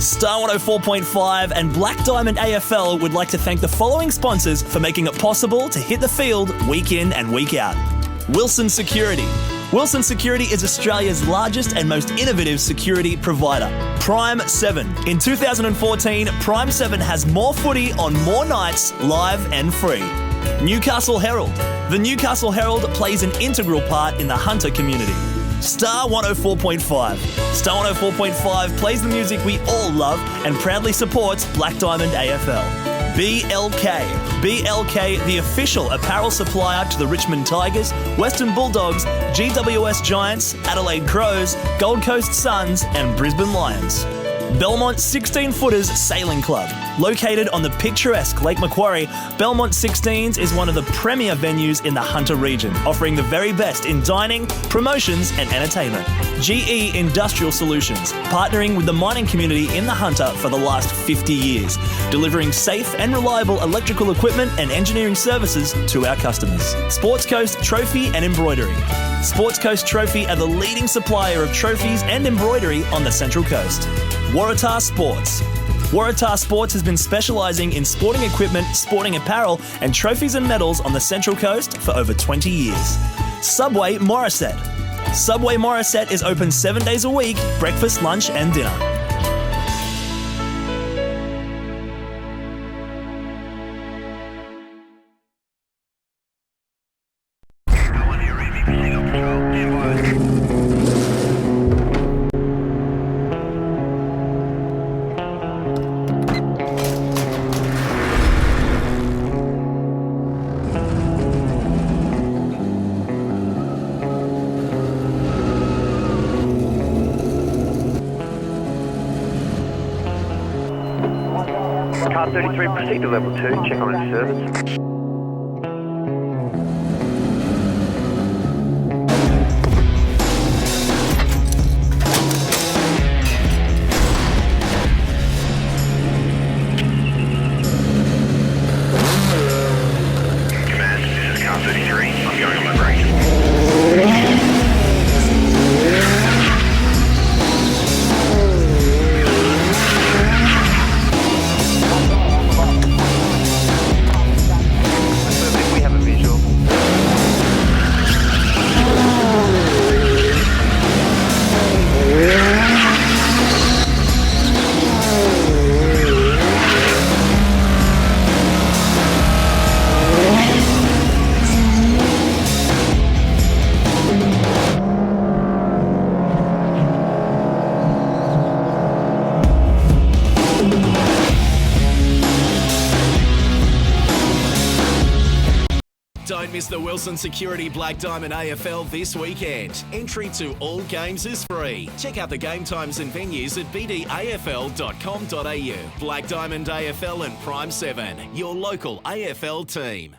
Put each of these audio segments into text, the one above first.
Star 104.5 and Black Diamond AFL would like to thank the following sponsors for making it possible to hit the field week in and week out. Wilson Security. Wilson Security is Australia's largest and most innovative security provider. Prime 7. In 2014, Prime 7 has more footy on more nights, live and free. Newcastle Herald. The Newcastle Herald plays an integral part in the Hunter community. Star 104.5. Star 104.5 plays the music we all love and proudly supports Black Diamond AFL. BLK. BLK, the official apparel supplier to the Richmond Tigers, Western Bulldogs, GWS Giants, Adelaide Crows, Gold Coast Suns and Brisbane Lions. Belmont 16-Footers Sailing Club. Located on the picturesque Lake Macquarie, Belmont 16s is one of the premier venues in the Hunter region, offering the very best in dining, promotions and entertainment. GE Industrial Solutions, partnering with the mining community in the Hunter for the last 50 years, delivering safe and reliable electrical equipment and engineering services to our customers. Sports Coast Trophy and Embroidery. Sports Coast Trophy are the leading supplier of trophies and embroidery on the Central Coast. Waratah Sports. Waratah Sports has been specialising in sporting equipment, sporting apparel and trophies and medals on the Central Coast for over 20 years. Subway Morisset. Subway Morisset is open 7 days a week, breakfast, lunch and dinner. Car 33, proceed to level 2, check on its service. Command, this is Car 33, I'm going on my break. Don't miss the Wilson Security Black Diamond AFL this weekend. Entry to all games is free. Check out the game times and venues at bdafl.com.au. Black Diamond AFL and Prime 7, your local AFL team.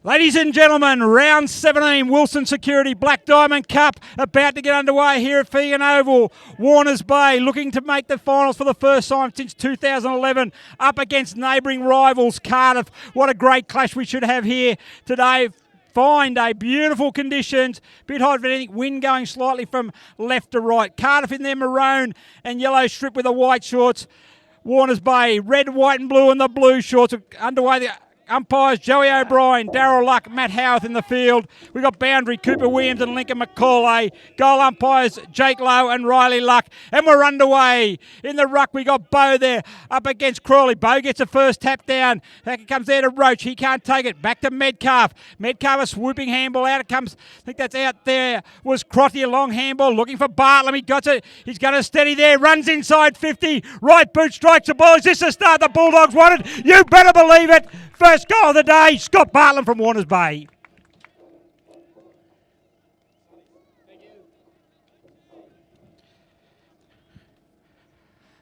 Ladies and gentlemen, round 17, Wilson Security Black Diamond Cup about to get underway here at Fegan Oval. Warners Bay looking to make the finals for the first time since 2011, up against neighbouring rivals Cardiff. What a great clash we should have here today. Fine day, beautiful conditions, bit hot, but anything, wind going slightly from left to right. Cardiff in their maroon and yellow strip with the white shorts. Warners Bay, red, white and blue and the blue shorts. Underway the Umpires Joey O'Brien, Darryl Luck, Matt Howarth in the field. We've got boundary Cooper Williams and Lincoln McCauley. Goal umpires Jake Lowe and Riley Luck. And we're underway. In the ruck, we got Bo there up against Crawley. Bo gets the first tap down. Back it comes there to Roach. He can't take it. Back to Metcalf. Metcalf a swooping handball out. It comes, I think that's out there, was Crotty, a long handball looking for Bartlam. He got it. He's going to steady there. Runs inside 50. Right boot strikes the ball. Is this the start the Bulldogs wanted? You better believe it. First goal of the day, Scott Bartlam from Warners Bay.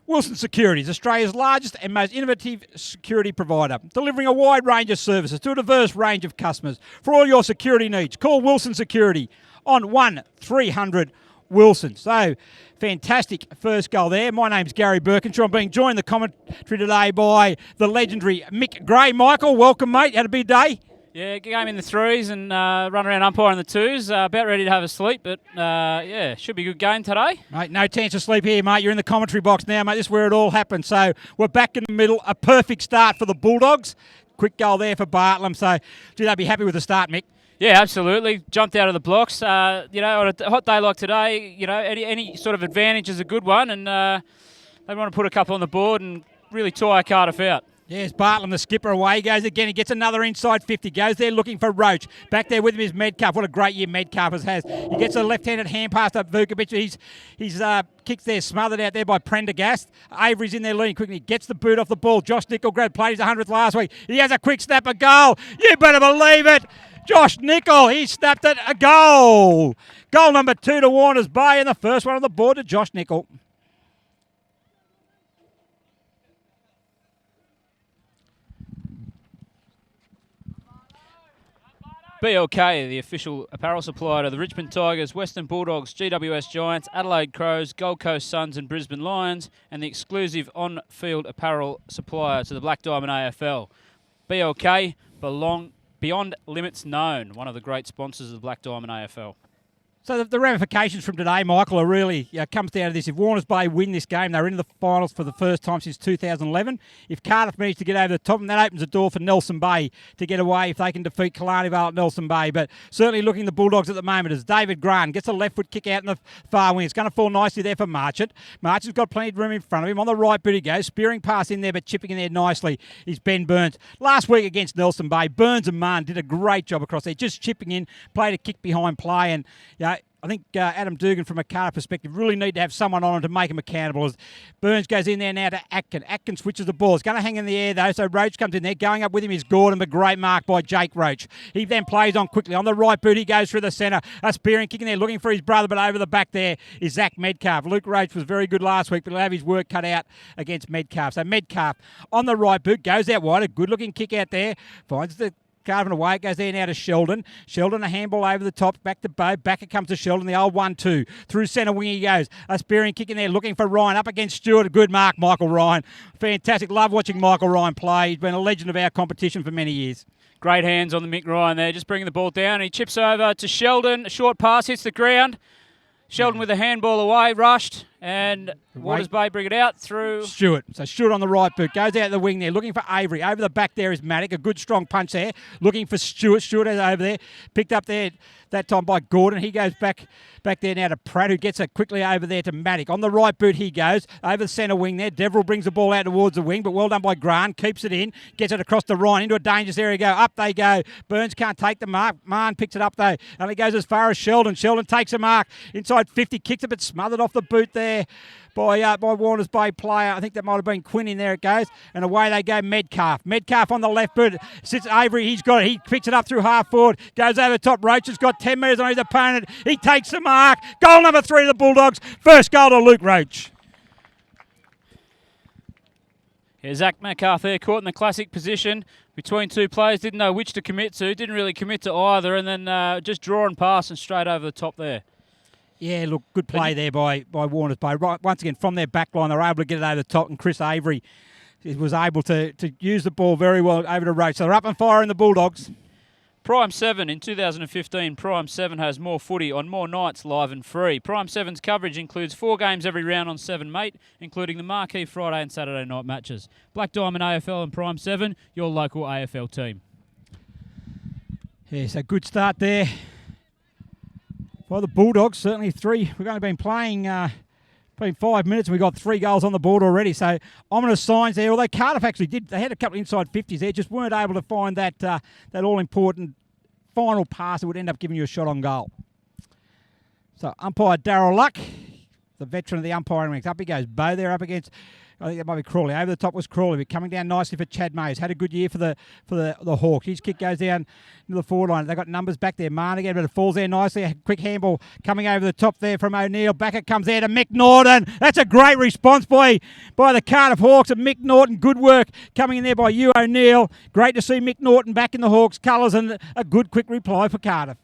Wilson Security is Australia's largest and most innovative security provider, delivering a wide range of services to a diverse range of customers. For all your security needs, call Wilson Security on 1300 Wilson. So, fantastic first goal there. My name's Gary Birkinshaw. I'm being joined in the commentary today by the legendary Mick Gray. Michael, welcome, mate. Had a big day? Yeah, game in the threes and run around umpire in the twos. About ready to have a sleep, but yeah, should be a good game today. Mate, no chance of sleep here, mate. You're in the commentary box now, mate. This is where it all happened. So we're back in the middle. A perfect start for the Bulldogs. Quick goal there for Bartlam. So, gee, they'd be happy with the start, Mick. Yeah, absolutely. Jumped out of the blocks. On a hot day like today, any sort of advantage is a good one, and they want to put a couple on the board and really tire Cardiff out. Yes, Bartlam, the skipper, away he goes again. He gets another inside 50. Goes there looking for Roach. Back there with him is Metcalf. What a great year Metcalf has. He gets a left-handed hand pass up Vukovic. He's kicks there, smothered out there by Prendergast. Avery's in there leading quickly. Gets the boot off the ball. Josh Nichol played his 100th last week. He has a quick snap, a goal. You better believe it. Josh Nichol, he snapped it, a goal. Goal number 2 to Warners Bay, and the first one on the board to Josh Nichol. BLK, the official apparel supplier to the Richmond Tigers, Western Bulldogs, GWS Giants, Adelaide Crows, Gold Coast Suns and Brisbane Lions, and the exclusive on-field apparel supplier to the Black Diamond AFL. BLK, Beyond Limits Known, one of the great sponsors of the Black Diamond AFL. So the ramifications from today, Michael, are really comes down to this. If Warners Bay win this game, they're into the finals for the first time since 2011. If Cardiff manage to get over the top, and that opens the door for Nelson Bay to get away if they can defeat Killarney Vale at Nelson Bay. But certainly looking at the Bulldogs at the moment as David Grant gets a left foot kick out in the far wing. It's going to fall nicely there for Marchant. Marchant's got plenty of room in front of him. On the right boot he goes. Spearing pass in there, but chipping in there nicely is Ben Burns. Last week against Nelson Bay, Burns and Mann did a great job across there, just chipping in, played a kick behind play, and I think Adam Dugan, from a Cardiff perspective, really need to have someone on him to make him accountable. As Burns goes in there now to Atkin. Atkin switches the ball. It's going to hang in the air, though, so Roach comes in there. Going up with him is Gordon, but great mark by Jake Roach. He then plays on quickly. On the right boot, he goes through the centre. A spearing kick in there, looking for his brother, but over the back there is Zach Metcalf. Luke Roach was very good last week, but he'll have his work cut out against Metcalf. So Metcalf on the right boot, goes out wide. A good-looking kick out there. Finds the Carving away, it goes there now to Sheldon. Sheldon, a handball over the top, back to Bo. Back it comes to Sheldon, the old 1-2. Through centre wing he goes. A spearing kick in there, looking for Ryan. Up against Stewart. A good mark, Michael Ryan. Fantastic. Love watching Michael Ryan play. He's been a legend of our competition for many years. Great hands on the Mick Ryan there, just bringing the ball down. He chips over to Sheldon. A short pass hits the ground. Sheldon with a handball away, rushed, and Warners Bay bring it out through Stewart. So Stewart on the right boot, goes out the wing there, looking for Avery. Over the back there is Maddock, a good strong punch there, looking for Stewart. Stewart is over there, picked up there that time by Gordon. He goes back there now to Pratt, who gets it quickly over there to Maddock. On the right boot he goes, over the centre wing there. Deverill brings the ball out towards the wing, but well done by Grant. Keeps it in, gets it across the Ryan, into a dangerous area. Go up they go. Burns can't take the mark. Mann picks it up though, and he goes as far as Sheldon. Sheldon takes a mark inside 50, kicks it, but smothered off the boot there by Warners Bay player. I think that might have been Quinn. In there it goes, and away they go. Metcalf on the left boot, sits Avery. He's got it. He picks it up through half forward, goes over the top. Roach has got 10 metres on his opponent. He takes the mark. Goal number 3 to the Bulldogs. First goal to Luke Roach. Yeah, Zach Metcalf there, caught in the classic position between two players. Didn't know which to commit to. Didn't really commit to either, and then just draw and pass and straight over the top there. Yeah, look, good play there by Warners Bay. Right, once again, from their back line, they're able to get it over the top, and Chris Avery was able to use the ball very well over to Roach. So they're up and firing the Bulldogs. Prime 7 in 2015, Prime 7 has more footy on more nights live and free. Prime 7's coverage includes 4 games every round on 7 Mate, including the marquee Friday and Saturday night matches. Black Diamond AFL and Prime 7, your local AFL team. Yeah, so good start there by the Bulldogs. Certainly 3. We've only been playing 5 minutes and we got 3 goals on the board already. So ominous signs there. Although Cardiff actually did, they had a couple of inside 50s there, just weren't able to find that all-important final pass that would end up giving you a shot on goal. So umpire Darryl Luck, the veteran of the umpiring ranks. Up he goes. Bow there up against, I think that might be Crawley. Over the top was Crawley, but coming down nicely for Chad Mayes. Had a good year for the Hawks. His kick goes down into the forward line. They've got numbers back there. Marn again, but it falls there nicely. A quick handball coming over the top there from O'Neill. Back it comes there to Mick Norton. That's a great response by the Cardiff Hawks and Mick Norton. Good work coming in there by Hugh O'Neill. Great to see Mick Norton back in the Hawks colours and a good quick reply for Cardiff.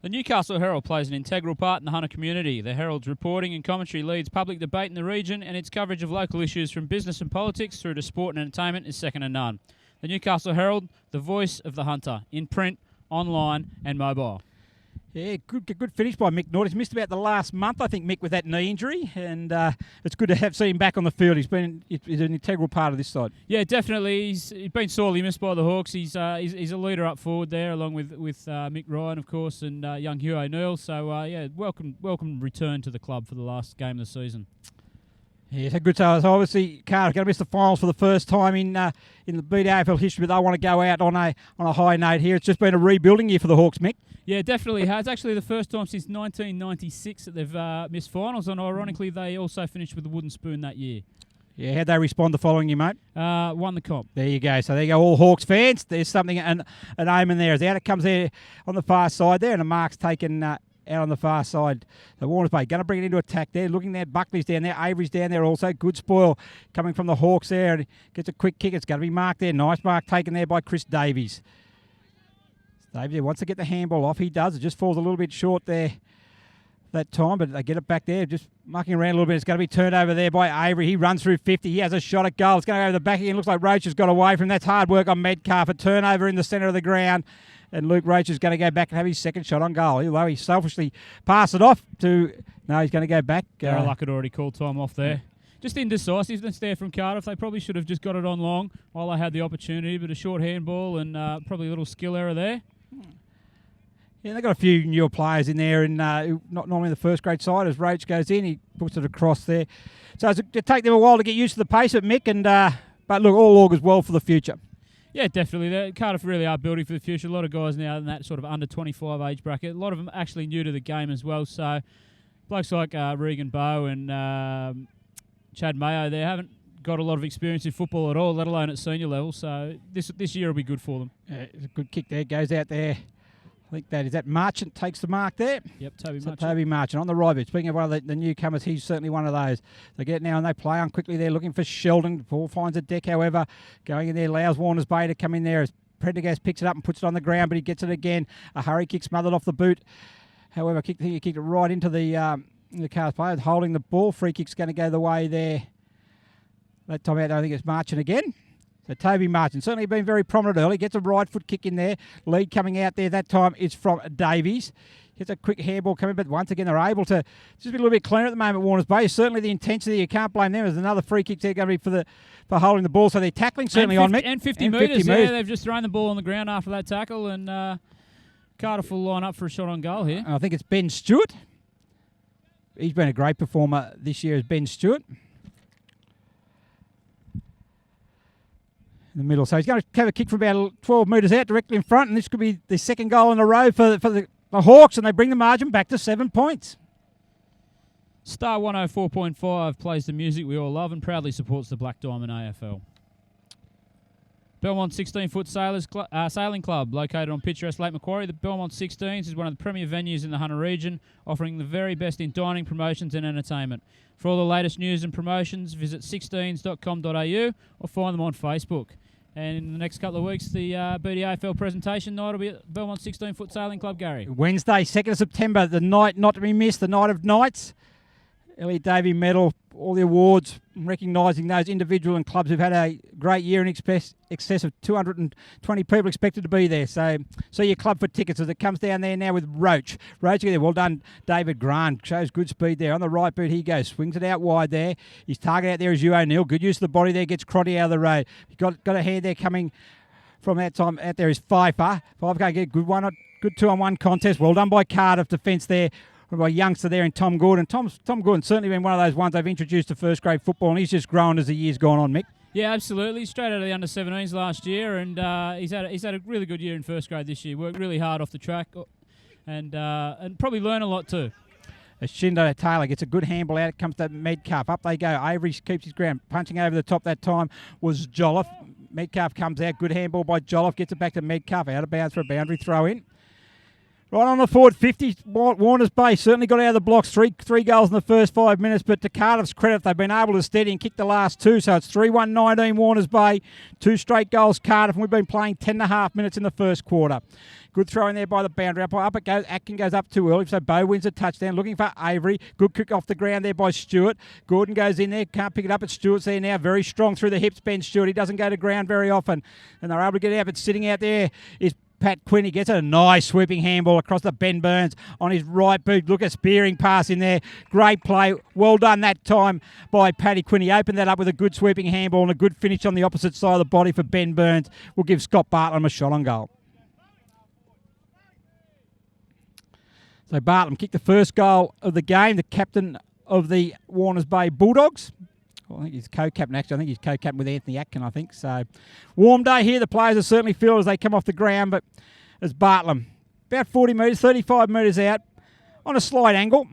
The Newcastle Herald plays an integral part in the Hunter community. The Herald's reporting and commentary leads public debate in the region, and its coverage of local issues from business and politics through to sport and entertainment is second to none. The Newcastle Herald, the voice of the Hunter, in print, online and mobile. Yeah, good finish by Mick Norton. He's missed about the last month, I think, Mick, with that knee injury, and it's good to see him back on the field. He's an integral part of this side. Yeah, definitely. He's been sorely missed by the Hawks. He's a leader up forward there, along with Mick Ryan, of course, and young Hugh O'Neill. So welcome return to the club for the last game of the season. Yeah, so good. So obviously, Cardiff going to miss the finals for the first time in the BDAFL history, but they want to go out on a high note here. It's just been a rebuilding year for the Hawks, Mick. Yeah, definitely has. Actually, the first time since 1996 that they've missed finals, and ironically, they also finished with the wooden spoon that year. Yeah, how'd they respond the following year, mate? Won the comp. There you go. So there you go, all Hawks fans. There's something, an aim in there. As out it comes there on the far side there, and a mark's taken out on the far side. So Warners Bay going to bring it into attack there. Looking there, Buckley's down there, Avery's down there also. Good spoil coming from the Hawks there, and gets a quick kick. It's going to be marked there. Nice mark taken there by Chris Davies. Davies wants to get the handball off. He does. It just falls a little bit short there that time, but they get it back there, just mucking around a little bit. It's going to be turned over there by Avery. He runs through 50. He has a shot at goal. It's going to go over the back again. Looks like Roach has got away from him. That's hard work on Metcalf. A turnover in the centre of the ground. And Luke Roach is going to go back and have his second shot on goal. Although he selfishly passed it off to... No, he's going to go back. Darryl Luck had already called time off there. Just indecisiveness there from Cardiff. They probably should have just got it on long while they had the opportunity, but a short handball and probably a little skill error there. Yeah, they've got a few newer players in there, and not normally the first grade side. As Roach goes in, he puts it across there. So it'll take them a while to get used to the pace of Mick, and but look, all augurs well for the future. Yeah, definitely. Cardiff really are building for the future. A lot of guys now in that sort of under 25 age bracket. A lot of them actually new to the game as well. So blokes like Regan Bowe and Chad Mayo, they haven't got a lot of experience in football at all, let alone at senior level. So this year will be good for them. Yeah, it's a good kick there. Goes out there. I think that Marchant takes the mark there. Yep, Marchant. Toby Marchant on the right bit. Speaking of one of the newcomers, he's certainly one of those. They get now and they play on quickly there, looking for Sheldon. Paul finds a deck, however, going in there, allows Warner's Bay to come in there as Prendergast picks it up and puts it on the ground, but he gets it again. A hurry kick smothered off the boot. However, he kicked it right into the Cardiff player, holding the ball. Free kick's going to go the way there. That time out, I think it's Marchant again. So Toby Marchant certainly been very prominent early. Gets a right foot kick in there. Lead coming out there. That time is from Davies. Gets a quick handball coming, but once again they're able to just be a little bit cleaner at the moment. Warners Bay. Certainly the intensity, you can't blame them. There's another free kick there going to be for holding the ball. So they're tackling certainly on Mick. And 50 metres. Yeah, they've just thrown the ball on the ground after that tackle, and Cardiff will line up for a shot on goal here. I think it's Ben Stewart. He's been a great performer this year as Ben Stewart. In the middle. So he's going to have a kick from about 12 metres out directly in front, and this could be the second goal in a row for the Hawks, and they bring the margin back to 7 points. Star 104.5 plays the music we all love and proudly supports the Black Diamond AFL. Belmont 16-foot Sailing Club, located on picturesque Lake Macquarie. The Belmont 16s is one of the premier venues in the Hunter region, offering the very best in dining, promotions and entertainment. For all the latest news and promotions, visit 16s.com.au or find them on Facebook. And in the next couple of weeks, the BDAFL presentation night will be at Belmont 16-foot Sailing Club, Gary. Wednesday, 2nd of September, the night not to be missed, the night of nights. Elliot Davey medal all the awards, recognising those individual and clubs who've had a great year in excess of 220 people expected to be there. So your club for tickets as it comes down there now with Roach. Roach there, well done, David Grant. Shows good speed there. On the right boot he goes, swings it out wide there. His target out there is Hugh O'Neill. Good use of the body there, gets Crotty out of the road. He's got a hand there coming from that time. Out there is Pfeiffer. Pfeiffer can't get a good one. Good 2-on-1 contest. Well done by Cardiff defence there. By youngster there in Tom Gordon. Tom Gordon's certainly been one of those ones they've introduced to first grade football, and he's just grown as the year's gone on, Mick. Yeah, absolutely. Straight out of the under-17s last year, and he's had a really good year in first grade this year. Worked really hard off the track, and probably learn a lot too. As Shindo Taylor gets a good handball out, it comes to Metcalf. Up they go. Avery keeps his ground. Punching over the top that time was Jolliffe. Metcalf comes out. Good handball by Jolliffe. Gets it back to Metcalf. Out of bounds for a boundary throw in. Right on the forward 50, Warners Bay certainly got out of the blocks. Three goals in the first 5 minutes, but to Cardiff's credit, they've been able to steady and kick the last two. So it's 3-1-19 Warners Bay, 2 straight goals Cardiff, and we've been playing 10.5 minutes in the first quarter. Good throw in there by the boundary. Up it goes. Atkin goes up too early, so Bow wins a touchdown. Looking for Avery. Good kick off the ground there by Stewart. Gordon goes in there. Can't pick it up, but Stewart's there now. Very strong through the hips, Ben Stewart. He doesn't go to ground very often, and they're able to get it out, but sitting out there is Pat Quinn. He gets a nice sweeping handball across to Ben Burns on his right boot. Look, a spearing pass in there. Great play. Well done that time by Paddy Quinn. He opened that up with a good sweeping handball and a good finish on the opposite side of the body for Ben Burns. We'll give Scott Bartlam a shot on goal. So Bartlam kicked the first goal of the game, the captain of the Warners Bay Bulldogs. Well, I think he's co-captain, actually. I think he's co-captain with Anthony Atkin, I think. So, warm day here. The players are certainly feel as they come off the ground, but as Bartlam, about 40 metres, 35 metres out, on a slight angle.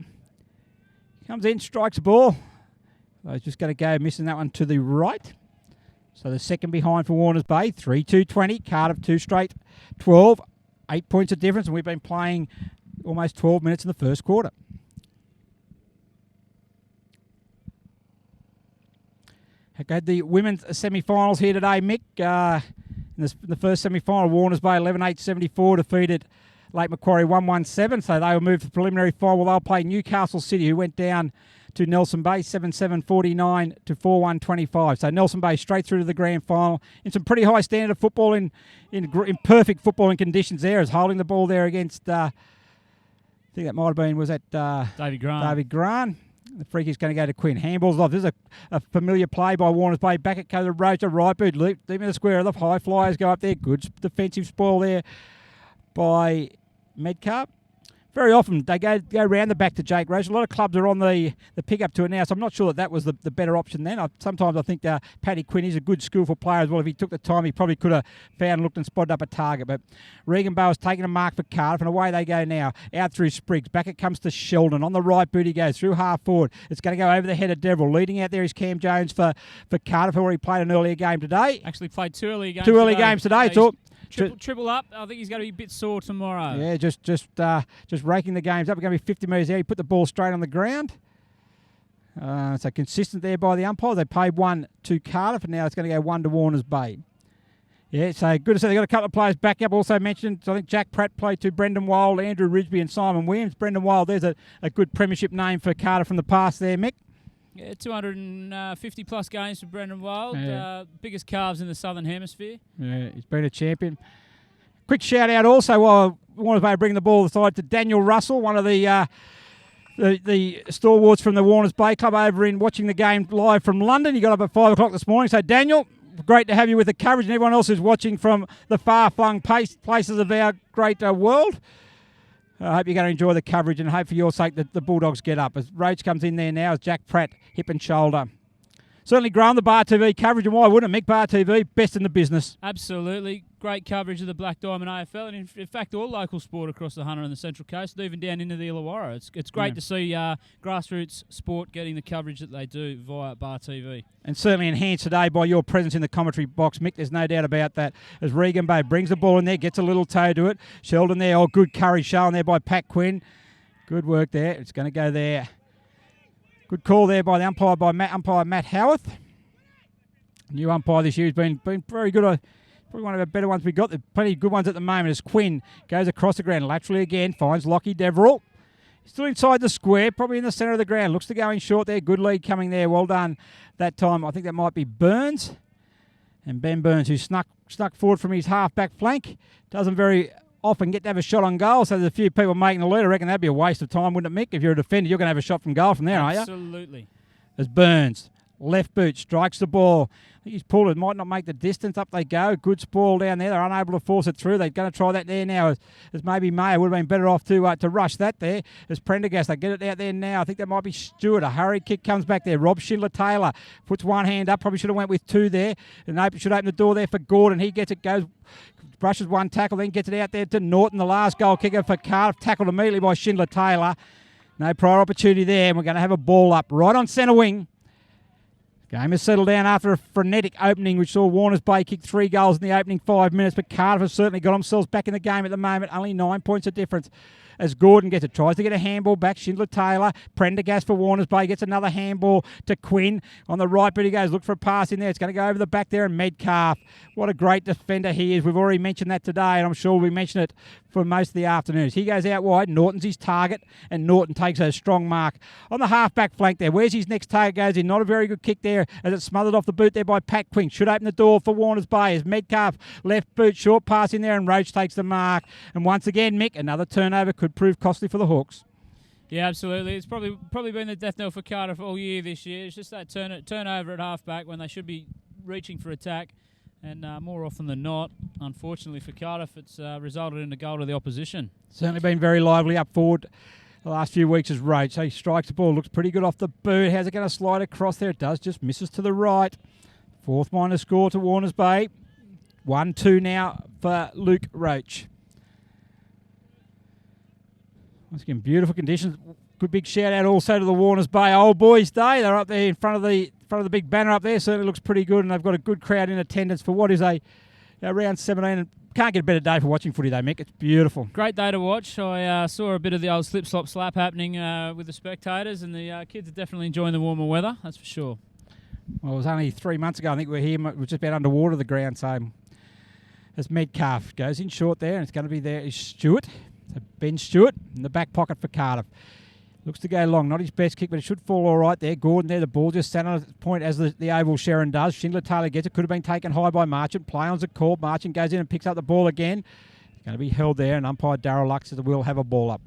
Comes in, strikes the ball. So he's just going to go missing that one to the right. So the second behind for Warners Bay, 3-2-20. Cardiff 2 straight, 12. 8 points of difference, and we've been playing almost 12 minutes in the first quarter. Okay, the women's semi-finals here today, Mick. In the first semi-final, Warners Bay 11-8-74 defeated Lake Macquarie 1-1-7, so they will move to the preliminary final. They'll play Newcastle City, who went down to Nelson Bay 7-7-49 to 4-1-25. So Nelson Bay straight through to the grand final in some pretty high standard of football, in perfect footballing conditions there, as holding the ball there against, I think that might have been, was that David Grant. David Grant. The free kick's going to go to Quinn. Handballs off. This is a familiar play by Warners Bay. Back at Coda Roach, to right boot. Leaving the square. The high flyers go up there. Good defensive spoil there by Metcalf. Very often they go round the back to Jake Roach. A lot of clubs are on the pick-up to it now, so I'm not sure that was the better option then. Sometimes I think Paddy Quinn is a good, skillful player as well. If he took the time, he probably could have found, looked and spotted up a target. But Regan Bowers taking a mark for Cardiff, and away they go now. Out through Spriggs. Back it comes to Sheldon. On the right boot he goes through half forward. It's going to go over the head of Deverill. Leading out there is Cam Jones for Cardiff, who already played an earlier game today. Actually played 2 early games. 2 early games today. It's all Triple up. I think he's going to be a bit sore tomorrow. Yeah, just raking the games up. We're going to be 50 metres out. He put the ball straight on the ground. So consistent there by the umpire. They paid 1 to Cardiff, and now it's going to go 1 to Warners Bay. Yeah, so good to see. They've got a couple of players back up. Also mentioned, I think Jack Pratt played to Brendan Wild, Andrew Ridgeby and Simon Williams. Brendan Wild, there's a good premiership name for Cardiff from the past there, Mick. Yeah, 250 plus games for Brendan Wild. Yeah. Biggest calves in the Southern Hemisphere. Yeah, he's been a champion. Quick shout out also while Warners Bay bring the ball aside to Daniel Russell, one of the stalwarts from the Warners Bay Club over in watching the game live from London. He got up at 5 o'clock this morning. So Daniel, great to have you with the coverage, and everyone else who's watching from the far-flung places of our great world. I hope you're going to enjoy the coverage, and hope for your sake that the Bulldogs get up. As Roach comes in there now, as Jack Pratt, hip and shoulder. Certainly grown the Bar TV coverage, and why wouldn't it? Mick, Bar TV, best in the business. Absolutely. Great coverage of the Black Diamond AFL, and in fact all local sport across the Hunter and the Central Coast, even down into the Illawarra. It's great to see grassroots sport getting the coverage that they do via Bar TV. And certainly enhanced today by your presence in the commentary box, Mick. There's no doubt about that. As Regan Bay brings the ball in there, gets a little toe to it. Sheldon there, good courage shown there by Pat Quinn. Good work there. It's going to go there. Good call there by the umpire Matt Howarth. New umpire this year has been very good. Probably one of the better ones we got. There's plenty of good ones at the moment as Quinn goes across the ground laterally again, finds Lockie Deverill. Still inside the square, probably in the centre of the ground. Looks to go in short there. Good lead coming there. Well done that time. I think that might be Burns. And Ben Burns, who snuck forward from his half-back flank. Doesn't very often get to have a shot on goal, so there's a few people making the lead. I reckon that'd be a waste of time, wouldn't it, Mick? If you're a defender, you're going to have a shot from goal from there, are you? Absolutely. As Burns, left boot, strikes the ball. I think he's pulled it, might not make the distance. Up they go. Good spoil down there. They're unable to force it through. They're going to try that there now. As maybe Mayer would have been better off to rush that there. As Prendergast, they get it out there now. I think that might be Stewart. A hurried kick comes back there. Rob Schindler-Taylor puts one hand up. Probably should have went with two there. And should open the door there for Gordon. He gets it, goes, brushes one tackle, then gets it out there to Norton, the last goal kicker for Cardiff. Tackled immediately by Schindler-Taylor. No prior opportunity there. And we're going to have a ball up right on centre wing. Game has settled down after a frenetic opening, which saw Warners Bay kick 3 goals in the opening 5 minutes, but Cardiff has certainly got themselves back in the game at the moment. Only 9 points of difference as Gordon gets it. Tries to get a handball back. Schindler-Taylor. Prendergast for Warners Bay. Gets another handball to Quinn. On the right, but he goes, look for a pass in there. It's going to go over the back there, and Metcalf. What a great defender he is. We've already mentioned that today, and I'm sure we mention it for most of the afternoons. He goes out wide. Norton's his target, and Norton takes a strong mark on the half-back flank there. Where's his next target goes in? Not a very good kick there as it's smothered off the boot there by Pat Quinn. Should open the door for Warners Bay as Metcalf left boot, short pass in there, and Roach takes the mark. And once again, Mick, another turnover could prove costly for the Hawks. Yeah, absolutely. It's probably been the death knell for Cardiff all year this year. It's just that turnover at half-back when they should be reaching for attack. And more often than not, unfortunately for Cardiff, it's resulted in a goal to the opposition. Certainly been very lively up forward the last few weeks as Roach. So he strikes the ball, looks pretty good off the boot. How's it going to slide across there? It does, just misses to the right. 4th minor score to Warners Bay. 1-2 now for Luke Roach. Once again, beautiful conditions. Good big shout out also to the Warners Bay Old Boys Day. They're up there in front of the big banner up there. Certainly looks pretty good, and they've got a good crowd in attendance for what is a round 17. And can't get a better day for watching footy though, Mick. It's beautiful. Great day to watch. I saw a bit of the old slip-slop-slap happening with the spectators, and the kids are definitely enjoying the warmer weather, that's for sure. Well, it was only 3 months ago. I think we were here. We were just about underwater the ground. So as Metcalf goes in short there, and it's going to be there is Stewart. So Ben Stewart in the back pocket for Cardiff. Looks to go long. Not his best kick, but it should fall all right there. Gordon there. The ball just sat on a point as the oval Sharon does. Schindler-Taylor gets it. Could have been taken high by Marchant. Play on's a call. Marchant goes in and picks up the ball again. It's going to be held there, and umpire Darryl Lux says we'll have a ball up.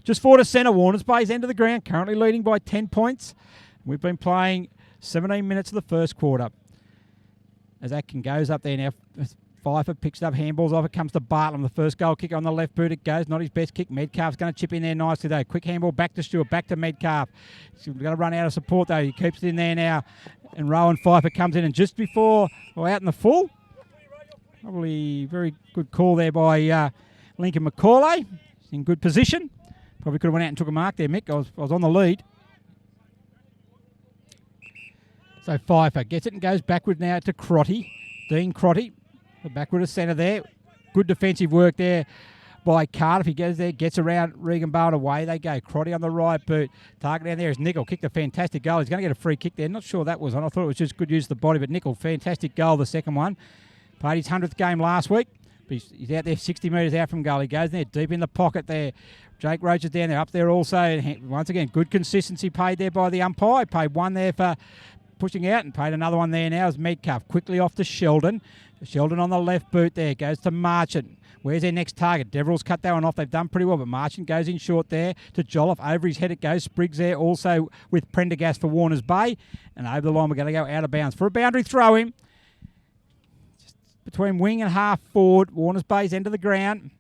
Just forward to centre. Warners Bay's end of the ground. Currently leading by 10 points. We've been playing 17 minutes of the first quarter. As Atkin goes up there now. Pfeiffer picks it up, handballs off. It comes to Bartlam, the first goal kicker on the left boot. It goes, not his best kick. Metcalf's going to chip in there nicely though. Quick handball back to Stewart, back to Metcalf. He's going to run out of support though. He keeps it in there now. And Rowan Pfeiffer comes in, and just before, out in the full, probably very good call there by Lincoln McCauley. He's in good position. Probably could have went out and took a mark there, Mick. I was on the lead. So Pfeiffer gets it and goes backward now to Crotty. Dean Crotty. Backward to centre there. Good defensive work there by Cardiff. He goes there, gets around Regan Bale, and away they go. Crotty on the right boot. Target down there is Nickel. Kicked a fantastic goal. He's going to get a free kick there. Not sure that was on. I thought it was just good use of the body, but Nickel, fantastic goal, the second one. Played his 100th game last week. He's out there 60 metres out from goal. He goes there, deep in the pocket there. Jake Roach is down there, up there also. And once again, good consistency paid there by the umpire. Paid one there for pushing out and paid another one there now as Metcalf. Quickly off to Sheldon. Sheldon on the left boot there. Goes to Marchant. Where's their next target? Deverell's cut that one off. They've done pretty well, but Marchant goes in short there to Jolliffe. Over his head it goes. Spriggs there also with Prendergast for Warners Bay. And over the line we're going to go out of bounds for a boundary throw in. Just between wing and half forward. Warners Bay's end of the ground.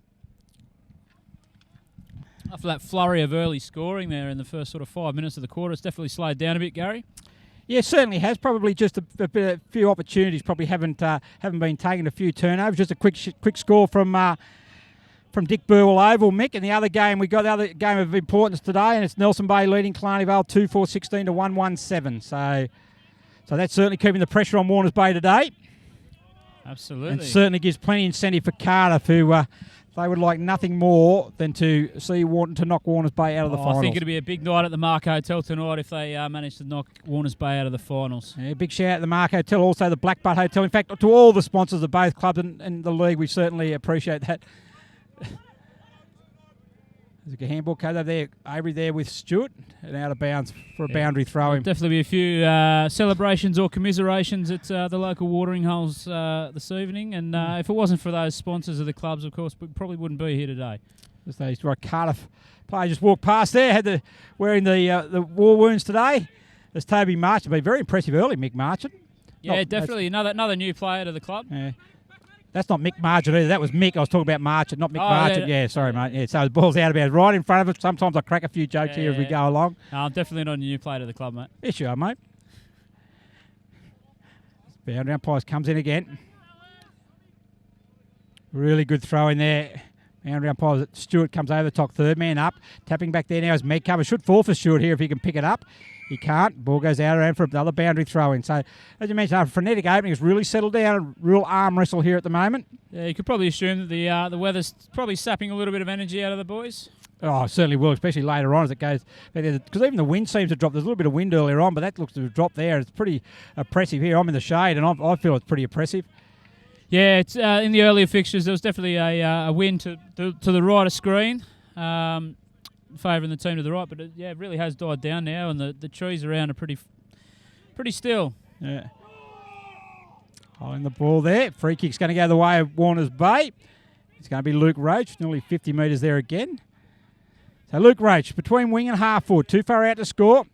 After that flurry of early scoring there in the first sort of 5 minutes of the quarter, it's definitely slowed down a bit, Gary. Yeah, certainly has. Probably just a few opportunities. Probably haven't been taken. A few turnovers. Just a quick score from Dick Burwell Oval, Mick. And the other game, we got the other game of importance today, and it's Nelson Bay leading Killarney Vale 2-4-16 to 1-1-7. So that's certainly keeping the pressure on Warners Bay today. Absolutely. And certainly gives plenty of incentive for Cardiff, who they would like nothing more than to see to knock Warners Bay out of the finals. I think it'll be a big night at the Mark Hotel tonight if they manage to knock Warners Bay out of the finals. Yeah, big shout out to the Mark Hotel, also the Black Butt Hotel. In fact, to all the sponsors of both clubs and the league, we certainly appreciate that. There's a handball code over there. Avery there with Stewart and out of bounds for a boundary throw in. Definitely be a few celebrations or commiserations at the local watering holes this evening. And if it wasn't for those sponsors of the clubs, of course, we probably wouldn't be here today. Just those right Cardiff player just walked past there, wearing the war wounds today. There's Toby Marchant, been very impressive early, Mick Marchant. Yeah, definitely another new player to the club. Yeah. That's not Mick Marchant either. That was Mick. I was talking about Marchant, not Mick Marchant. Yeah, sorry, mate. Yeah, so the ball's out of bounds right in front of us. Sometimes I crack a few jokes here as we go along. No, I'm definitely not a new player to the club, mate. Yes, you are, mate. Boundary umpires comes in again. Really good throw in there. Boundary umpires. Stewart comes over the top, third man up. Tapping back there now is Meg cover. Should fall for Stewart here if he can pick it up. He can't. Ball goes out around for another boundary throw in. So, as you mentioned, after frenetic opening, it's really settled down. Real arm wrestle here at the moment. Yeah, you could probably assume that the weather's probably sapping a little bit of energy out of the boys. Oh, it certainly will, especially later on as it goes. Because even the wind seems to drop. There's a little bit of wind earlier on, but that looks to have dropped there. It's pretty oppressive here. I'm in the shade, and I feel it's pretty oppressive. Yeah, it's in the earlier fixtures, there was definitely a wind to the right of screen. Favouring the team to the right, but it really has died down now, and the trees around are pretty still. Yeah. Holding the ball there. Free kick's going to go the way of Warners Bay. It's going to be Luke Roach, nearly 50 metres there again. So Luke Roach, between wing and half forward, too far out to score.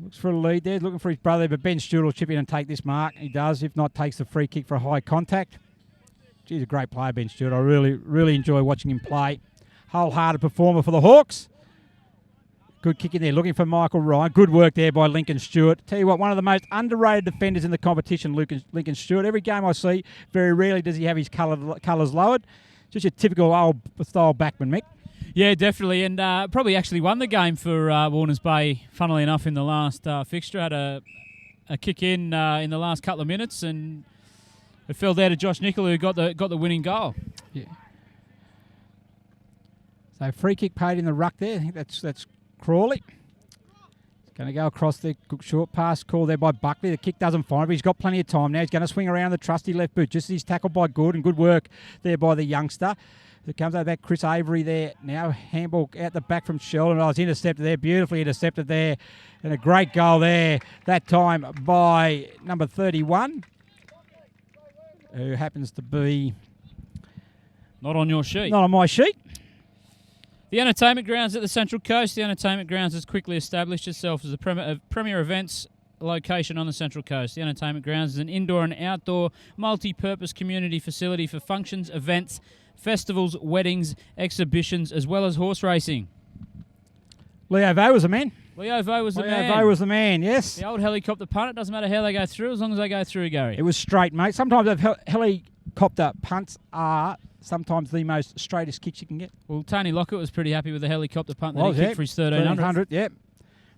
Looks for a lead there, looking for his brother, but Ben Stewart will chip in and take this mark. He does, if not, takes the free kick for a high contact. He's a great player, Ben Stewart. I really enjoy watching him play. Wholehearted performer for the Hawks. Good kick in there, looking for Michael Ryan. Good work there by Lincoln Stewart. Tell you what, one of the most underrated defenders in the competition, Lincoln Stewart. Every game I see, very rarely does he have his colours lowered. Just your typical old-style backman, Mick. Yeah, definitely, and probably actually won the game for Warners Bay, funnily enough, in the last fixture. Had a kick in the last couple of minutes, and it fell there to Josh Nicol, who got the winning goal. Yeah. So free kick paid in the ruck there. I think that's Crawley. He's going to go across the short pass call there by Buckley. The kick doesn't find him, but he's got plenty of time now. He's going to swing around the trusty left boot. Just as he's tackled by Good, and good work there by the youngster. It comes over back, Chris Avery there. Now handball out the back from Sheldon. Oh, it's intercepted there, beautifully intercepted there. And a great goal there, that time by number 31, who happens to be... Not on your sheet. Not on my sheet. The entertainment grounds at the Central Coast. The entertainment grounds has quickly established itself as a premier events location on the Central Coast. The entertainment grounds is an indoor and outdoor multi-purpose community facility for functions, events, festivals, weddings, exhibitions, as well as horse racing. Leo Vaux was the man. Leo Vaux was the man. Leo Vaux was the man, yes. The old helicopter punt. It doesn't matter how they go through, as long as they go through, Gary. It was straight, mate. Sometimes helicopter punts are sometimes the most straightest kicks you can get. Well, Tony Lockett was pretty happy with the helicopter punt that he kicked for his 1300. Yeah.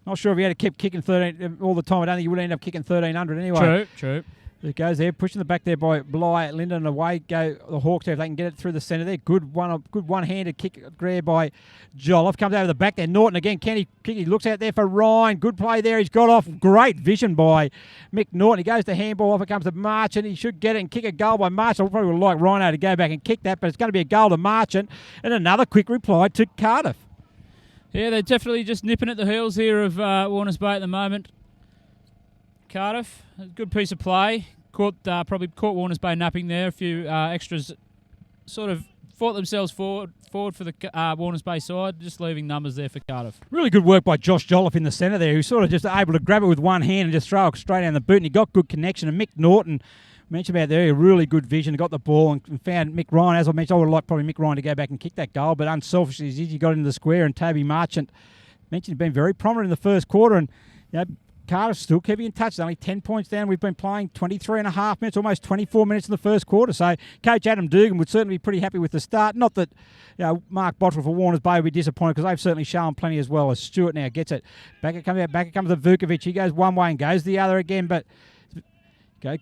Not sure if he had to keep kicking 13 all the time. I don't think he would end up kicking 1300 anyway. True. It goes there, pushing the back there by Bly, Linden, and away go the Hawks there if they can get it through the centre there. Good one-handed kick grab by Jolliffe. Comes over the back there. Norton again. He looks out there for Ryan. Good play there. He's got off. Great vision by Mick Norton. He goes to handball off. It comes to Marchant. He should get it and kick a goal by Marchant. I probably would like Rhino to go back and kick that, but it's going to be a goal to Marchant. And another quick reply to Cardiff. Yeah, they're definitely just nipping at the heels here of Warners Bay at the moment. Cardiff, a good piece of play. Probably caught Warners Bay napping there. A few extras sort of fought themselves forward for the Warners Bay side, just leaving numbers there for Cardiff. Really good work by Josh Jolliffe in the centre there, who's sort of just able to grab it with one hand and just throw it straight down the boot. And he got good connection. And Mick Norton, mentioned about there, really good vision. Got the ball and found Mick Ryan. As I mentioned, I would like probably Mick Ryan to go back and kick that goal, but unselfishly as he got into the square. And Toby Marchant mentioned he's been very prominent in the first quarter, and Cardiff still keeping in touch. It's only 10 points down. We've been playing 23 and a half minutes, almost 24 minutes in the first quarter. So Coach Adam Dugan would certainly be pretty happy with the start. Not that Mark Bottrell for Warners Bay would be disappointed, because they've certainly shown plenty as well. As Stewart now gets it. Back it comes to Vukovic. He goes one way and goes the other again, but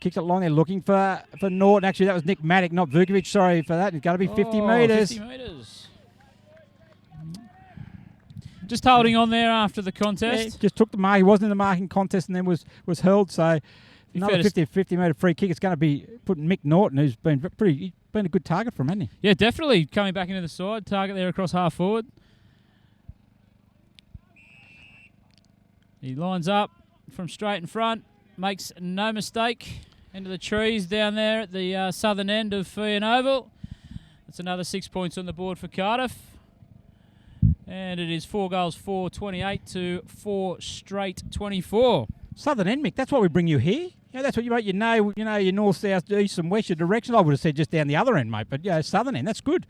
kicks it long. They're looking for Norton. Actually, that was Nick Maddock, not Vukovic. Sorry for that. It's going to be 50 metres. 50 metres. Just holding on there after the contest. Yeah, just took the mark. He wasn't in the marking contest and then was held. So another 50-metre free kick. It's going to be putting Mick Norton, who's been a good target for him, hasn't he? Yeah, definitely coming back into the side. Target there across half forward. He lines up from straight in front, makes no mistake, into the trees down there at the southern end of Fian Oval. That's another 6 points on the board for Cardiff. And it is 4 goals, 4-28 to 4 straight 24. Southern end, Mick, that's why we bring you here. Yeah, that's what you know your north, south, east and west, your direction. I would have said just down the other end, mate, but yeah, southern end, that's good.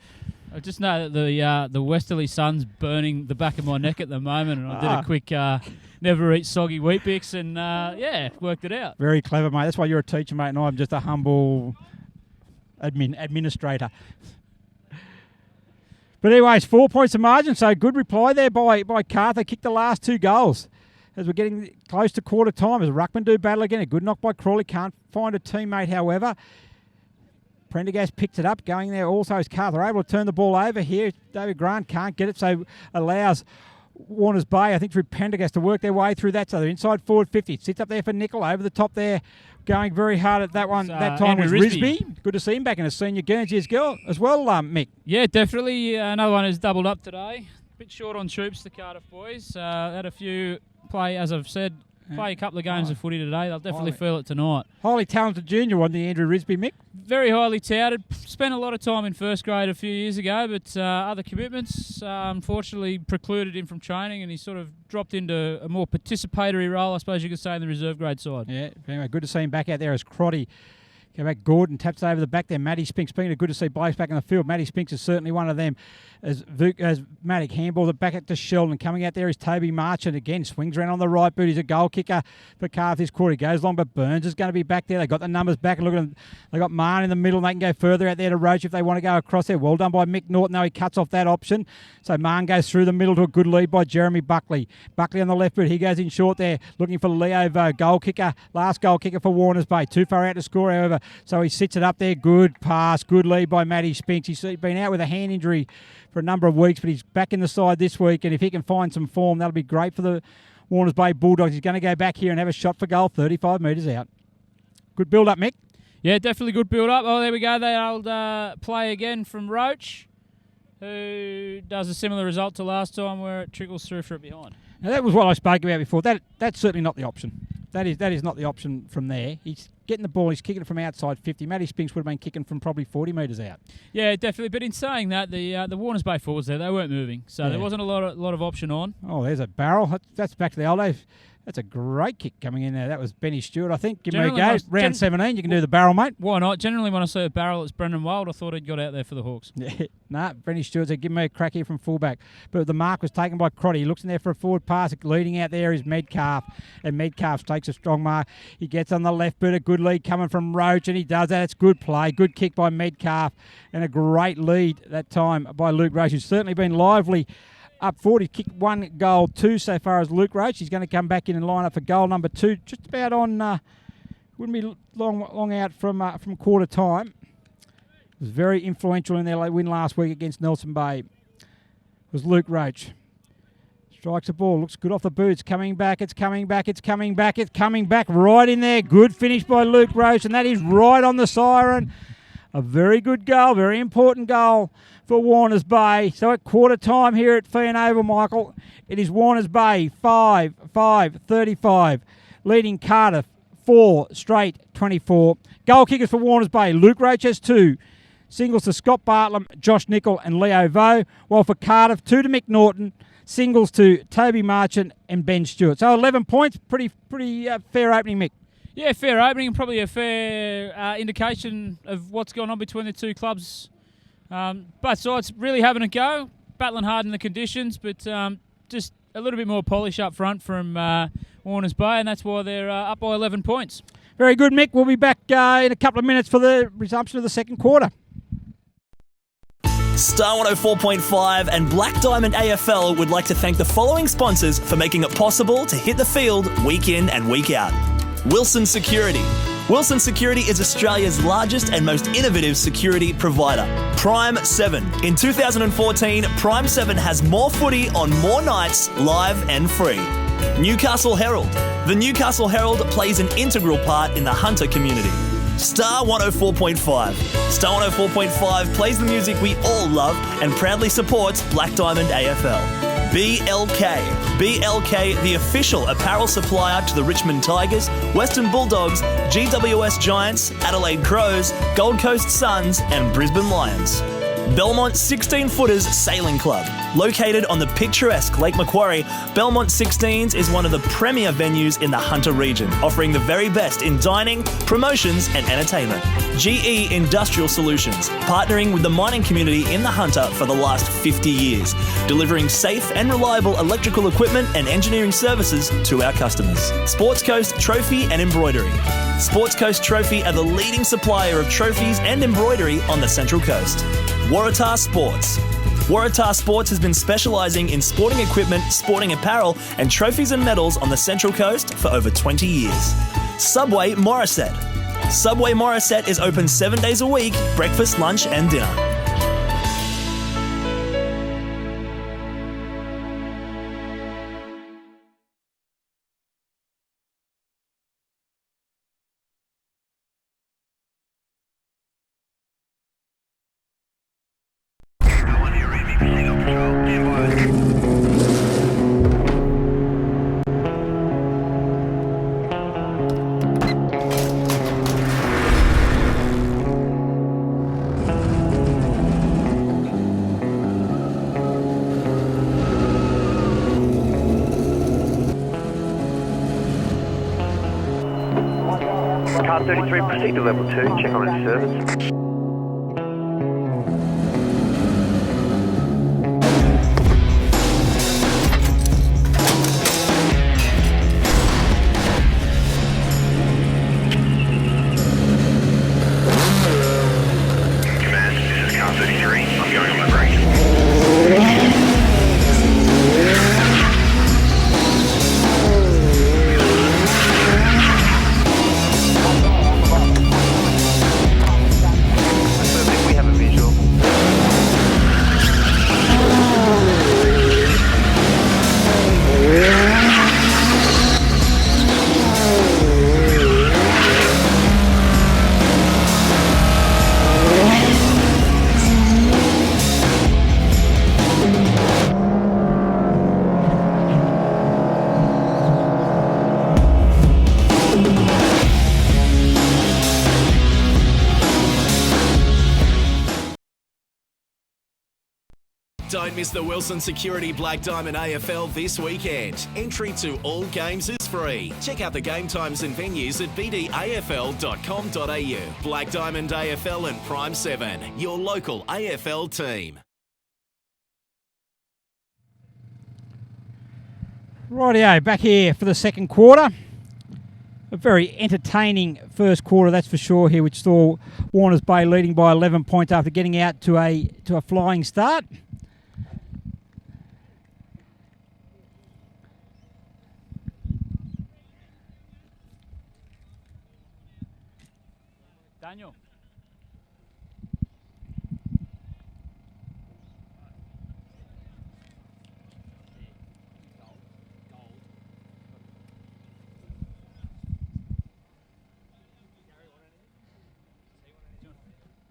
I just know that the westerly sun's burning the back of my neck at the moment, and I did a quick never eat soggy wheat bix, and worked it out. Very clever, mate. That's why you're a teacher, mate, and I'm just a humble administrator. But anyways, 4 points of margin, so good reply there by Carth. They kicked the last 2 goals as we're getting close to quarter time. As Ruckman do battle again, a good knock by Crawley. Can't find a teammate, however. Prendergast picked it up, going there also as Carth. They're able to turn the ball over here. David Grant can't get it, so allows Warners Bay, I think, through Prendergast to work their way through that. So they're inside forward 50. Sits up there for Nickel, over the top there. Going very hard at that one. That time was Risby. Good to see him back in a senior Guernsey as well, Mick. Yeah, definitely. Another one who's doubled up today. A bit short on troops, the Cardiff boys. Had a few play, as I've said, play a couple of games of footy today. They'll definitely feel it tonight. Highly talented junior one, the Andrew Risby, Mick. Very highly touted. Spent a lot of time in first grade a few years ago, but other commitments unfortunately precluded him from training, and he sort of dropped into a more participatory role, I suppose you could say, in the reserve grade side. Yeah, anyway, good to see him back out there as Crotty. Go back, Gordon taps over the back there. Matty Spinks, being good to see Blakes back in the field. Matty Spinks is certainly one of them. As Matic handball the back at to Sheldon. Coming out there is Toby Marchant again. Swings around on the right boot. He's a goal kicker for Cardiff this quarter. He goes long, but Burns is going to be back there. They got the numbers back. Look at them. They got Marn in the middle. And they can go further out there to Roach if they want to go across there. Well done by Mick Norton, though. He cuts off that option. So Marn goes through the middle to a good lead by Jeremy Buckley. Buckley on the left boot. He goes in short there, looking for Leo Vo. Goal kicker. Last goal kicker for Warners Bay. Too far out to score, however. So he sits it up there. Good pass. Good lead by Matty Spinks. He's been out with a hand injury for a number of weeks, but he's back in the side this week, and if he can find some form, that'll be great for the Warners Bay Bulldogs. He's going to go back here and have a shot for goal, 35 metres out. Good build-up, Mick. Yeah, definitely good build-up. Oh, there we go. The old play again from Roach, who does a similar result to last time where it trickles through from behind. Now, that was what I spoke about before. That's certainly not the option. That is not the option from there. He's getting the ball. He's kicking it from outside 50. Matty Spinks would have been kicking from probably 40 metres out. Yeah, definitely. But in saying that, the Warners Bay forwards there, they weren't moving, so there wasn't a lot of option on. Oh, there's a barrel. That's back to the old days. That's a great kick coming in there. That was Benny Stewart, I think. Give me a go. Round 17, you can do the barrel, mate. Why not? Generally, when I see a barrel, it's Brendan Wild. I thought he'd got out there for the Hawks. Yeah, Benny Stewart said, give me a crack here from fullback. But the mark was taken by Crotty. He looks in there for a forward pass. Leading out there is Medcalf. And Medcalf takes a strong mark. He gets on the left boot. A good lead coming from Roach, and he does that. It's good play. Good kick by Medcalf. And a great lead that time by Luke Roach, who's certainly been lively up forward. He's kicked 1 goal, 2 so far as Luke Roach. He's going to come back in and line up for goal number 2. Just about on, wouldn't be long out from quarter time. It was very influential in their win last week against Nelson Bay. It was Luke Roach. Strikes the ball, looks good off the boots. Coming back, it's coming back right in there. Good finish by Luke Roach, and that is right on the siren. A very good goal, very important goal for Warners Bay. So at quarter time here at Fian Oval, Michael, it is Warners Bay 5-35, leading Cardiff 4 straight 24. Goal kickers for Warners Bay, Luke Roach has 2. Singles to Scott Bartlam, Josh Nickel and Leo Vo. While for Cardiff, 2 to Mick Norton. Singles to Toby Marchant and Ben Stewart. So 11 points, pretty fair opening, Mick. Yeah, fair opening, probably a fair indication of what's going on between the two clubs. Both sides really having a go, battling hard in the conditions, but just a little bit more polish up front from Warners Bay, and that's why they're up by 11 points. Very good, Mick. We'll be back in a couple of minutes for the resumption of the second quarter. Star 104.5 and Black Diamond AFL would like to thank the following sponsors for making it possible to hit the field week in and week out. Wilson Security. Wilson Security is Australia's largest and most innovative security provider. Prime 7. In 2014, Prime 7 has more footy on more nights, live and free. Newcastle Herald. The Newcastle Herald plays an integral part in the hunter community. Star 104.5. Star 104.5 plays the music we all love and proudly supports Black Diamond AFL. BLK. BLK, the official apparel supplier to the Richmond Tigers, Western Bulldogs, GWS Giants, Adelaide Crows, Gold Coast Suns and Brisbane Lions. Belmont 16-Footers Sailing Club. Located on the picturesque Lake Macquarie, Belmont 16s is one of the premier venues in the Hunter region, offering the very best in dining, promotions and entertainment. GE Industrial Solutions, partnering with the mining community in the Hunter for the last 50 years, delivering safe and reliable electrical equipment and engineering services to our customers. Sports Coast Trophy and Embroidery. Sports Coast Trophy are the leading supplier of trophies and embroidery on the Central Coast. Waratah Sports. Waratah Sports has been specialising in sporting equipment, sporting apparel and trophies and medals on the Central Coast for over 20 years. Subway Morisset. Subway Morisset is open 7 days a week, breakfast, lunch and dinner. Car 33, proceed to level 2, check on its service. Command, this is Car 33, I'm going on my break. We have a visual. Don't miss the Wilson Security Black Diamond AFL this weekend. Entry to all games is free. Check out the game times and venues at bdafl.com.au. Black Diamond AFL and Prime 7, your local AFL team. Rightio, back here for the second quarter. A very entertaining first quarter, that's for sure here, which saw Warners Bay leading by 11 points after getting out to a flying start. Daniel.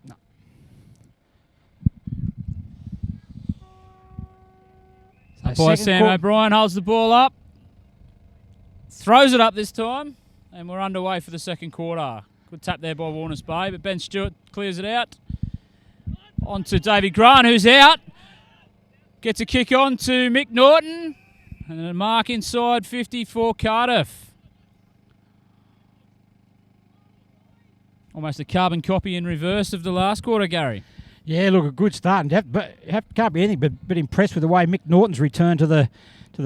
No. By Sam O'Brien holds the ball up, throws it up this time, and we're underway for the second quarter. Good tap there by Warners Bay, but Ben Stewart clears it out. On to Davey Grant, who's out. Gets a kick on to Mick Norton, and a mark inside 50 for Cardiff. Almost a carbon copy in reverse of the last quarter, Gary. Yeah, look, a good start. And can't be anything but impressed with the way Mick Norton's returned to the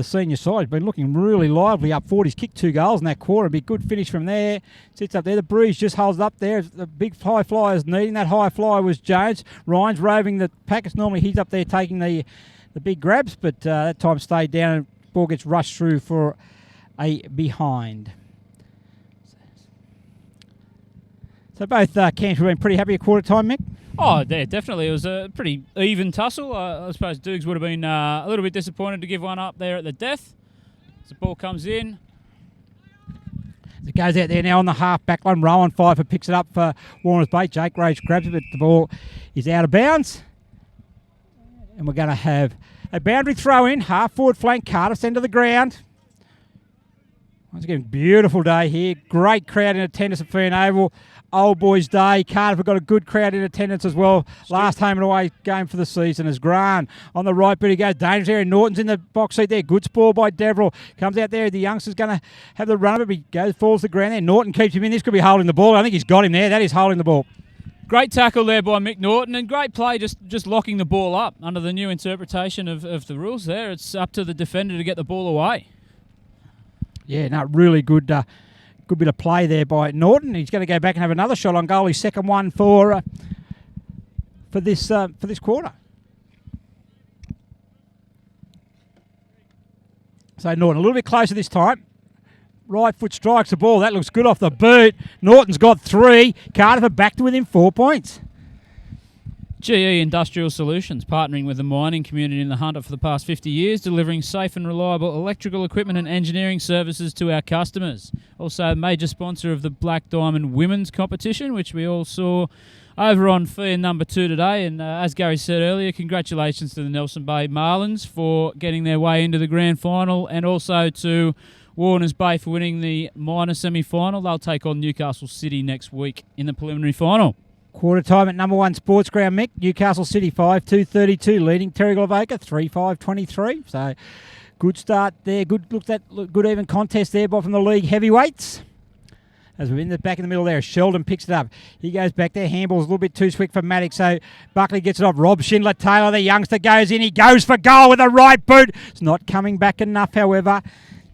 senior side. He's been looking really lively up forward. He's kicked 2 goals in that quarter. Be a good finish from there. Sits up there. The breeze just holds up there. The big high flyer's needing. That high flyer was Jones. Ryan's roving the packets. Normally he's up there taking the big grabs, but that time stayed down and the ball gets rushed through for a behind. So both camps have been pretty happy at quarter time, Mick? Oh, yeah, definitely. It was a pretty even tussle. I suppose Dukes would have been a little bit disappointed to give one up there at the death. As the ball comes in. It goes out there now on the half-back line. Rowan Pfeiffer picks it up for Warners Bay. Jake Rage grabs it, but the ball is out of bounds. And we're going to have a boundary throw in, half forward flank, Cardiff end of the ground. Once again, beautiful day here. Great crowd in attendance at Fern Oval. Old Boys Day. Cardiff have got a good crowd in attendance as well. Last home and away game for the season as Grant on the right boot. He goes dangerous area. Norton's in the box seat there. Good spoil by Deverell. Comes out there. The youngster's going to have the run of it. But he goes, falls to the ground there. Norton keeps him in. This could be holding the ball. I think he's got him there. That is holding the ball. Great tackle there by Mick Norton, and great play just locking the ball up under the new interpretation of the rules there. It's up to the defender to get the ball away. Yeah, no, really good good bit of play there by Norton. He's going to go back and have another shot on goal. His second one for this quarter. So Norton a little bit closer this time. Right foot strikes the ball. That looks good off the boot. Norton's got 3. Cardiff are back to within 4 points. GE Industrial Solutions, partnering with the mining community in the Hunter for the past 50 years, delivering safe and reliable electrical equipment and engineering services to our customers. Also a major sponsor of the Black Diamond Women's Competition, which we all saw over on field number 2 today. And as Gary said earlier, congratulations to the Nelson Bay Marlins for getting their way into the grand final, and also to Warners Bay for winning the minor semi-final. They'll take on Newcastle City next week in the preliminary final. Quarter time at number 1 Sports Ground, Mick. Newcastle City 5-2-32, leading Terrigal Avoca 3-5-23. So good start there. Good even contest there from the league heavyweights. As we're back in the middle there, Sheldon picks it up. He goes back there. Handball's a little bit too quick for Maddox, so Buckley gets it off. Rob Schindler-Taylor, the youngster, goes in. He goes for goal with the right boot. It's not coming back enough, however.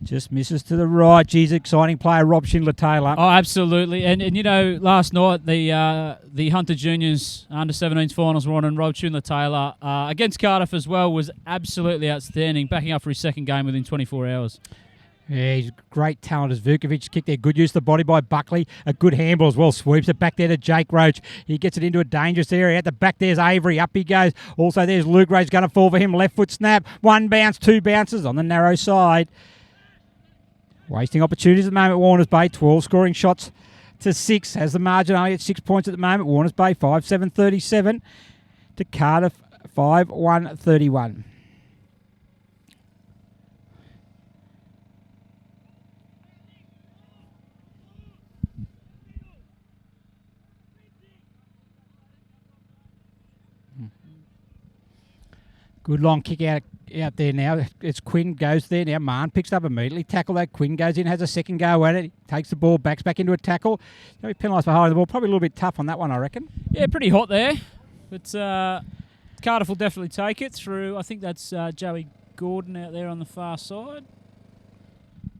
Just misses to the right. Geez, exciting player, Rob Schindler-Taylor. Oh, absolutely. And you know, last night the Hunter Juniors under-17s finals were on, and Rob Schindler-Taylor against Cardiff as well was absolutely outstanding, backing up for his second game within 24 hours. Yeah, he's great talent as Vukovic kicked there. Good use of the body by Buckley. A good handball as well. Sweeps it back there to Jake Roach. He gets it into a dangerous area. At the back there's Avery. Up he goes. Also there's Luke Roach going to fall for him. Left foot snap. 1 bounce, 2 bounces on the narrow side. Wasting opportunities at the moment, Warners Bay. 12 scoring shots to 6. Has the margin only at 6 points at the moment. Warners Bay 5-7-37 to Cardiff 5-1-31. Good long kick out there now. It's Quinn goes there now. Marn picks it up immediately. Tackle that. Quinn goes in, has a second go at it. He takes the ball, backs back into a tackle. He'll be penalised for holding the ball. Probably a little bit tough on that one, I reckon. Yeah, pretty hot there. But Cardiff will definitely take it through. I think that's Joey Gordon out there on the far side.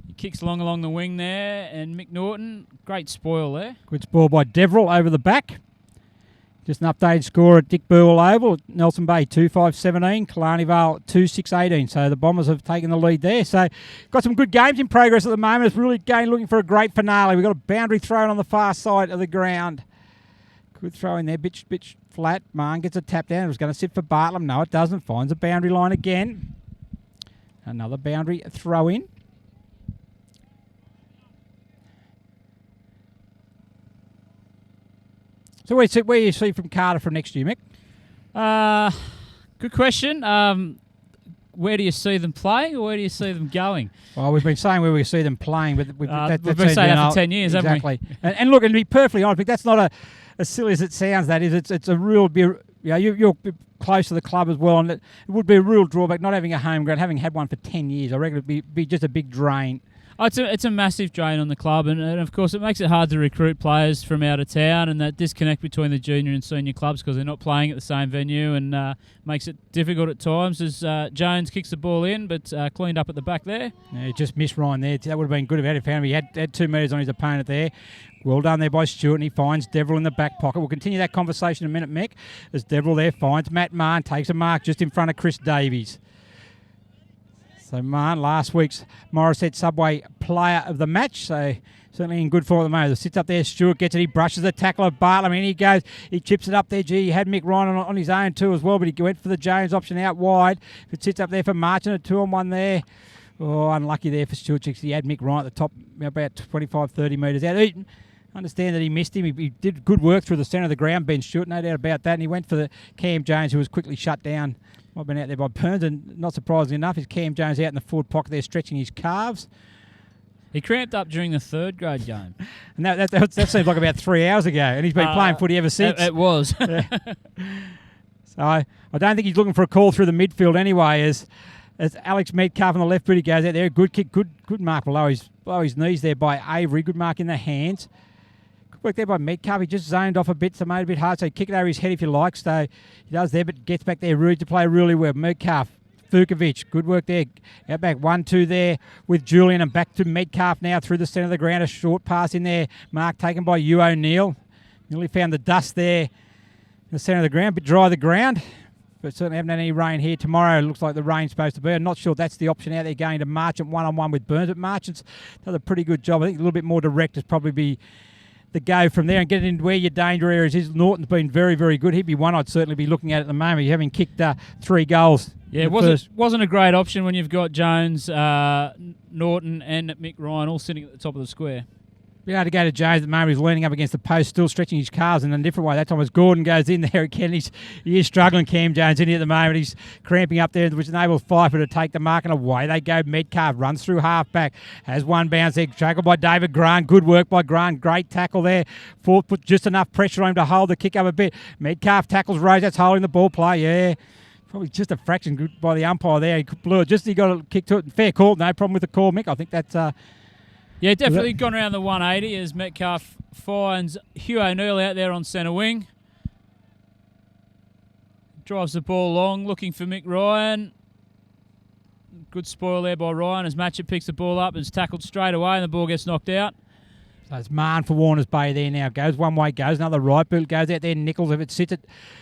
He kicks along the wing there. And Mick Norton, great spoil there. Good spoil by Deverell over the back. Just an updated score at Dick Burwell Oval. Nelson Bay 2-5-17, Killarney Vale 2-6-18. So the Bombers have taken the lead there. So got some good games in progress at the moment. It's really again looking for a great finale. We've got a boundary thrown on the far side of the ground. Good throw in there, bit flat. Marn gets a tap down. It was going to sit for Bartlam. No, it doesn't. Finds a boundary line again. Another boundary throw in. So where do you see from Cardiff from next year, Mick? Good question. Where do you see them playing, or where do you see them going? Well, we've been saying where we see them playing, but we've been saying that for 10 years, haven't we? Exactly. And look, and to be perfectly honest, that's not as silly as it sounds. That is, it's a real. You're close to the club as well, and it would be a real drawback not having a home ground, having had one for 10 years. I reckon it'd be just a big drain. Oh, it's a massive drain on the club, and of course it makes it hard to recruit players from out of town, and that disconnect between the junior and senior clubs because they're not playing at the same venue, and makes it difficult at times as Jones kicks the ball in, but cleaned up at the back there. Yeah, he just missed Ryan there. That would have been good if he had found him. He had 2 metres on his opponent there. Well done there by Stewart, and he finds Deverell in the back pocket. We'll continue that conversation in a minute, Mick, as Deverell there finds Matt Marn, takes a mark just in front of Chris Davies. So Marn, last week's Morisset Subway player of the match, so certainly in good form at the moment. Sits up there, Stewart gets it, he brushes the tackle of Bartlam, in he goes, he chips it up there. Gee, he had Mick Ryan on his own too as well, but he went for the Jones option out wide. If it sits up there for Marchant, a 2-on-1 there. Oh, unlucky there for Stewart. He had Mick Ryan at the top, about 25-30 metres out. Understand that he missed him. He did good work through the centre of the ground, Ben Stewart, no doubt about that. And he went for the Cam Jones, who was quickly shut down. Might have been out there by Burns, and not surprisingly enough, is Cam Jones out in the forward pocket there, stretching his calves. He cramped up during the third grade game. And that seems like about 3 hours ago, and he's been playing footy ever since. It was. Yeah. So I don't think he's looking for a call through the midfield anyway, as Alex Metcalf on the left boot, he goes out there. Good kick, good mark below his knees there by Avery. Good mark in the hands. Good work there by Metcalf. He just zoned off a bit, so made it a bit hard. So kick it over his head if you like. So he does there, but gets back there. Rude to play really well. Metcalf, Vukovic, good work there. Out back 1-2 there with Julian, and back to Metcalf now through the centre of the ground. A short pass in there. Mark taken by Hugh O'Neill. Nearly found the dust there in the centre of the ground. Bit dry the ground, but certainly haven't had any rain here. Tomorrow it looks like the rain's supposed to be. I'm not sure that's the option out there, going to Marchant one-on-one with Burns. But Marchant's done a pretty good job. I think a little bit more direct is probably be the go from there and get it into where your danger areas is. Norton's been very, very good. He'd be one I'd certainly be looking at the moment, having kicked 3 goals. Yeah, it wasn't a great option when you've got Jones, Norton and Mick Ryan all sitting at the top of the square. Be able to go to Jones at the moment. He's leaning up against the post, still stretching his calves in a different way. That time as Gordon goes in there again. He is struggling, Cam Jones, in here at the moment. He's cramping up there, which enables Pfeiffer to take the mark, and away they go. Metcalf runs through half-back. Has one bounce there. Tackled by David Grant. Good work by Grant. Great tackle there. Ford put just enough pressure on him to hold the kick up a bit. Metcalf tackles Rose. That's holding the ball play. Yeah. Probably just a fraction good by the umpire there. He blew it. He got a kick to it. Fair call. No problem with the call, Mick. I think that's... Yeah, definitely gone around the 180 as Metcalf finds Hugh O'Neill out there on centre wing. Drives the ball long, looking for Mick Ryan. Good spoil there by Ryan as Matchett picks the ball up and is tackled straight away and the ball gets knocked out. So it's Marn for Warners Bay there now. Goes one way, goes another right boot, goes out there. Nichols, if it sits,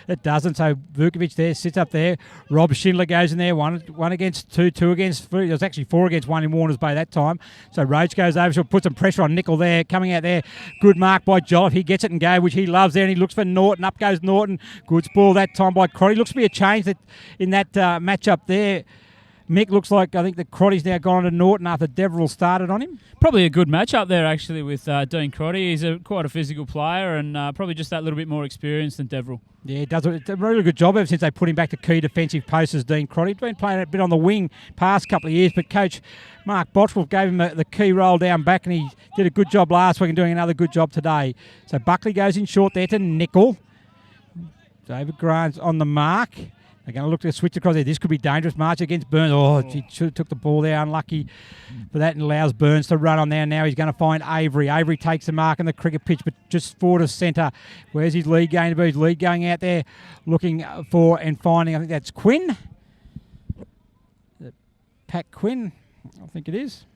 it doesn't. So Vukovic there sits up there. Rob Schindler goes in there. One against two against three. There was actually 4 against 1 in Warners Bay that time. So Roach goes over. She'll put some pressure on Nichol there. Coming out there. Good mark by Jolliffe. He gets it and go, which he loves there. And he looks for Norton. Up goes Norton. Good spoil that time by Crotty. Looks to be a change in that matchup there. Mick looks like, I think the Crotty's now gone to Norton after Deverell started on him. Probably a good match up there, actually, with Dean Crotty. He's quite a physical player and probably just that little bit more experience than Deverell. Yeah, he does a really good job ever since they put him back to key defensive posts as Dean Crotty. He's been playing a bit on the wing past couple of years, but Coach Mark Botchwell gave him the key roll down back, and he did a good job last week and doing another good job today. So Buckley goes in short there to Nichol. David Grant's on the mark. They're going to look to switch across there. This could be dangerous. March against Burns. Oh, he should have took the ball there. Unlucky for that, and allows Burns to run on there. Now he's going to find Avery. Avery takes the mark on the cricket pitch, but just forward of centre. Where's his lead going to be? His lead going out there looking for and finding, I think that's Quinn. Pat Quinn, I think it is.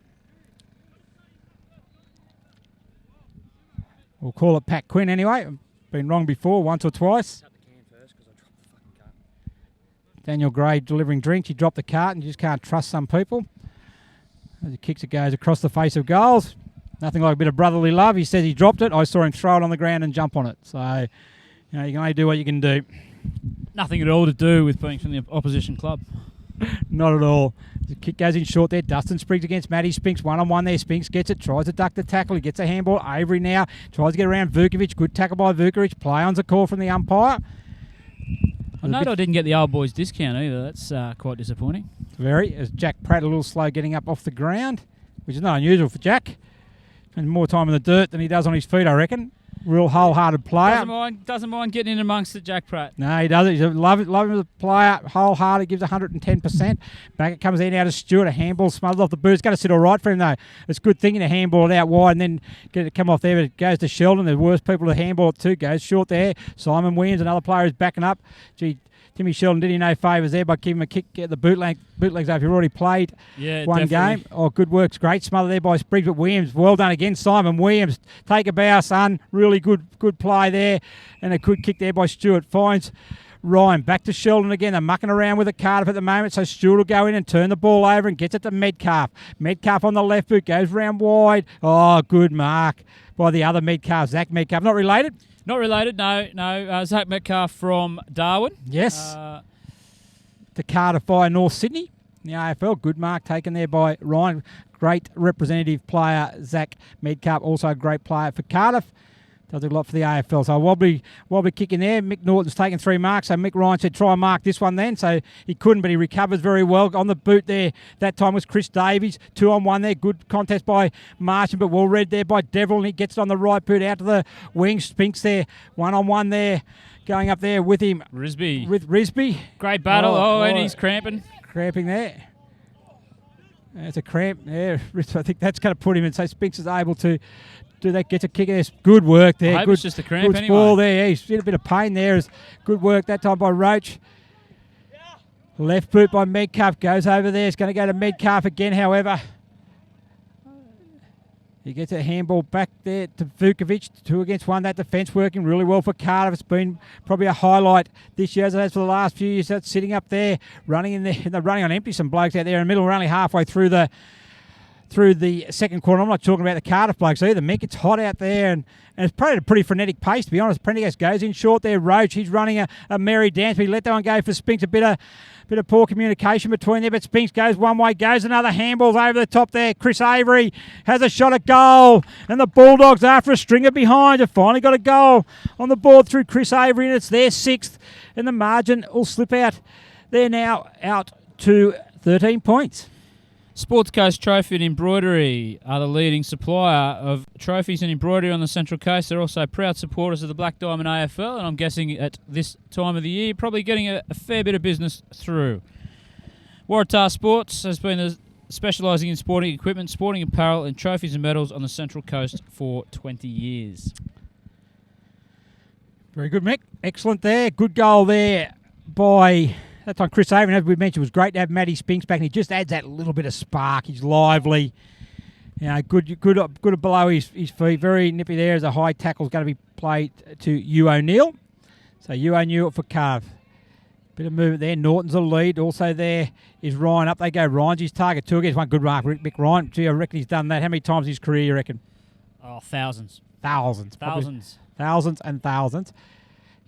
We'll call it Pat Quinn anyway. Been wrong before, once or twice. Daniel Gray delivering drinks. He dropped the cart and you just can't trust some people. As he kicks, it goes across the face of goals. Nothing like a bit of brotherly love. He says he dropped it. I saw him throw it on the ground and jump on it. So, you can only do what you can do. Nothing at all to do with being from the opposition club. Not at all. The kick goes in short there. Dustin Spriggs against Matty Spinks. One-on-one there. Spinks gets it. Tries to duck the tackle. He gets a handball. Avery now tries to get around Vukovic. Good tackle by Vukovic. Play on's a call from the umpire. I note I didn't get the old boys discount either. That's quite disappointing. Very. As Jack Pratt a little slow getting up off the ground, which is not unusual for Jack. Spends more time in the dirt than he does on his feet, I reckon. Real wholehearted player. Doesn't mind getting in amongst it, Jack Pratt. No, he doesn't. He's love him as a player. Wholehearted, gives 110%. Back it comes in out of Stewart. A handball smothered off the boot. It's going to sit all right for him, though. It's good thinking to handball it out wide and then get it come off there. But it goes to Sheldon. The worst people to handball it to. Goes short there. Simon Williams, another player, is backing up. Gee, Timmy Sheldon did you no favours there by giving him a kick, get the bootlegs up. You've already played one game. Oh, good works. Great smother there by Spriggs. But Williams, well done again. Simon Williams, take a bow, son. Really good play there. And a good kick there by Stewart. Finds Ryan. Back to Sheldon again. They're mucking around with a Cardiff at the moment. So Stewart will go in and turn the ball over and gets it to Metcalf. Metcalf on the left boot. Goes round wide. Oh, good mark by the other Metcalf. Zach Metcalf. Not related? Not related, no. Zach Metcalf from Darwin. Yes. To Cardiff via North Sydney. in the AFL. Good mark taken there by Ryan. Great representative player, Zach Medcup, also a great player for Cardiff. Does a lot for the AFL. So a wobbly kick in there. Mick Norton's taken 3 marks. So Mick Ryan said, try and mark this one then. So he couldn't, but he recovers very well. On the boot there, that time was Chris Davies. 2-on-1 there. Good contest by Martian, but well read there by Devil. And he gets it on the right boot out to the wing. Spinks there. 1-on-1 there. Going up there with him. Risby. With Risby. Great battle. And he's cramping. Cramping there. There's a cramp there. I think that's going to put him in. So Spinks is able to do that, gets a kick in there. Good work there. I hope good, it's just a cramp good anyway. Ball there. Yeah, he's in a bit of pain there. It's good work that time by Roach. Left boot by Medcalf goes over there. It's going to go to Medcalf again, however. He gets a handball back there to Vukovic. 2 against 1. That defence working really well for Cardiff. It's been probably a highlight this year as it has for the last few years. That's sitting up there, running in there. They're running on empty. Some blokes out there in the middle. We're only halfway through the second quarter. I'm not talking about the Cardiff blokes either, Mick. It's hot out there, and it's probably at a pretty frenetic pace, to be honest. Prendergast goes in short there. Roach, he's running a merry dance, but he let that one go for Spinks. A bit of poor communication between there, but Spinks goes one way, goes another. Handballs over the top there. Chris Avery has a shot at goal, and the Bulldogs, after a stringer behind, have finally got a goal on the board through Chris Avery, and it's their 6th, and the margin will slip out. They're now out to 13 points. Sports Coast Trophy and Embroidery are the leading supplier of trophies and embroidery on the Central Coast. They're also proud supporters of the Black Diamond AFL, and I'm guessing at this time of the year, probably getting a fair bit of business through. Waratah Sports has been specialising in sporting equipment, sporting apparel and trophies and medals on the Central Coast for 20 years. Very good, Mick. Excellent there. Good goal there by... That time, Chris Avery, as we mentioned, it was great to have Matty Spinks back, and he just adds that little bit of spark. He's lively, good below his feet. Very nippy there as a high tackle is going to be played to Hugh O'Neill. So Hugh O'Neill for Cardiff. Bit of movement there. Norton's the lead. Also there is Ryan. Up they go. Ryan's his target. 2 against 1. Good mark, Mick Ryan. Gee, I reckon he's done that. How many times in his career, you reckon? Oh, thousands. Thousands. Thousands. Thousands and thousands.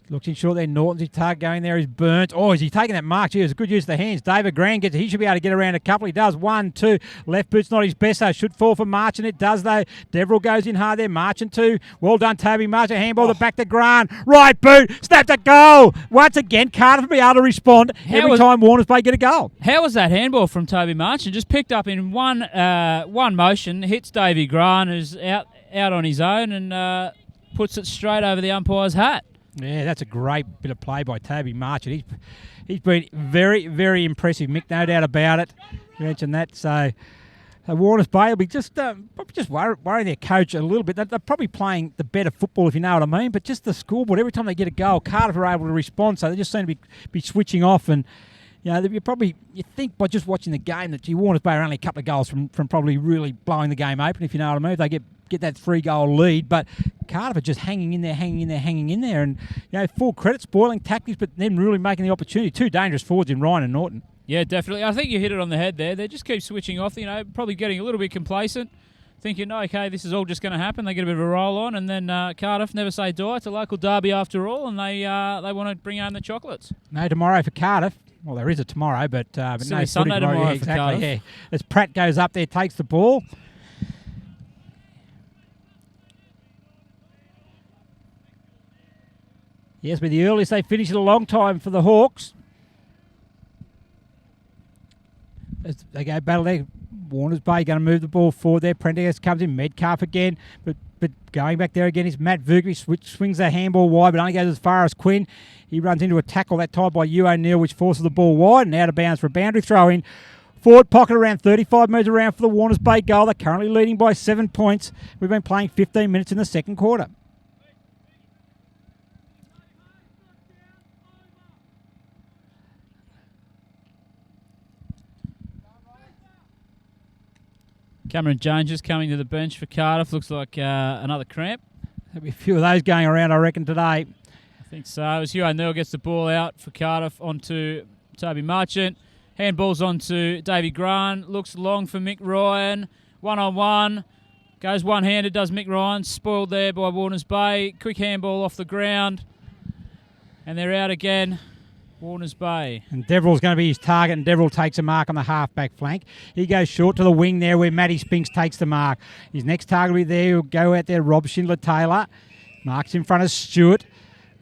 Looks in short there. Norton's his target going there. Is Burnt. Oh, is he taking that mark? Gee, it was a good use of the hands. David Grant gets it. He should be able to get around a couple. He does. 1, 2. Left boot's not his best, so should fall for Marchant. It does, though. Deverell goes in hard there. Marchant 2. Well done, Toby Marchant. Handball the back to Grant. Right boot. Snapped a goal. Once again, Cardiff will be able to respond every time Warners Bay get a goal. How was that handball from Toby Marchant? Just picked up in one motion, hits Davey Grant, who's out on his own, and puts it straight over the umpire's hat. Yeah, that's a great bit of play by Toby Marchant. He's been very, very impressive, Mick, no doubt about it. You mentioned that. So Warners Bay will be probably just worrying their coach a little bit. They're probably playing the better football, if you know what I mean, but just the scoreboard, every time they get a goal, Cardiff are able to respond, so they just seem to be switching off. And you think by just watching the game that Warners Bay are only a couple of goals from probably really blowing the game open, if you know what I mean. If they get that 3-goal lead, but Cardiff are just hanging in there, and full credit, spoiling tactics, but then really making the opportunity. 2 dangerous forwards in Ryan and Norton. Yeah, definitely. I think you hit it on the head there. They just keep switching off, probably getting a little bit complacent, thinking, okay, this is all just going to happen. They get a bit of a roll on, and then Cardiff never say die. It's a local derby after all, and they want to bring home the chocolates. No tomorrow for Cardiff. Well, there is a tomorrow, but no Sunday tomorrow. Yeah, for exactly. Cardiff. Yeah. As Pratt goes up there, takes the ball. Yes, but the earliest they finish in a long time for the Hawks. As they go battle there, Warners Bay going to move the ball forward there. Prendergast comes in, Medcalf again, but going back there again is Matt Vukovic, swings the handball wide, but only goes as far as Quinn. He runs into a tackle that time by Hugh O'Neill, which forces the ball wide and out of bounds for a boundary throw in. Forward pocket around 35 metres around for the Warners Bay goal. They're currently leading by 7 points. We've been playing 15 minutes in the second quarter. Cameron Jones just coming to the bench for Cardiff. Looks like another cramp. There'll be a few of those going around, I reckon, today. I think so. As Hugh O'Neill gets the ball out for Cardiff onto Toby Marchant. Handballs onto Davey Grant. Looks long for Mick Ryan. 1-on-1. Goes one-handed, does Mick Ryan. Spoiled there by Warners Bay. Quick handball off the ground. And they're out again. Warners Bay. And Deverell's going to be his target, and Deverell takes a mark on the half-back flank. He goes short to the wing there where Matty Spinks takes the mark. His next target will be there. He'll go out there, Rob Schindler-Taylor. Marks in front of Stewart.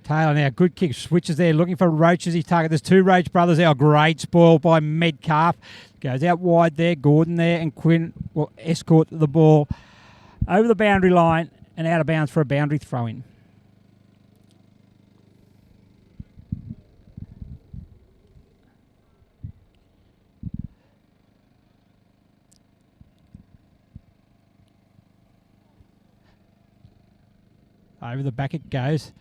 Taylor now, good kick, switches there, looking for Roach as his target. There's two Roach brothers there. Great spoil by Metcalf. Goes out wide there, Gordon there, and Quinn will escort the ball over the boundary line and out of bounds for a boundary throw-in. Over the back it goes.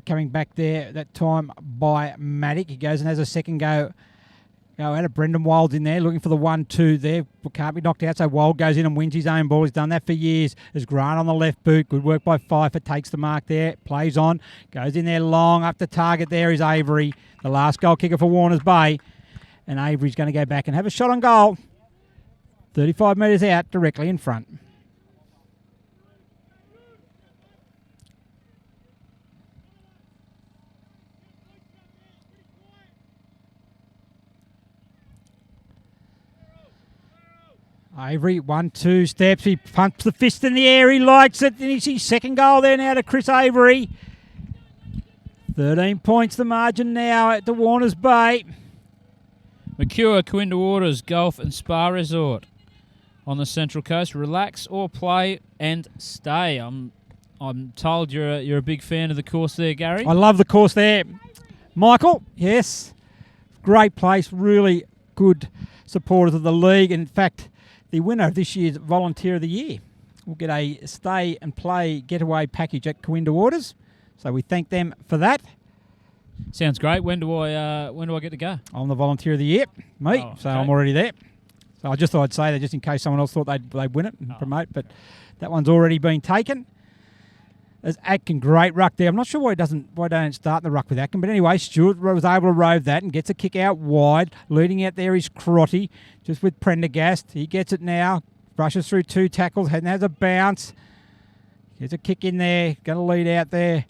Coming back there that time by Maddock. He goes and has a second go out of Brendan Wild's in there, looking for the 1-2 there. Can't be knocked out, so Wild goes in and wins his own ball. He's done that for years. There's Grant on the left boot. Good work by Pfeiffer. Takes the mark there. Plays on. Goes in there long. Up the target there is Avery, the last goal kicker for Warners Bay. And Avery's going to go back and have a shot on goal. 35 metres out, directly in front. Avery, 1-2 steps. He pumps the fist in the air. He likes it. And it's his second goal there now to Chris Avery. 13 points the margin now at the Warners Bay. Mercure, Corinda Waters, Golf and Spa Resort on the Central Coast. Relax or play and stay. I'm told you're a big fan of the course there, Gary. I love the course there. Michael, yes. Great place. Really good supporters of the league. In fact, the winner of this year's Volunteer of the Year will get a stay and play getaway package at Corinda Waters. So we thank them for that. Sounds great. When do I get to go? I'm the Volunteer of the Year, me. Oh, so okay. I'm already there. So I just thought I'd say that just in case someone else thought they'd win it and promote, but that one's already been taken. There's Atkin, great ruck there. I'm not sure why they don't start the ruck with Atkin, but anyway, Stewart was able to rove that and gets a kick out wide. Leading out there is Crotty, just with Prendergast. He gets it now, brushes through two tackles, and has a bounce. Gets a kick in there, going to lead out there.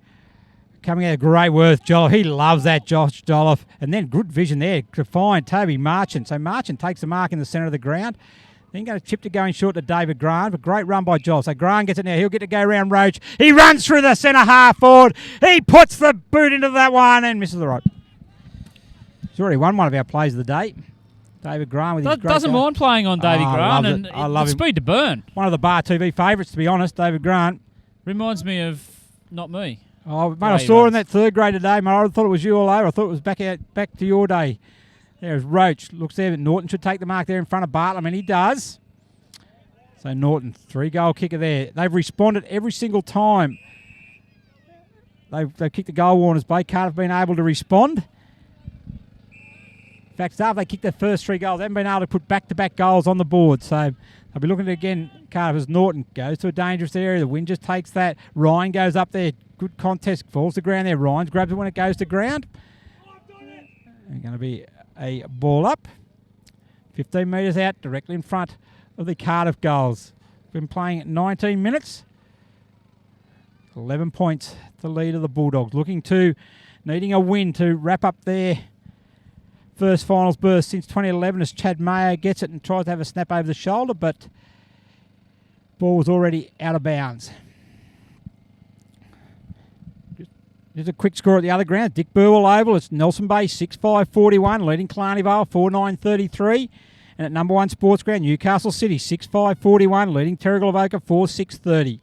Coming out of Greyworth, Jolliffe. He loves that, Josh Jolliffe. And then good vision there to find Toby Marchant. So Marchant takes the mark in the centre of the ground. Then got a chip to going short to David Grant, but great run by Joel. So Grant gets it now. He'll get to go around Roach. He runs through the centre half forward. He puts the boot into that one and misses the rope. He's already won one of our plays of the day. David Grant with his great doesn't goal. mind playing on David Grant, and I love him. Speed to burn. One of the Bar TV favourites, to be honest, David Grant. Reminds me of not me. Oh, mate, I saw in that third grade today, mate. I thought it was you all over. I thought it was back to your day. There's Roach. Looks there, but Norton should take the mark there in front of Bartlett, and he does. So Norton, 3-goal kicker there. They've responded every single time. They've kicked the goal, Warners Bay. Cardiff have been able to respond. In fact, after they kicked their first 3 goals, they haven't been able to put back-to-back goals on the board. So they'll be looking at it again. Cardiff as Norton goes to a dangerous area. The wind just takes that. Ryan goes up there. Good contest. Falls to ground there. Ryan grabs it when it goes to ground. And going to be a ball up. 15 metres out, directly in front of the Cardiff goals. Been playing 19 minutes. 11 points to lead of the Bulldogs. Needing a win to wrap up their first finals burst since 2011 as Chad Mayo gets it and tries to have a snap over the shoulder, but ball was already out of bounds. Just a quick score at the other ground. Dick Burwell Oval, it's Nelson Bay 6-5-41, leading Killarney Vale 4-9-33. And at number 1 sports ground, Newcastle City 6-5-41, leading Terrigal Avoca 4-6-30.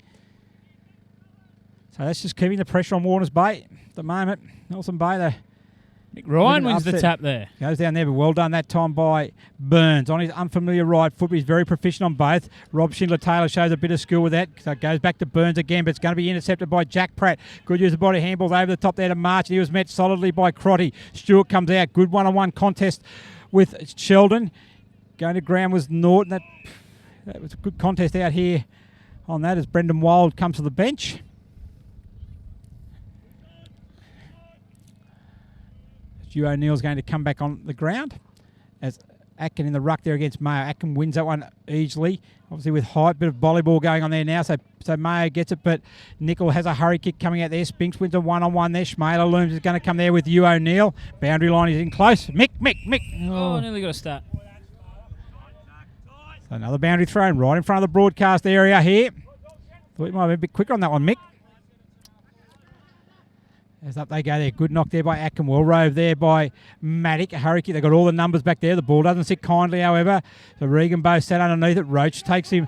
So that's just keeping the pressure on Warners Bay at the moment. Nelson Bay, Nick Ryan wins the tap there. Goes down there, but well done that time by Burns. On his unfamiliar right foot, but he's very proficient on both. Rob Schindler-Taylor shows a bit of skill with that. So it goes back to Burns again, but it's going to be intercepted by Jack Pratt. Good use of body handballs over the top there to March. He was met solidly by Crotty. Stewart comes out. Good one-on-one contest with Sheldon. Going to ground was Norton. That was a good contest out here on that as Brendan Wild comes to the bench. Stu O'Neill's going to come back on the ground as Atkin in the ruck there against Mayo. Atkin wins that one easily. Obviously with height, bit of volleyball going on there now. So Mayo gets it, but Nickel has a hurry kick coming out there. Spinks wins a one-on-one there. Schmaler Looms is going to come there with Hugh O'Neill. Boundary line is in close. Mick. Oh, nearly got a start. So another boundary thrown right in front of the broadcast area here. Thought you might be a bit quicker on that one, Mick. As up they go there. Good knock there by Atkin. Well rove there by Matic. Hurricane. They've got all the numbers back there. The ball doesn't sit kindly, however. So Regan Bow sat underneath it. Roach takes him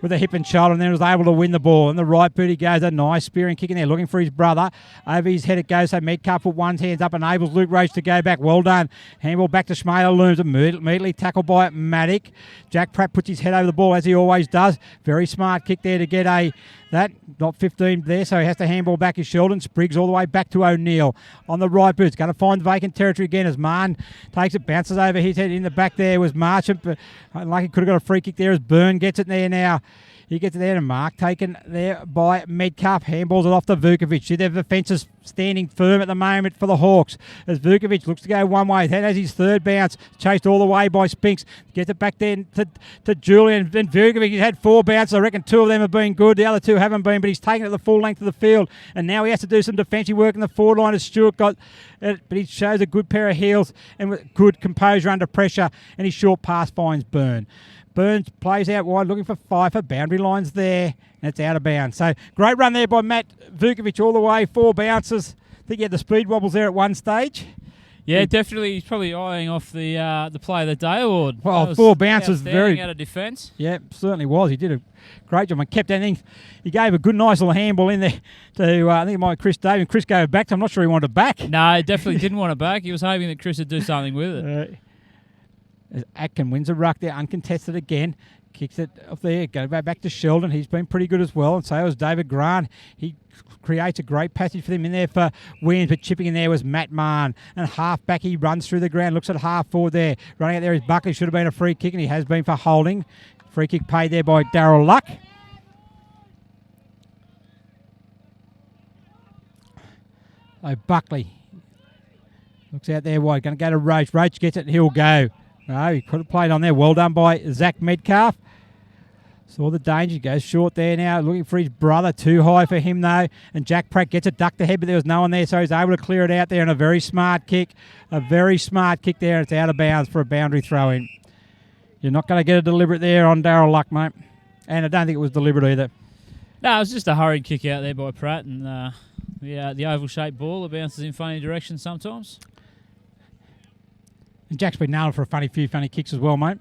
with a hip and shoulder and then was able to win the ball. And the right boot he goes. A nice spearing kick in there, looking for his brother. Over his head it goes. So Metcalf put one hands up, enables Luke Roach to go back. Well done. Handball back to Schmaler Looms. Immediately tackled by Matic. Jack Pratt puts his head over the ball as he always does. Very smart kick there to get that. Not 15 there, so he has to handball back his Sheldon. Spriggs all the way back to O'Neill. On the right boot, going to find vacant territory again as Marn takes it, bounces over his head. In the back there was Marchant, but like he could have got a free kick there as Byrne gets it there now. He gets it there to Mark, taken there by Metcalf. Handballs it off to Vukovic. See, their defences standing firm at the moment for the Hawks. As Vukovic looks to go one way. That has his third bounce. Chased all the way by Spinks. Gets it back then to Julian. Then Vukovic, he's had 4 bounces. I reckon 2 of them have been good. The other 2 haven't been, but he's taken it the full length of the field. And now he has to do some defensive work in the forward line as Stewart got it. But he shows a good pair of heels and with good composure under pressure. And his short pass finds Byrne. Burns plays out wide, looking for Pfeiffer. Boundary line's there, and it's out of bounds. So great run there by Matt Vukovic all the way. 4 bounces. I think he had the speed wobbles there at one stage. Yeah, definitely. He's probably eyeing off the Player of the Day award. Well, 4 bounces, very out of defence. Yeah, certainly was. He did a great job and kept anything. He gave a good, nice little handball in there to I think it might be Chris Davis. Chris gave it back to him. I'm not sure he wanted it back. No, he definitely didn't want it back. He was hoping that Chris would do something with it. As Atkin wins a ruck there, uncontested again. Kicks it off there. Go back to Sheldon. He's been pretty good as well. And so was David Grant. He creates a great passage for them in there for Williams, but chipping in there was Matt Marn. And half back, he runs through the ground, looks at half forward there. Running out there is Buckley. Should have been a free kick, and he has been for holding. Free kick paid there by Darryl Luck. So Buckley looks out there wide. Going to go to Roach. Roach gets it, and he'll go. No, he could have played on there. Well done by Zach Metcalf. Saw the danger. Goes short there now. Looking for his brother. Too high for him, though. And Jack Pratt gets it ducked ahead, but there was no one there, so he's able to clear it out there. And a very smart kick. A very smart kick there. It's out of bounds for a boundary throw-in. You're not going to get a deliberate there on Darryl Luck, mate. And I don't think it was deliberate either. No, it was just a hurried kick out there by Pratt. And the oval-shaped ball that bounces in funny directions sometimes. And Jack's been nailed for a funny kicks as well, mate.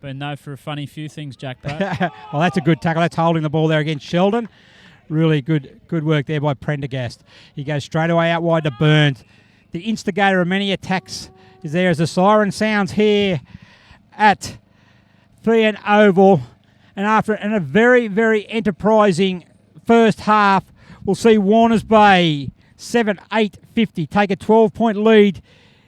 Been known for a funny few things, Jack Pratt. Well, that's a good tackle. That's holding the ball there against Sheldon. Really good work there by Prendergast. He goes straight away out wide to Burns. The instigator of many attacks is there as the siren sounds here at Fian Oval. And after a very, very enterprising first half, we'll see Warners Bay 7-8-50 take a 12-point lead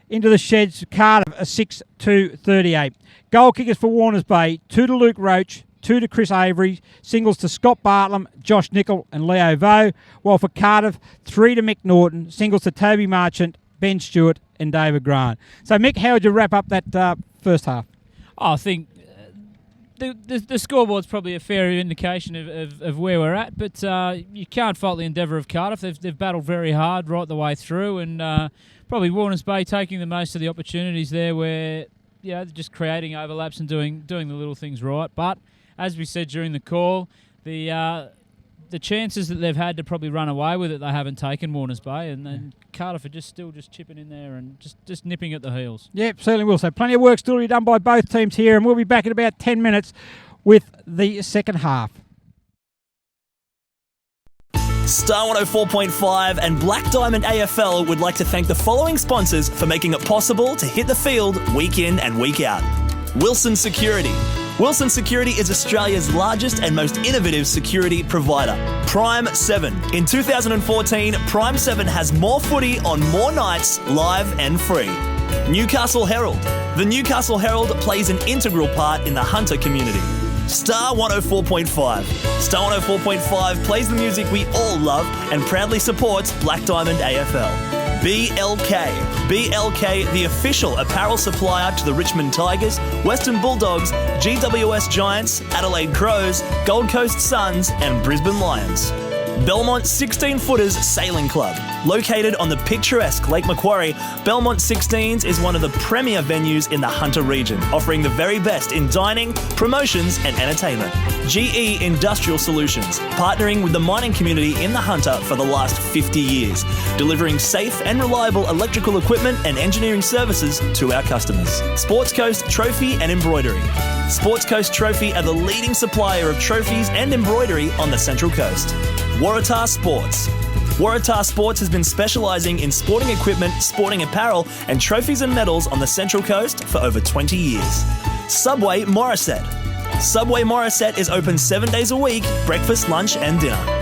into the sheds. Cardiff a 6-2-38. Goal kickers for Warners Bay, 2 to Luke Roach, 2 to Chris Avery, singles to Scott Bartlam, Josh Nicol and Leo Vo, while for Cardiff, 3 to Mick Norton, singles to Toby Marchant, Ben Stewart and David Grant. So Mick, how would you wrap up that first half? I think the scoreboard's probably a fair indication of where we're at, but you can't fault the endeavour of Cardiff. They've battled very hard right the way through, and probably Warners Bay taking the most of the opportunities there where they're just creating overlaps and doing the little things right. But as we said during the call, the chances that they've had to probably run away with it, they haven't taken, Warners Bay, and then Cardiff are still chipping in there and just nipping at the heels. Yep, certainly will. So plenty of work still to be done by both teams here, and we'll be back in about 10 minutes with the second half. Star 104.5 and Black Diamond AFL would like to thank the following sponsors for making it possible to hit the field week in and week out. Wilson Security. Wilson Security is Australia's largest and most innovative security provider. Prime 7. In 2014, Prime 7 has more footy on more nights, live and free. Newcastle Herald. The Newcastle Herald plays an integral part in the hunter community. Star 104.5. Star 104.5 plays the music we all love and proudly supports Black Diamond AFL. BLK. BLK, the official apparel supplier to the Richmond Tigers, Western Bulldogs, GWS Giants, Adelaide Crows, Gold Coast Suns, and Brisbane Lions. Belmont 16-Footers Sailing Club. Located on the picturesque Lake Macquarie, Belmont 16s is one of the premier venues in the Hunter region, offering the very best in dining, promotions and entertainment. GE Industrial Solutions, partnering with the mining community in the Hunter for the last 50 years, delivering safe and reliable electrical equipment and engineering services to our customers. Sports Coast Trophy and Embroidery. Sports Coast Trophy are the leading supplier of trophies and embroidery on the Central Coast. Waratah Sports. Waratah Sports has been specialising in sporting equipment, sporting apparel and trophies and medals on the Central Coast for over 20 years. Subway Morisset. Subway Morisset is open 7 days a week, breakfast, lunch and dinner.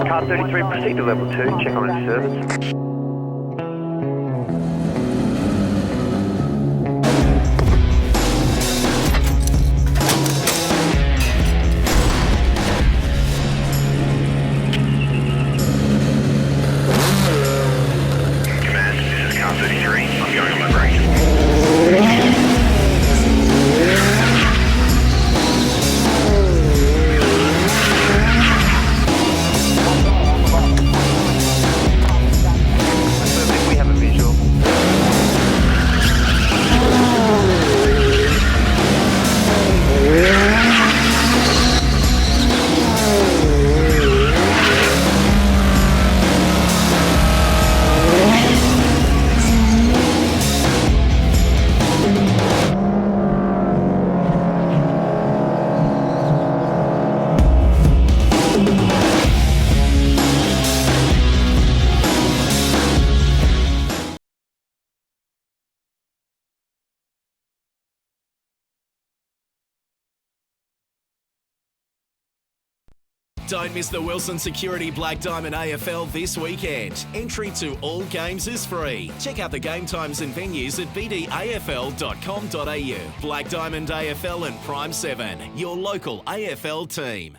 Car 33, proceed to level 2, check on its service. Command, this is Car 33. I'm going on my break. We have a visual. Don't miss the Wilson Security Black Diamond AFL this weekend. Entry to all games is free. Check out the game times and venues at bdafl.com.au. Black Diamond AFL and Prime 7, your local AFL team.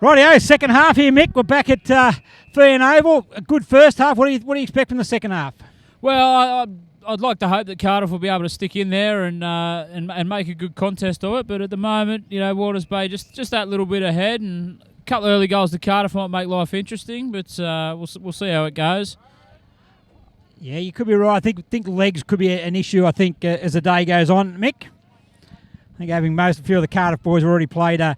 Rightio, second half here, Mick. We're back at Feehan Oval. A good first half. What do you expect from the second half? Well, I'd like to hope that Cardiff will be able to stick in there and make a good contest of it. But at the moment, Waters Bay just that little bit ahead, and a couple of early goals to Cardiff might make life interesting. But we'll see how it goes. Yeah, you could be right. I think legs could be an issue. I think as the day goes on, Mick. I think having a few of the Cardiff boys have already played a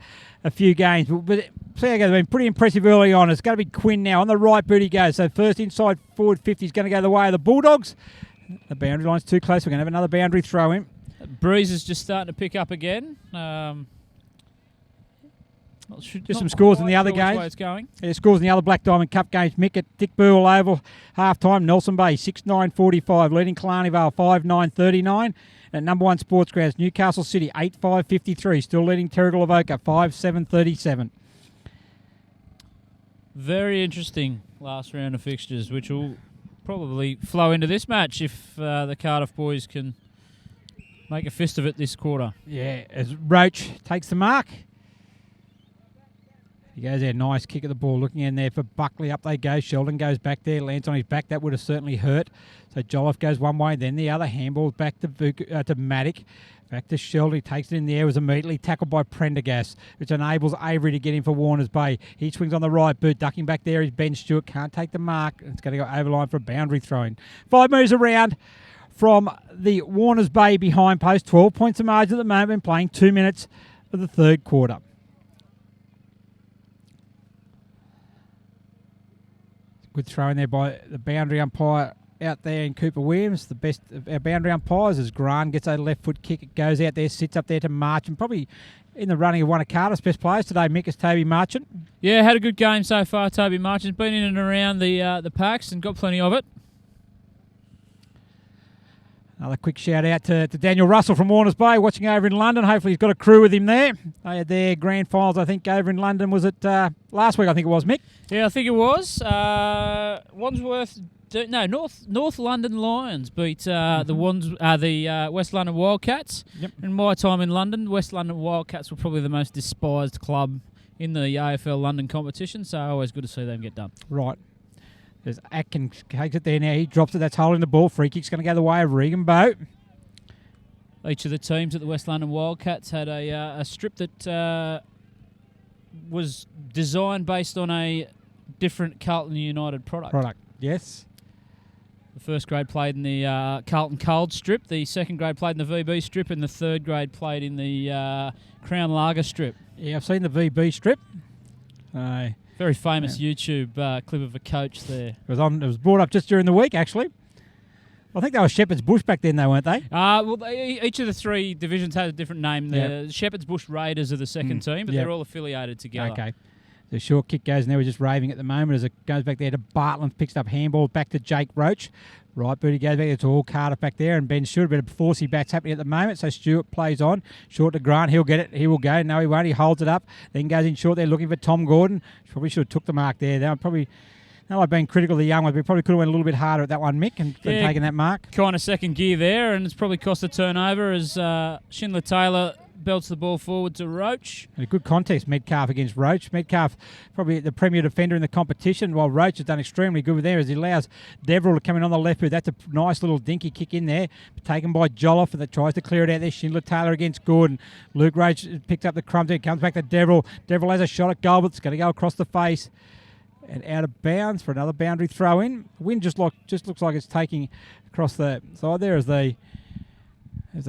few games, but see how it goes. Been pretty impressive early on. It's going to be Quinn now on the right boot. He goes. So first inside forward 50 is going to go the way of the Bulldogs. The boundary line's too close. We're going to have another boundary throw in. Breeze is just starting to pick up again. Just some scores in the other games. It's going. Yeah, scores in the other Black Diamond Cup games. Mick at Dick Burwell Oval, half-time. Nelson Bay, 6-9-45. Leading Killarney Vale, 5-9-39. At number one Sports Grounds, Newcastle City, 8-5-53. Still leading Terrigal Avoca, 5-7-37. Very interesting last round of fixtures, which will probably flow into this match if the Cardiff boys can make a fist of it this quarter. Yeah, as Roach takes the mark. He goes there, nice kick at the ball, looking in there for Buckley. Up they go. Sheldon goes back there, lands on his back. That would have certainly hurt. So Jolliffe goes one way, then the other. Handball back to Matic. Back to Sheldon. He takes it in the air. Was immediately tackled by Prendergast, which enables Avery to get in for Warners Bay. He swings on the right boot. Ducking back there is Ben Stewart. Can't take the mark. It's going to go over line for a boundary throw-in. 5 metres around from the Warners Bay behind post. 12 points of margin at the moment, playing 2 minutes of the third quarter. Good throw in there by the boundary umpire out there in Cooper Williams. The best of our boundary umpires as Grant gets a left foot kick. It goes out there, sits up there to Marchant. Probably in the running of one of Cardiff's best players today, Mick, is Toby Marchant. Yeah, had a good game so far, Toby Marchant's been in and around the packs and got plenty of it. Another quick shout out to Daniel Russell from Warners Bay, watching over in London. Hopefully he's got a crew with him there. They had their grand finals, I think, over in London. Was it last week, I think it was, Mick? Yeah, I think it was. North London Lions beat the West London Wildcats. Yep. In my time in London, West London Wildcats were probably the most despised club in the AFL London competition, so always good to see them get done. Right. There's Atkins, takes it there now. He drops it. That's holding the ball. Free kick's going to go the way of Regan Boat. Each of the teams at the West London Wildcats had a strip that was designed based on a different Carlton United product. Yes. The first grade played in the Carlton Cold strip, the second grade played in the VB strip, and the third grade played in the Crown Lager strip. Yeah, I've seen the VB strip. Very famous YouTube clip of a coach there. It was brought up just during the week, actually. I think they were Shepherd's Bush back then, though, weren't they? Each of the three divisions had a different name. The Shepherd's Bush Raiders are the second team, but they're all affiliated together. Okay. The short kick goes, and they were just raving at the moment as it goes back there to Bartland, picks up handball back to Jake Roach. Right booty goes back there to all Cardiff back there, and Ben Stewart, a bit of forcey bats happening at the moment, so Stewart plays on. Short to Grant, he'll get it, he will go. No, he won't, he holds it up, then goes in short there looking for Tom Gordon. Probably should have took the mark there. They were probably... No, I've been critical of the young ones. We probably could have went a little bit harder at that one, Mick, and taken that mark. Kind of second gear there, and it's probably cost a turnover as Schindler Taylor belts the ball forward to Roach. And a good contest, Metcalf against Roach. Metcalf probably the premier defender in the competition, while Roach has done extremely good with there as he allows Deverell to come in on the left boot. That's a nice little dinky kick in there, taken by Jolliffe that tries to clear it out there. Schindler Taylor against Gordon. Luke Roach picks up the crumbs there, comes back to Deverell. Deverell has a shot at Gilbert. It's going to go across the face and out of bounds for another boundary throw in. The wind just looks like it's taking across the side there as they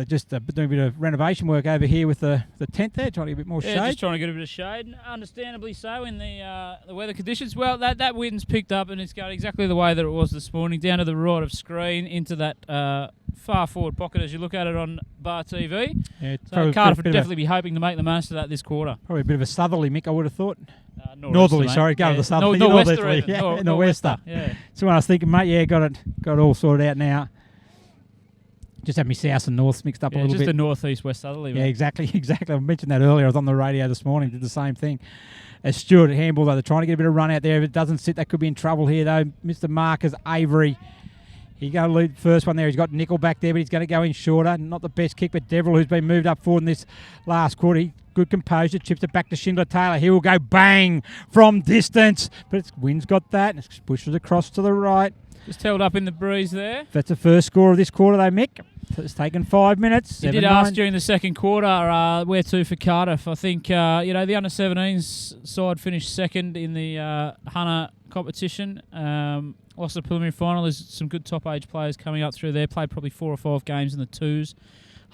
just doing a bit of renovation work over here with the tent there, trying to get a bit more shade. Just trying to get a bit of shade, understandably so in the weather conditions. Well, that wind's picked up and it's going exactly the way that it was this morning, down to the right of screen into that far forward pocket as you look at it on Bar TV. Yeah, so Cardiff would definitely be hoping to make the most of that this quarter. Probably a bit of a southerly, Mick, I would have thought. Northerly, sorry, go to the southerly. Norwesterly. Nor'wester. Yeah. So when I was thinking, mate, yeah, got it all sorted out now. Just had me south and north mixed up a little bit. Just the north-east west southerly. Yeah, exactly. I mentioned that earlier. I was on the radio this morning, did the same thing. As Stewart handball, though, they're trying to get a bit of run out there. If it doesn't sit, that could be in trouble here, though. Mr. Marcus Avery, He's going to lead the first one there. He's got Nickel back there, but he's going to go in shorter. Not the best kick, but Deverell, who's been moved up forward in this last quarter. Good composure, chips it back to Schindler-Taylor. He will go bang from distance, but Wynn's got that. It's pushes across to the right. Just held up in the breeze there. That's the first score of this quarter, though, Mick. It's taken 5 minutes. You did ask during the second quarter where to for Cardiff. I think the under-17s side finished second in the Hunter competition. Lost the preliminary final. There's some good top-age players coming up through there. Played probably 4 or 5 games in the twos.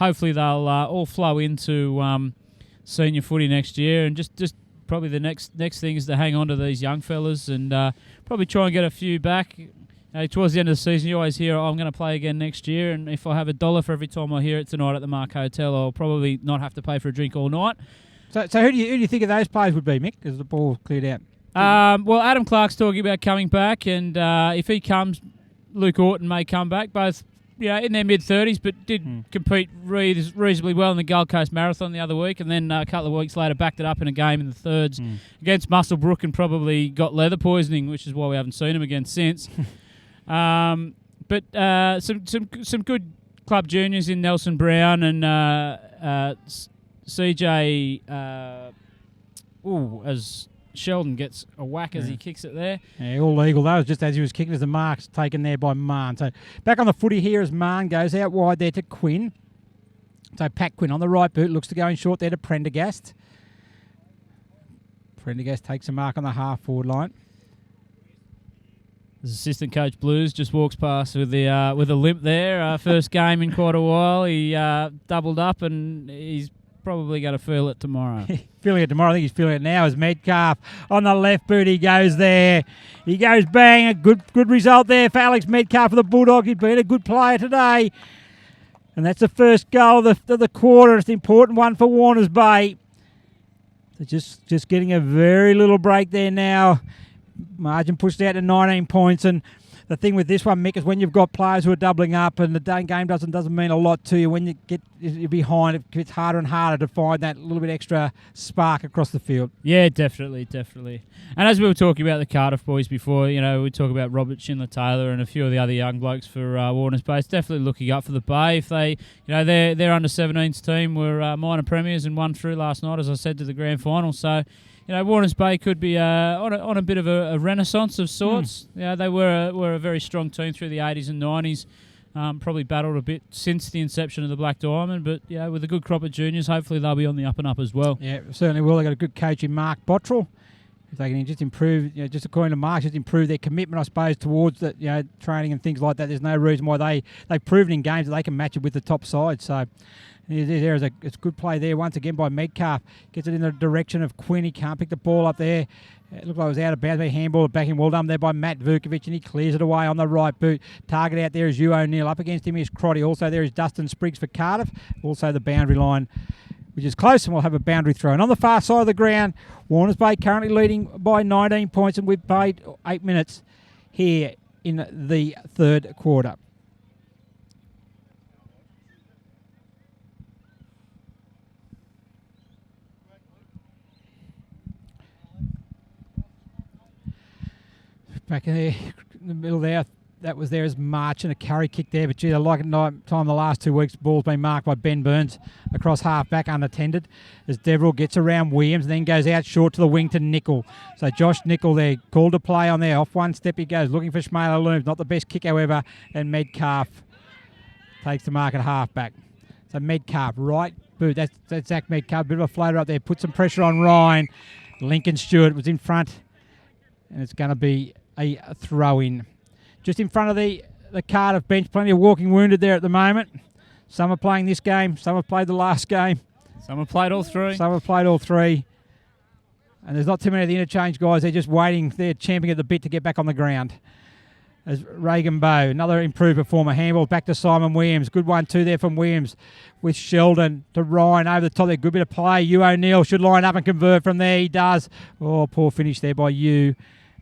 Hopefully they'll all flow into senior footy next year. And just probably the next thing is to hang on to these young fellas and probably try and get a few back. Towards the end of the season, you always hear, I'm going to play again next year, and if I have $1 for every time I hear it tonight at the Mark Hotel, I'll probably not have to pay for a drink all night. So who do you think of those players would be, Mick, as the ball cleared out? Well, Adam Clark's talking about coming back, and if he comes, Luke Orton may come back, both in their mid-30s, but did compete reasonably well in the Gold Coast Marathon the other week, and then a couple of weeks later backed it up in a game in the thirds against Muswellbrook and probably got leather poisoning, which is why we haven't seen him again since. But some good club juniors in Nelson Brown and CJ as Sheldon gets a whack as he kicks it there. Yeah, all legal. That was just as he was kicking as the marks taken there by Marn. So back on the footy here as Marn goes out wide there to Quinn. So Pat Quinn on the right boot looks to go in short there to Prendergast. Prendergast takes a mark on the half forward line. Assistant coach Blues just walks past with a limp there. First game in quite a while. He doubled up and he's probably going to feel it tomorrow. Feeling it tomorrow. I think he's feeling it now as Metcalf on the left boot. He goes there. He goes bang. A good result there for Alex Metcalf for the Bulldogs. He's been a good player today. And that's the first goal of the quarter. It's an important one for Warners Bay. So just getting a very little break there now. Margin pushed out to 19 points, and the thing with this one, Mick, is when you've got players who are doubling up and the game doesn't mean a lot to you. When you're behind, it gets harder and harder to find that little bit extra spark across the field. Yeah, definitely. And as we were talking about the Cardiff boys before, we talk about Robert Schindler-Taylor and a few of the other young blokes for Warners Bay. It's definitely looking up for the Bay. If they, their under-17s team were minor premiers and won through last night, as I said, to the grand final. So, Warners Bay could be on a bit of a renaissance of sorts. They were a very strong team through the 80s and 90s. Probably battled a bit since the inception of the Black Diamond, but with a good crop of juniors, hopefully they'll be on the up and up as well. Yeah, certainly will. They've got a good coach in Mark Bottrell. If they can just improve, just according to Mark, just improve their commitment, I suppose, towards the training and things like that. There's no reason why they've proven in games that they can match it with the top side. So it's a good play there once again by Metcalf. Gets it in the direction of Quinn. He can't pick the ball up there. It looked like it was out of bounds. They handball it back in. Well done there by Matt Vukovic, and he clears it away on the right boot. Target out there is Hugh O'Neill. Up against him is Crotty. Also there is Dustin Spriggs for Cardiff. Also the boundary line, which is close, and we'll have a boundary throw. And on the far side of the ground, Warners Bay currently leading by 19 points, and we've played 8 minutes here in the third quarter. Back in there, in the middle there, that was there as March and a carry kick there. But, gee, like at night time the last 2 weeks, ball's been marked by Ben Burns across half-back unattended as Deverell gets around Williams and then goes out short to the wing to Nickel. So Josh Nickel there, called to play on there. Off one step he goes, looking for Shmaila Looms. Not the best kick, however, and Metcalf takes the mark at half-back. So Metcalf, right boot. That's Zach Metcalf. Bit of a floater up there. Put some pressure on Ryan. Lincoln Stewart was in front, and it's going to be a throw-in. Just in front of the Cardiff bench, plenty of walking wounded there at the moment. Some are playing this game, some have played the last game. Some have played all three. And there's not too many of the interchange guys. They're just waiting. They're champing at the bit to get back on the ground. As Reagan Bow, another improved performer. Handball back to Simon Williams. Good 1-2 there from Williams with Sheldon to Ryan over the top there. Good bit of play. Hugh O'Neill should line up and convert from there. He does. Oh, poor finish there by Hugh.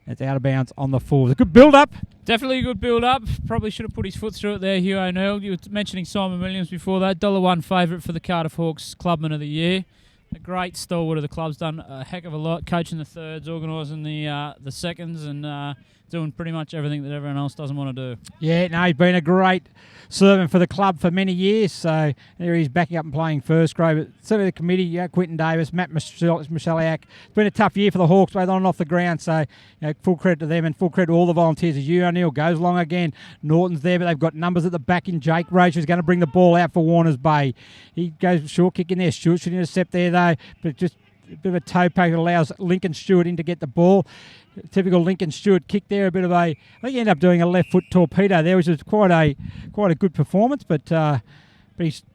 It's out of bounds on the full. It's a good build-up. Definitely a good build-up. Probably should have put his foot through it there, Hugh O'Neill. You were mentioning Simon Williams before that. $1 favourite for the Cardiff Hawks Clubman of the Year. A great stalwart of the club's done a heck of a lot, coaching the thirds, organising the seconds, and doing pretty much everything that everyone else doesn't want to do. Yeah, no, he's been a great servant for the club for many years. So there he's backing up and playing first grade. But certainly the committee, Quinton Davis, Matt Micheliak. It's been a tough year for the Hawks, both on and off the ground. So full credit to them and full credit to all the volunteers. As O'Neill goes along again. Norton's there, but they've got numbers at the back in Jake Roach, who's going to bring the ball out for Warners Bay. He goes short kick in there. Stewart should intercept there though, but just a bit of a toe poke that allows Lincoln Stewart in to get the ball. Typical Lincoln Stewart kick there, a bit of a, I think he ended up doing a left foot torpedo there, which was quite a good performance, but don't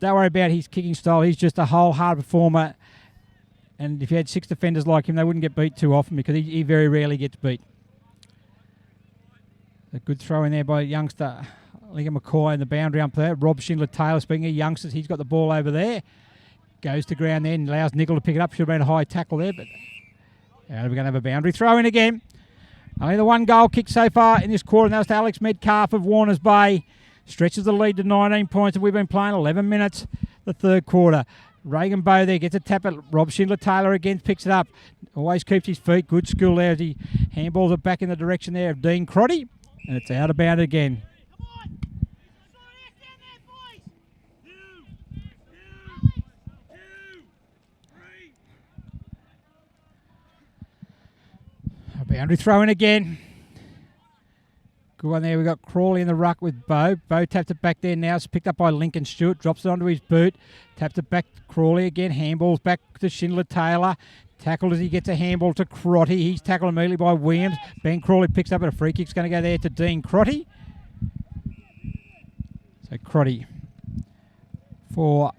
worry about his kicking style. He's just a whole-hard performer, and if you had 6 defenders like him, they wouldn't get beat too often because he very rarely gets beat. A good throw in there by youngster Lincoln McCoy in the boundary up there. Rob Schindler-Taylor, speaking of youngsters, he's got the ball over there. Goes to ground then, allows Nickel to pick it up. Should have been a high tackle there, but we're going to have a boundary throw in again. Only the 1 goal kick so far in this quarter, and that was to Alex Metcalf of Warners Bay. Stretches the lead to 19 points, and we've been playing 11 minutes the third quarter. Reagan Bow there gets a tap at Rob Schindler-Taylor again, picks it up. Always keeps his feet. Good skill there as he handballs it back in the direction there of Dean Crotty, and it's out of bounds again. Boundary throw in again. Good one there. We've got Crawley in the ruck with Bo. Bo tapped it back there now. It's picked up by Lincoln Stewart. Drops it onto his boot. Taps it back to Crawley again. Handballs back to Schindler-Taylor. Tackled as he gets a handball to Crotty. He's tackled immediately by Williams. Ben Crawley picks up, and a free kick's going to go there to Dean Crotty. So Crotty for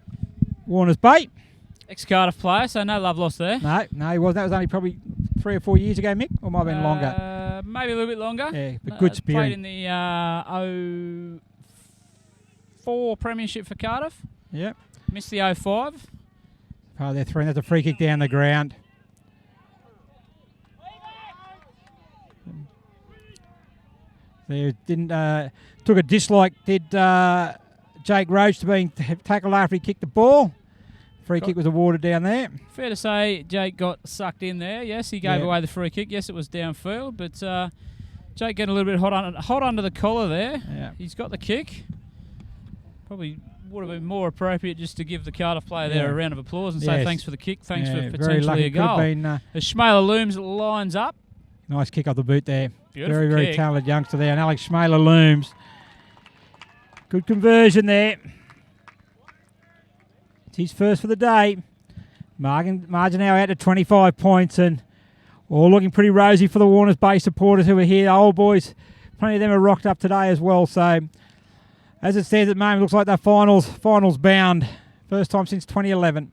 Warners Bay. Ex-Cardiff player, so no love lost there. No, he wasn't. That was only probably 3 or 4 years ago, Mick, or might have been longer. Maybe a little bit longer. Yeah, but good spirit. Played in the 04 premiership for Cardiff. Yep. Missed the 05. Oh, they're throwing. That's a free kick down the ground. They took a dislike, did Jake Roach, to being tackled after he kicked the ball. Free kick was awarded down there. Fair to say Jake got sucked in there. Yes, he gave away the free kick. Yes, it was downfield, but Jake getting a little bit hot under the collar there. Yeah. He's got the kick. Probably would have been more appropriate just to give the Cardiff player there a round of applause and say thanks for the kick, thanks for potentially a goal. As Schmaler Looms lines up. Nice kick off the boot there. Beautiful very, very kick. talented youngster there. And Alex Schmaler Looms. Good conversion there. It's his first for the day. Margin now out to 25 points, and all looking pretty rosy for the Warners Bay supporters who are here. The old boys, plenty of them are rocked up today as well. So, as it stands at the moment, looks like they're finals bound. First time since 2011.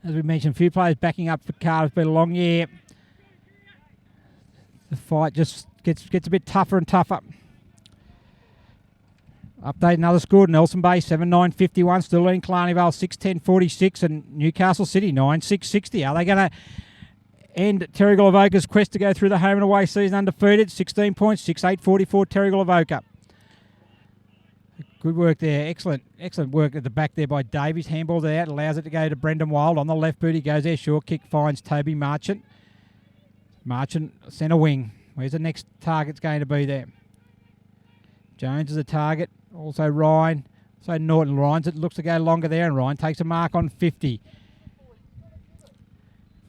As we mentioned, a few players backing up for Cardiff. It's been a long year. The fight just gets a bit tougher and tougher. Update another score. Nelson Bay 7-9-51. Still leading Killarney Vale 6-10-46, and Newcastle City 9-6-60. Are they going to end Terry Golavoka's quest to go through the home and away season undefeated? 16 points, 6-8-44 Terry Golavoka. Good work there. Excellent work at the back there by Davies. Handballed it out, allows it to go to Brendan Wild. On the left boot he goes there. Short kick finds Toby Marchant. Marchant, centre wing. Where's the next target's going to be there? Jones is a target. Also Ryan. So Norton. Ryan's it looks to go longer there, and Ryan takes a mark on 50.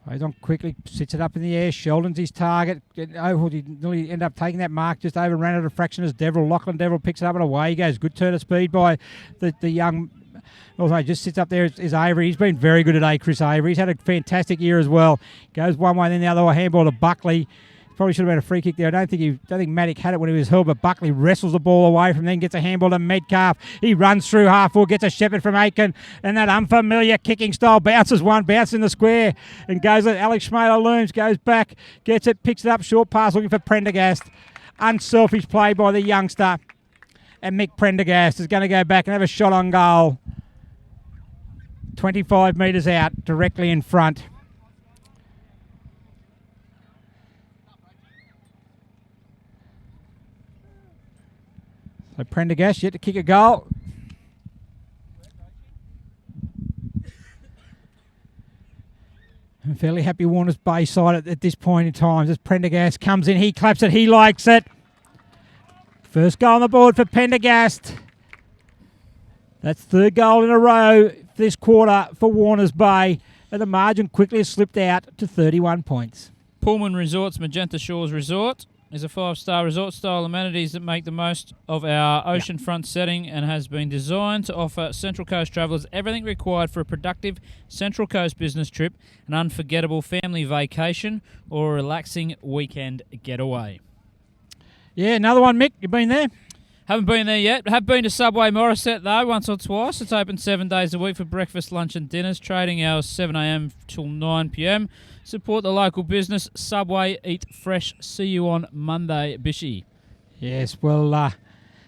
Goes on quickly, sits it up in the air. Sheldon's his target. He nearly ended up taking that mark, just overran it a fraction as Deverill. Lachlan Deverill picks it up and away he goes. Good turn of speed by the young. Also, just sits up there is Avery. He's been very good today, Chris Avery. He's had a fantastic year as well. Goes one way, then the other way. Handball to Buckley. Probably should have been a free kick there. I don't think Maddock had it when he was held, but Buckley wrestles the ball away from then, gets a handball to Metcalf. He runs through half forward, gets a shepherd from Aiken, and that unfamiliar kicking style bounces in the square, and goes at Alex Schmaler Looms, goes back, gets it, picks it up, short pass looking for Prendergast. Unselfish play by the youngster, and Mick Prendergast is going to go back and have a shot on goal. 25 metres out, directly in front. So Prendergast yet to kick a goal. I'm fairly happy Warners Bay side at this point in time. As Prendergast comes in, he claps it, he likes it. First goal on the board for Pendergast. That's third goal in a row this quarter for Warners Bay. And the margin quickly has slipped out to 31 points. Pullman Resorts Magenta Shores Resort is a 5-star resort-style amenities that make the most of our oceanfront setting and has been designed to offer Central Coast travellers everything required for a productive Central Coast business trip, an unforgettable family vacation, or a relaxing weekend getaway. Yeah, another one, Mick. You been there? Haven't been there yet. Have been to Subway Morisset, though, once or twice. It's open 7 days a week for breakfast, lunch and dinners. Trading hours 7 a.m. till 9 p.m. Support the local business. Subway, eat fresh. See you on Monday, Bishy. Yes, well,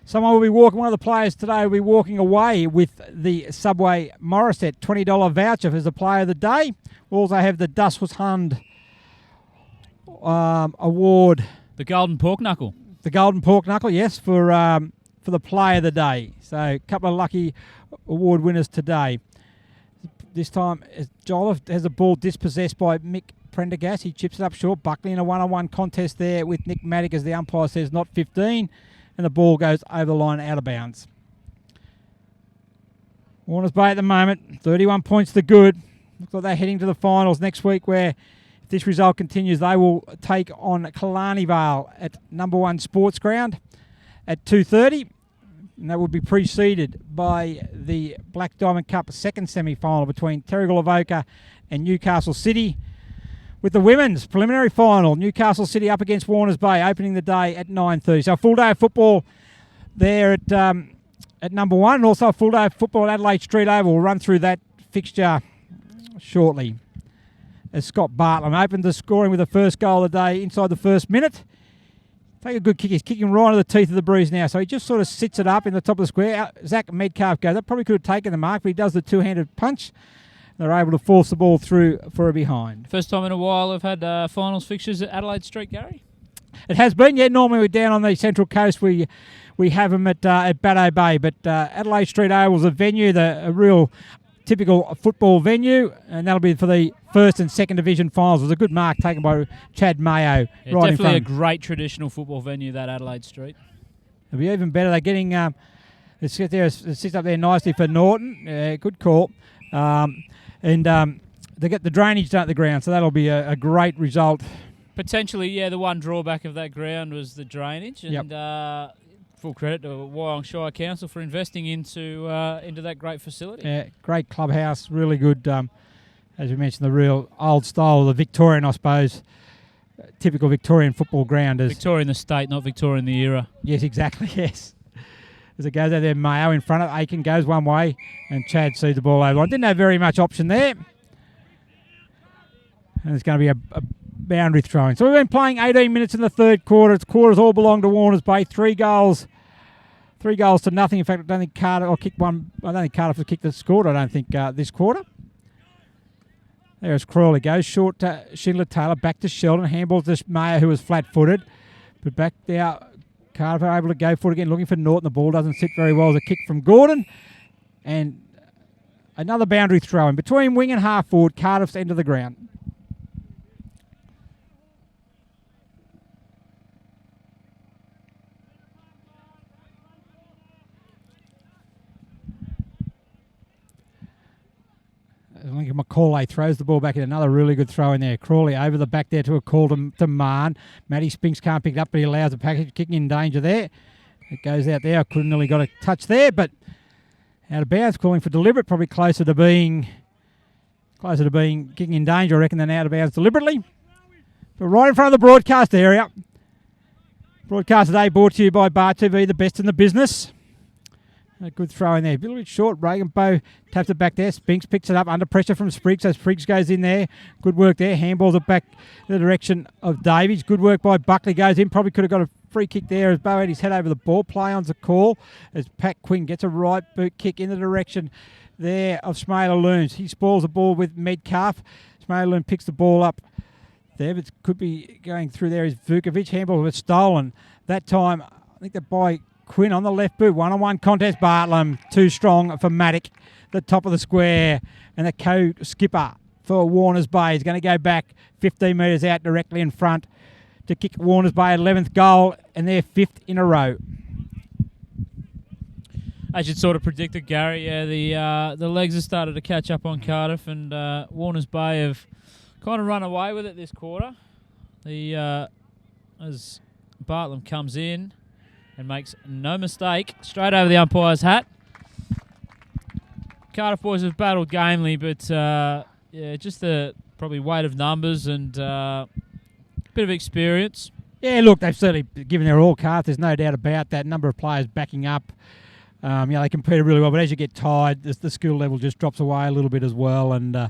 someone will be walking, one of the players today will be walking away with the Subway Morisset $20 voucher as the player of the day. We'll also have the Dustwas Hund award. The Golden Pork Knuckle. The Golden Pork Knuckle, yes, for the player of the day. So a couple of lucky award winners today. This time, Jolliffe has the ball dispossessed by Mick Prendergast. He chips it up short. Buckley in a one-on-one contest there with Nick Maddock as the umpire says not 15. And the ball goes over the line out of bounds. Warners Bay at the moment, 31 points to good. Looks like they're heading to the finals next week where if this result continues, they will take on Killarney Vale at number 1 Sports Ground at 2:30. And that would be preceded by the Black Diamond Cup second semi-final between Terrigal Avoca and Newcastle City. With the women's preliminary final, Newcastle City up against Warners Bay, opening the day at 9:30. So a full day of football there at number 1, and also a full day of football at Adelaide Street Oval. We'll run through that fixture shortly. As Scott Bartlam opened the scoring with the first goal of the day inside the first minute. Take a good kick. He's kicking right into the teeth of the breeze now. So he just sort of sits it up in the top of the square. Zach Medcalf goes. That probably could have taken the mark, but he does the two-handed punch. They're able to force the ball through for a behind. First time in a while I've had finals fixtures at Adelaide Street, Gary. It has been, yeah. Normally we're down on the Central Coast. We have them at Baddo Bay, but Adelaide Street Oval's a venue, a real typical football venue, and that'll be for the first and second division finals. It was a good mark taken by Chad Mayo. Yeah, right in definitely front. a great traditional football venue, that Adelaide Street. It'll be even better. They're getting it sits up there nicely for Norton. Good call. They get the drainage done at the ground, so that'll be a great result. Potentially, yeah, the one drawback of that ground was the drainage, and full credit to Wyong Shire Council for investing into that great facility. Yeah, great clubhouse, really good, as we mentioned, the real old style, the Victorian, I suppose, typical Victorian football ground. Victorian the state, not Victorian the era. Yes, exactly, yes. As it goes out there, Mayo in front of Aiken goes one way, and Chad sees the ball over. I didn't have very much option there. And it's going to be a boundary throwing. So we've been playing 18 minutes in the third quarter. Its quarters all belong to Warners Bay. 3 goals to nothing. In fact, I don't think Cardiff kicked one. I don't think Cardiff has kicked the score. I don't think this quarter. There's Crawley goes short to Schindler Taylor, back to Sheldon, handballs to Mayer, who was flat-footed, but back there. Cardiff are able to go for it again, looking for Norton. The ball doesn't sit very well as a kick from Gordon, and another boundary throw in between wing and half forward. Cardiff's end of the ground. McCauley throws the ball back in. Another really good throw in there. Crawley over the back there to a call to Marn. Matty Spinks can't pick it up, but he allows the package kicking in danger there. It goes out there. I couldn't really got a touch there, but out of bounds, calling for deliberate. Probably closer to being kicking in danger, I reckon, than out of bounds deliberately. But right in front of the broadcast area. Broadcast today brought to you by Bar TV, the best in the business. A good throw in there. A little bit short. Reagan Bow taps it back there. Spinks picks it up under pressure from Spriggs. So Spriggs goes in there. Good work there. Handballs it back in the direction of Davies. Good work by Buckley. Goes in. Probably could have got a free kick there as Bow had his head over the ball. Play on's a call as Pat Quinn gets a right boot kick in the direction there of Smaler Loons. He spoils the ball with Medcalf. Smaler Loon picks the ball up there, but could be going through there is Vukovic. Handball was stolen. That time, I think that by Quinn on the left boot, one-on-one contest. Bartlam too strong for Maddock, the top of the square, and the co-skipper for Warners Bay. He's going to go back 15 metres out directly in front to kick Warners Bay 11th goal, and they're 5th in a row. As you'd sort of predicted, Gary, the legs have started to catch up on Cardiff, and Warners Bay have kind of run away with it this quarter. As Bartlam comes in and makes no mistake, straight over the umpire's hat. Cardiff boys have battled gamely, but just the probably weight of numbers and a bit of experience. Yeah, look, they've certainly given their all, Cardiff. There's no doubt about that. Number of players backing up. They competed really well, but as you get tired, the skill level just drops away a little bit as well, and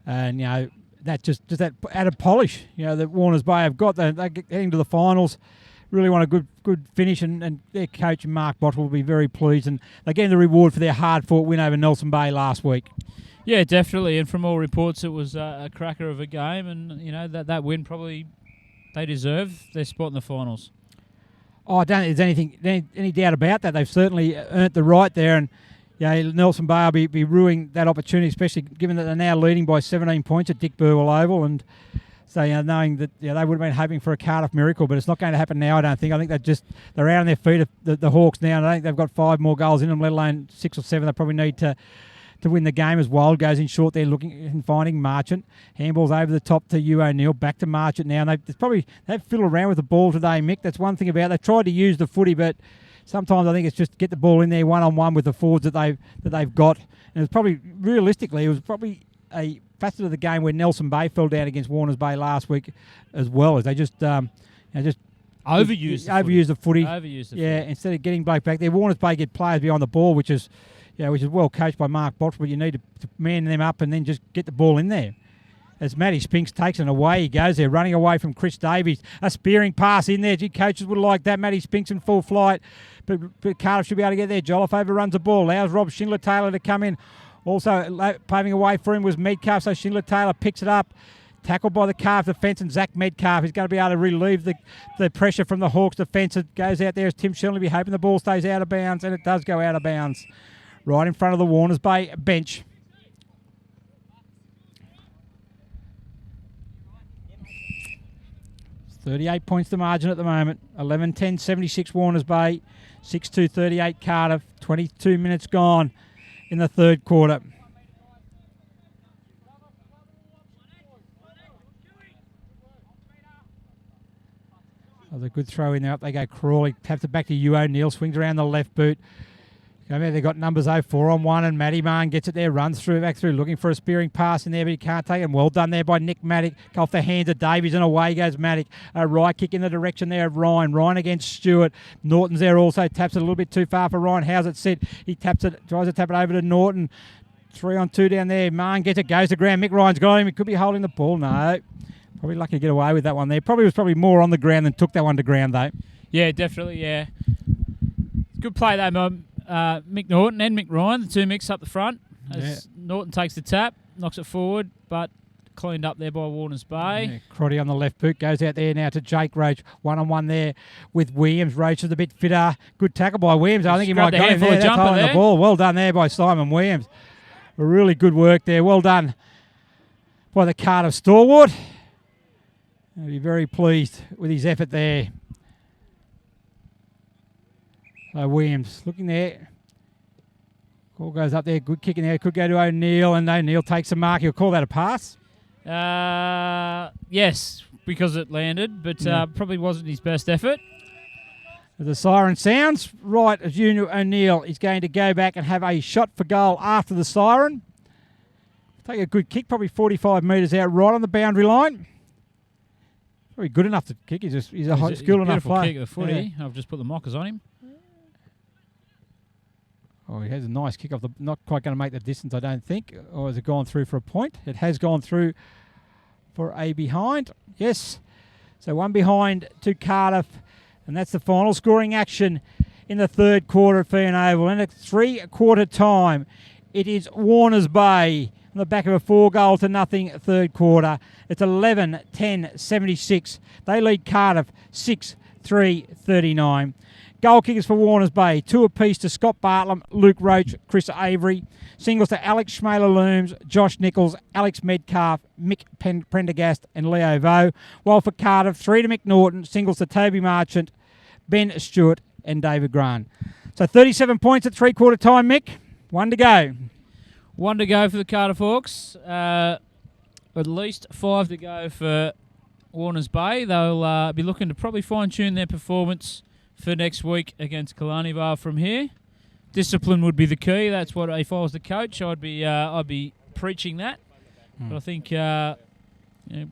that just that added polish. That Warners Bay have got. They're getting to the finals. Really want a good finish, and their coach Mark Bottle will be very pleased, and they're getting the reward for their hard-fought win over Nelson Bay last week. Yeah, definitely, and from all reports, it was a cracker of a game, and that win probably they deserve their spot in the finals. I don't think there's any doubt about that. They've certainly earned the right there, and Nelson Bay will be ruining that opportunity, especially given that they're now leading by 17 points at Dick Burwell Oval, and so knowing that they would have been hoping for a Cardiff miracle, but it's not going to happen now. I don't think. I think they're out on their feet, the Hawks now, and I think they've got 5 more goals in them, let alone 6 or 7. They probably need to win the game as Wild goes in short. They're looking and finding Marchant. Handballs over the top to Hugh O'Neill. Back to Marchant now. And they've fiddled around with the ball today, Mick. That's one thing about it. They've tried to use the footy, but sometimes I think it's just get the ball in there one-on-one with the forwards that they've got. And it's probably, realistically, it was probably a facet of the game where Nelson Bay fell down against Warners Bay last week as well, as they just overused the footy. Yeah, instead of getting Blake back there. Warners Bay get players behind the ball, which is well coached by Mark Bottrell, but you need to man them up and then just get the ball in there. As Matty Spinks takes it away, he goes there, running away from Chris Davies. A spearing pass in there. Gee, coaches would like that. Matty Spinks in full flight, but Cardiff should be able to get there. Jolliffe overruns the ball, allows Rob Schindler-Taylor to come in. Also paving a way for him was Metcalf, so Schindler-Taylor picks it up. Tackled by the Cardiff defence, and Zach Metcalf is going to be able to relieve the pressure from the Hawks defence. It goes out there as Tim Shelley, hoping the ball stays out of bounds, and it does go out of bounds. Right in front of the Warners Bay bench. It's 38 points the margin at the moment. 11-10, 76 Warners Bay. 6-2, 38 Cardiff. 22 minutes gone in the third quarter. That was a good throw in there. Up they go. Crawley taps it back to Hugh O'Neill. Swings around the left boot. They've got numbers 4-on-1, and Matty Marn gets it there, runs back through, looking for a spearing pass in there, but he can't take it. Well done there by Nick Maddock. Off the hands of Davies, and away goes Maddock. A right kick in the direction there of Ryan. Ryan against Stewart. Norton's there also, taps it a little bit too far for Ryan. How's it sit? He taps it, tries to tap it over to Norton. 3-on-2 down there. Marn gets it, goes to ground. Mick Ryan's got him. He could be holding the ball. No. Probably lucky to get away with that one there. Was probably more on the ground than took that one to ground, though. Yeah, definitely, yeah. Good play, though, Mick Norton and Mick Ryan, the two mix up the front. As Norton takes the tap, knocks it forward, but cleaned up there by Warners Bay. Yeah, Crotty on the left boot, goes out there now to Jake Roach. 1-on-1 there with Williams. Roach is a bit fitter. Good tackle by Williams. I think he might go in there. That's holding the ball. Well done there by Simon Williams. Really good work there. Well done by the Cardiff stalwart. I'll be very pleased with his effort there. So Williams looking there. Ball goes up there. Good kick in there. Could go to O'Neill, and O'Neill takes a mark. He'll call that a pass. Yes, because it landed, but probably wasn't his best effort. The siren sounds. Right, as you know, O'Neill is going to go back and have a shot for goal after the siren. Take a good kick, probably 45 metres out, right on the boundary line. Probably good enough to kick. He's a skilled enough player. Kick of the footy. Yeah. I've just put the mockers on him. Oh, he has a nice kick off the. Not quite going to make the distance, I don't think. Or has it gone through for a point? It has gone through for a behind. Yes. So one behind to Cardiff, and that's the final scoring action in the third quarter at Fian Oval. And at 3-quarter time, it is Warners Bay on the back of a 4-0-0 third quarter. It's 11-10-76. They lead Cardiff 6-3-39. Goal kickers for Warners Bay, 2 apiece to Scott Bartlam, Luke Roach, Chris Avery. Singles to Alex Schmaler-Looms, Josh Nichols, Alex Medcalf, Mick Prendergast and Leo Vo. While for Cardiff, 3 to Mick Norton, singles to Toby Marchant, Ben Stewart and David Grant. So 37 points at three-quarter time, Mick. 1 to go. 1 to go for the Cardiff Hawks. At least 5 to go for Warners Bay. They'll be looking to probably fine-tune their performance for next week against Killarney Vale from here. Discipline would be the key. That's what, if I was the coach, I'd be preaching that. But I think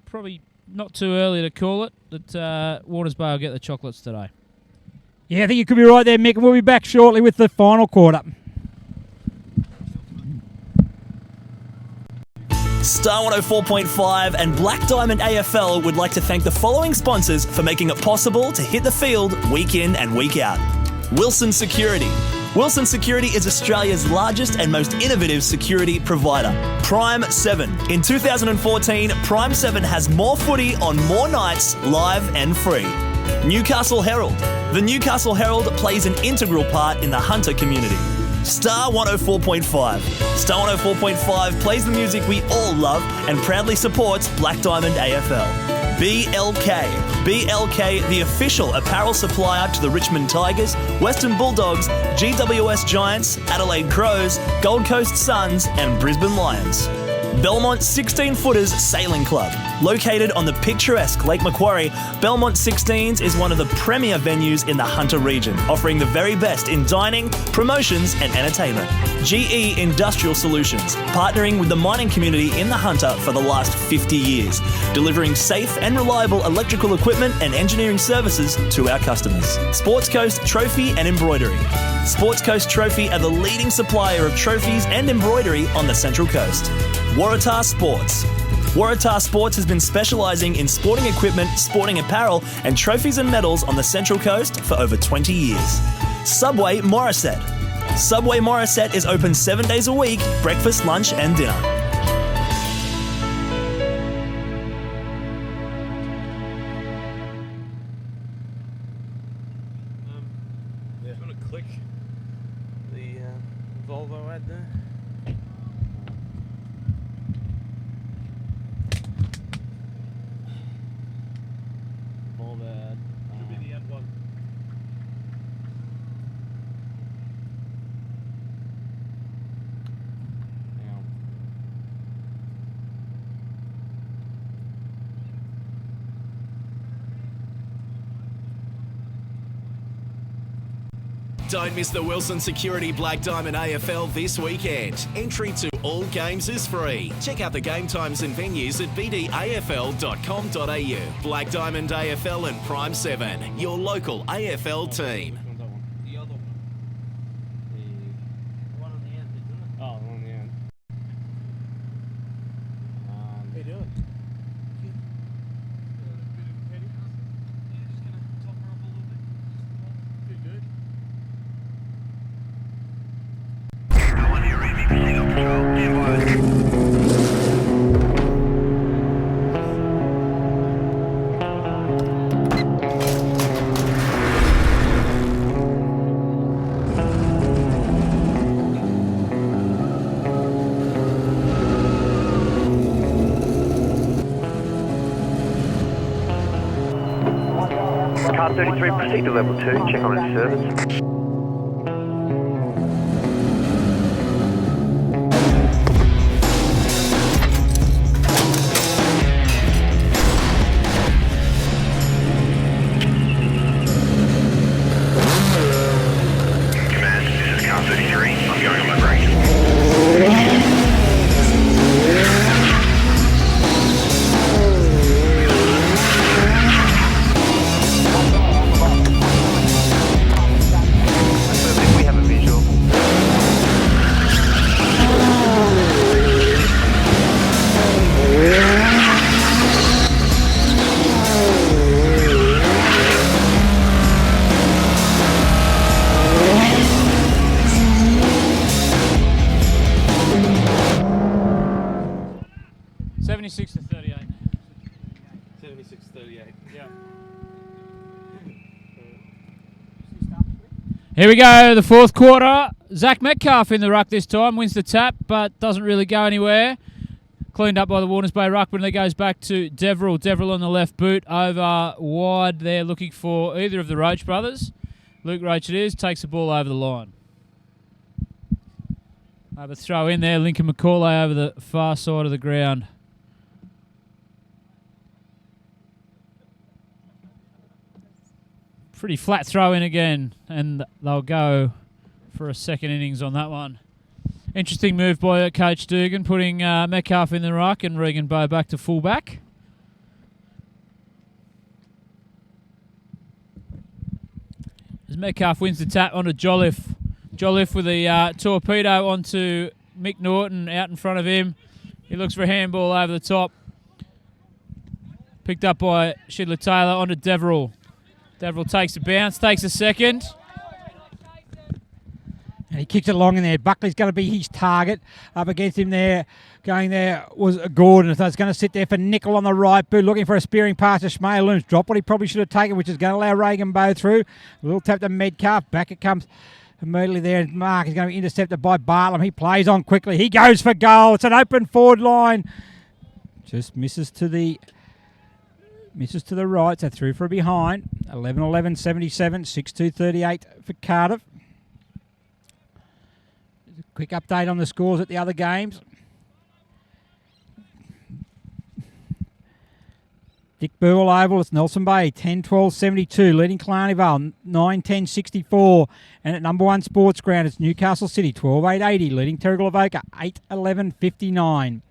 probably not too early to call it that Warners Bay will get the chocolates today. Yeah, I think you could be right there, Mick. We'll be back shortly with the final quarter. Star 104.5 and Black Diamond AFL would like to thank the following sponsors for making it possible to hit the field week in and week out. Wilson Security. Wilson Security is Australia's largest and most innovative security provider. Prime 7. In 2014, Prime 7 has more footy on more nights, live and free. Newcastle Herald. The Newcastle Herald plays an integral part in the hunter community. Star 104.5. Star 104.5 plays the music we all love and proudly supports Black Diamond AFL. BLK. BLK, the official apparel supplier to the Richmond Tigers, Western Bulldogs, GWS Giants, Adelaide Crows, Gold Coast Suns and Brisbane Lions. Belmont 16-Footers Sailing Club. Located on the picturesque Lake Macquarie, Belmont 16s is one of the premier venues in the Hunter region, offering the very best in dining, promotions and entertainment. GE Industrial Solutions, partnering with the mining community in the Hunter for the last 50 years, delivering safe and reliable electrical equipment and engineering services to our customers. Sports Coast Trophy and Embroidery. Sports Coast Trophy are the leading supplier of trophies and embroidery on the Central Coast. Waratah Sports. Waratah Sports has been specialising in sporting equipment, sporting apparel and trophies and medals on the Central Coast for over 20 years. Subway Morisset. Subway Morisset is open 7 days a week, breakfast, lunch and dinner. I'm going to click the Volvo ad there. Should be the ad one. Hang on. Don't miss the Wilson Security Black Diamond AFL this weekend. Entry to all games is free. Check out the game times and venues at bdafl.com.au. Black Diamond AFL and Prime 7, your local AFL team. The other one. The one on the end, isn't it? Oh, the one on the end. How you doing? Car 33, proceed to level 2, check on its service. Command, this is Car 33. I'm going on my break. We have a visual. $76 to $38. 76.38. Yeah. Here we go, the fourth quarter. Zach Metcalf in the ruck this time, wins the tap, but doesn't really go anywhere. Cleaned up by the Warners Bay ruckman, and it goes back to Deverell. Deverell on the left boot, over wide there, looking for either of the Roach brothers. Luke Roach it is, takes the ball over the line. Have a throw in there, Lincoln McCauley over the far side of the ground. Pretty flat throw in again, and they'll go for a second innings on that one. Interesting move by Coach Dugan, putting Metcalf in the ruck and Regan Bow back to fullback. As Metcalf wins the tap onto Jolliffe. Jolliffe with a torpedo onto Mick Norton out in front of him. He looks for a handball over the top. Picked up by Shidler Taylor onto Deverell. Deverell takes a bounce, takes a second. And he kicks it along in there. Buckley's going to be his target. Up against him there, going there was Gordon. So it's going to sit there for Nickel on the right boot, looking for a spearing pass to Schmale. Looms dropped what he probably should have taken, which is going to allow Regan Bow through. A little tap to Metcalf. Back it comes immediately there. And Mark is going to be intercepted by Bartlam. He plays on quickly. He goes for goal. It's an open forward line. Just misses to the right, so through for a behind. 11-11, 77, 6-2, 38 for Cardiff. Quick update on the scores at the other games. Dick Burwell Oval, it's Nelson Bay, 10-12, 72, leading Killarney Vale, 9-10, 64. And at number one sports ground, it's Newcastle City, 12-8, 80, leading Terrigal Avoca, 8-11, 59.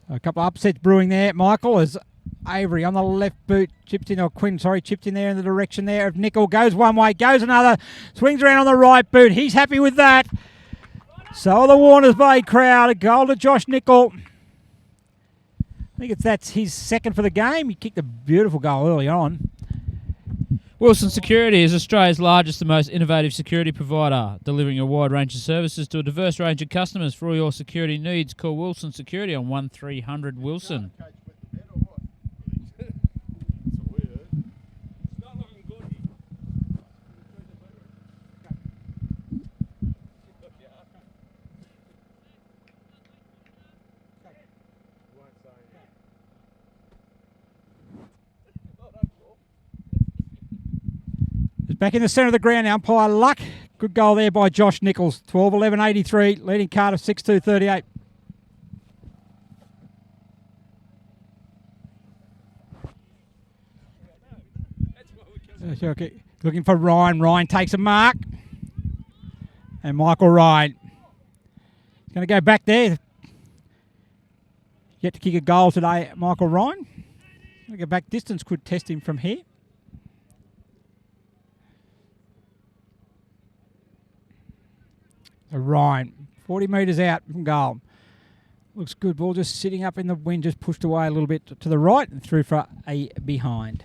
A couple of upsets brewing there, Michael, as Avery on the left boot chipped in there in the direction there of Nickel. Goes one way, goes another, swings around on the right boot. He's happy with that. So are the Warners Bay crowd. A goal to Josh Nickel. I think that's his second for the game. He kicked a beautiful goal early on. Wilson Security is Australia's largest and most innovative security provider, delivering a wide range of services to a diverse range of customers. For all your security needs, call Wilson Security on 1300 Wilson. Back in the centre of the ground now, umpire Luck. Good goal there by Josh Nichols. 12-11, 83, leading Cardiff 6-2, 38. Okay. Looking for Ryan. Ryan takes a mark. And Michael Ryan. He's going to go back there. Yet to kick a goal today, Michael Ryan. Going to go back distance, could test him from here. Ryan, 40 metres out from goal. Looks good. Ball just sitting up in the wind, just pushed away a little bit to the right and through for a behind.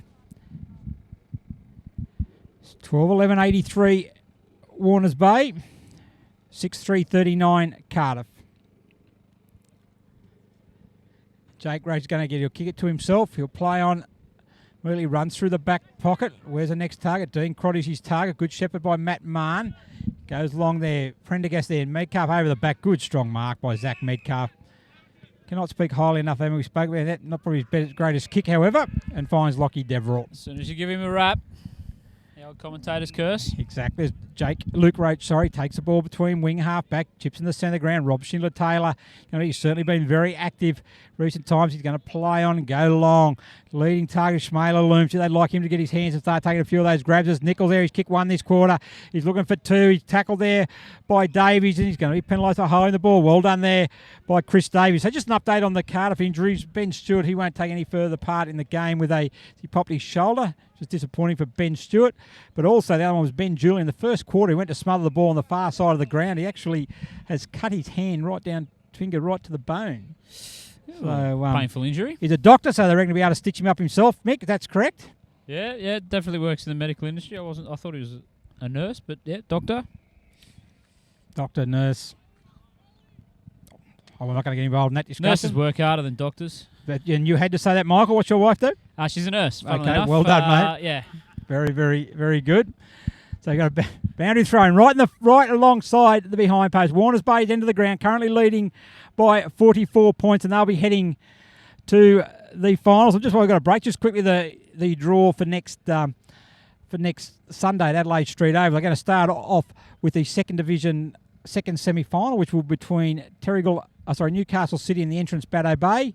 12-11, 83 Warners Bay. 6-3, 39 Cardiff. Jake Roach's going to he'll kick it to himself. He'll play on. Really runs through the back pocket. Where's the next target? Dean Crotty's his target. Good shepherd by Matt Mahon. Goes along there. Prendergast there. Metcalf over the back. Good strong mark by Zach Metcalf. Cannot speak highly enough. We spoke about that. Not probably his greatest kick, however. And finds Lockie Deverell. As soon as you give him a rap, the old commentator's curse. Exactly. Luke Roach, takes the ball between wing half back, chips in the centre ground. Rob Schindler Taylor, he's certainly been very active recent times. He's going to play on and go long. Leading target, Schmaler looms. They'd like him to get his hands and start taking a few of those grabs. As Nickel there, he's kicked one this quarter. He's looking for two. He's tackled there by Davies, and he's going to be penalised for holding the ball. Well done there by Chris Davies. So just an update on the Cardiff injuries. Ben Stewart, he won't take any further part in the game with he popped his shoulder. Just disappointing for Ben Stewart. But also the other one was Ben Julian. In the first quarter, he went to smother the ball on the far side of the ground. He actually has cut his hand finger right to the bone. So, painful injury. He's a doctor, so they reckon to be able to stitch him up himself. Mick, that's correct? Yeah, definitely works in the medical industry. I thought he was a nurse, but yeah, doctor. Doctor, nurse. Oh, we're not going to get involved in that discussion. Nurses work harder than doctors. And you had to say that, Michael. What's your wife do? She's a nurse. Okay, enough. well done, mate. Yeah. Very, very, very good. So you got a boundary thrown right alongside the behind post. Warners Bay is into the ground, currently leading by 44 points, and they'll be heading to the finals. I've got to break just quickly the draw for next Sunday at Adelaide Street Oval. They're going to start off with the second semi-final, which will be between Newcastle City and the entrance Baddo Bay,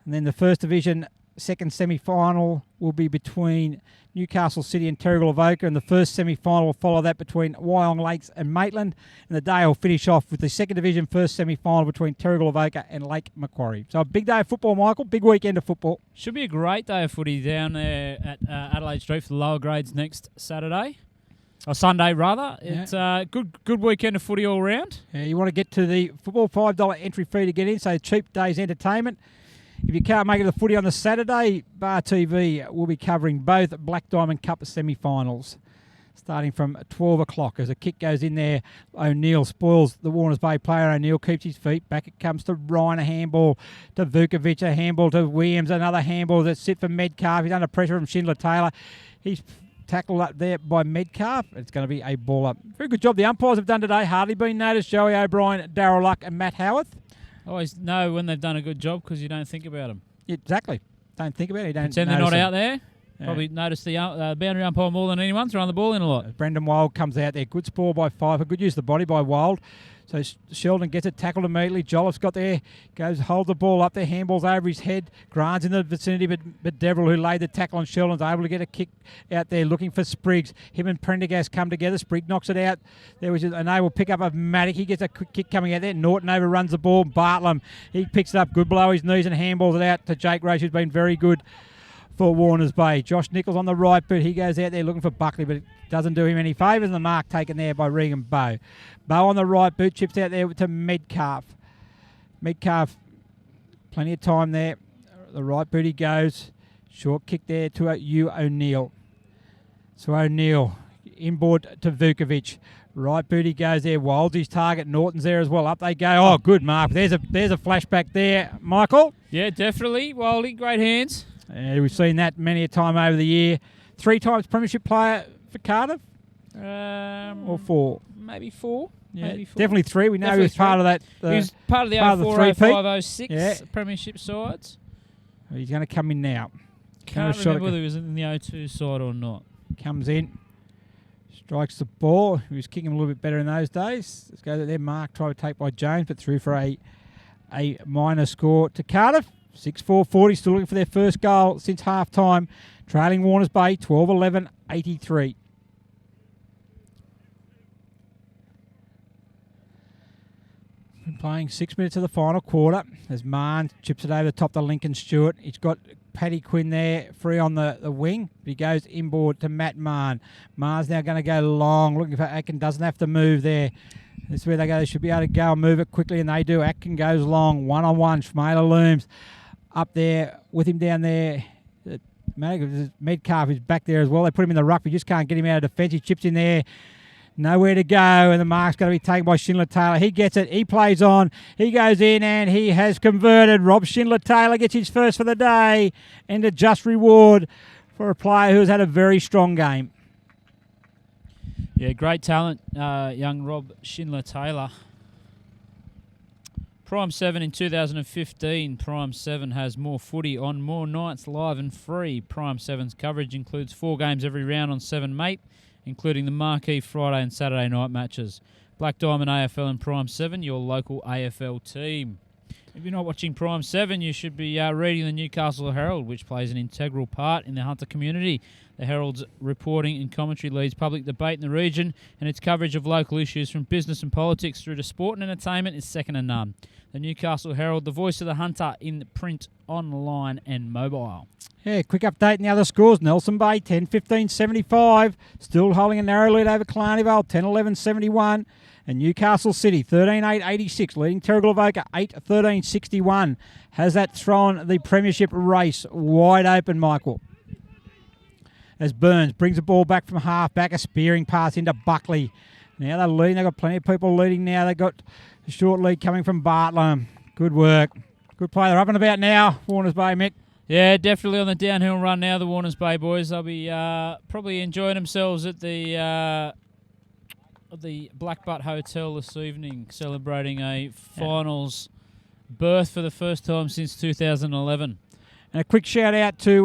and then the first division second semi-final will be between Newcastle City and Terrigal Avoca, and the first semi-final will follow that between Wyong Lakes and Maitland, and the day will finish off with the second division first semi-final between Terrigal Avoca and Lake Macquarie. So a big day of football, Michael, big weekend of football. Should be a great day of footy down there at Adelaide Street for the lower grades next Saturday. Or Sunday, rather. Yeah. It's a good weekend of footy all round. Yeah, you want to get to the football $5 entry fee to get in, so cheap day's entertainment. If you can't make it to the footy on the Saturday, Bar TV will be covering both Black Diamond Cup semi-finals, starting from 12 o'clock. As a kick goes in there, O'Neill spoils the Warners Bay player. O'Neill keeps his feet. Back it comes to Ryan, a handball to Vukovic, a handball to Williams, another handball that's sit for Metcalf. He's under pressure from Schindler Taylor. He's tackled up there by Metcalf. It's going to be a ball up. Very good job the umpires have done today. Hardly been noticed. Joey O'Brien, Darryl Luck and Matt Howarth. Always know when they've done a good job because you don't think about them. Exactly. Don't think about it. You don't Pretend they're not out there. Yeah. Probably notice the boundary umpire more than anyone, throwing the ball in a lot. Brendan Wild comes out there. Good spoil by 5. A good use of the body by Wild. So Sheldon gets it tackled immediately. Jolliffe's got there, holds the ball up there, handballs over his head. Grant's in the vicinity, but Deverill, who laid the tackle on Sheldon's able to get a kick out there looking for Spriggs. Him and Prendergast come together. Spriggs knocks it out. There was an able pick up of Maddock. He gets a quick kick coming out there. Norton overruns the ball. Bartlam, he picks it up good below his knees and handballs it out to Jake Roach, who's been very good for Warners Bay. Josh Nichols on the right boot. He goes out there looking for Buckley, but it doesn't do him any favours. And the mark taken there by Regan Bow. Bow on the right boot, chips out there to Metcalf. Metcalf, plenty of time there. The right boot he goes. Short kick there to O'Neill. So O'Neill, inboard to Vukovic. Right boot he goes there. Wild's his target. Norton's there as well. Up they go. Oh, good mark. There's a flashback there, Michael. Yeah, definitely. Wildy, great hands. We've seen that many a time over the year. 3 times premiership player for Cardiff? Or 4? Maybe 4. Yeah, maybe 4. Definitely 3. We know he was part of that. He was part of the 04-05-06 premiership sides. He's going to come in now. Can't remember whether he was in the 02 side or not. Comes in. Strikes the ball. He was kicking a little bit better in those days. Let's go there. Mark tried to take by Jones, but through for a minor score to Cardiff. 6-4-40, still looking for their first goal since half-time. Trailing Warners Bay, 12-11-83. Been playing 6 minutes of the final quarter as Marn chips it over the top to Lincoln Stewart. He's got Paddy Quinn there, free on the wing. He goes inboard to Matt Marn. Marn's now going to go long, looking for Atkin. Doesn't have to move there. This is where they go. They should be able to go and move it quickly, and they do. Atkin goes long, one-on-one. Schmaler looms up there with him down there. Metcalf is back there as well. They put him in the ruck. We just can't get him out of defence. He chips in there. Nowhere to go, and the mark's going to be taken by Schindler Taylor. He gets it. He plays on. He goes in, and he has converted. Rob Schindler Taylor gets his first for the day, and a just reward for a player who has had a very strong game. Yeah, great talent, young Rob Schindler Taylor. Prime 7 in 2015. Prime 7 has more footy on more nights, live and free. Prime 7's coverage includes 4 games every round on 7 Mate, including the marquee Friday and Saturday night matches. Black Diamond AFL and Prime 7, your local AFL team. If you're not watching Prime 7, you should be reading the Newcastle Herald, which plays an integral part in the Hunter community. The Herald's reporting and commentary leads public debate in the region, and its coverage of local issues from business and politics through to sport and entertainment is second to none. The Newcastle Herald, the voice of the Hunter in print, online and mobile. Yeah, quick update in the other scores. Nelson Bay, 10-15-75. Still holding a narrow lead over Killarney Vale, 10-11-71. And Newcastle City, 13-8-86, leading Terrigal Avoca, 8-13-61. Has that thrown the premiership race wide open, Michael? As Burns brings the ball back from half-back, a spearing pass into Buckley. Now they're leading. They've got plenty of people leading now. They've got a short lead coming from Bartlam. Good work. Good play. They're up and about now. Warners Bay, Mick. Yeah, definitely on the downhill run now, the Warners Bay boys. They'll be probably enjoying themselves at the Black Butt Hotel this evening, celebrating a finals berth for the first time since 2011. And a quick shout out to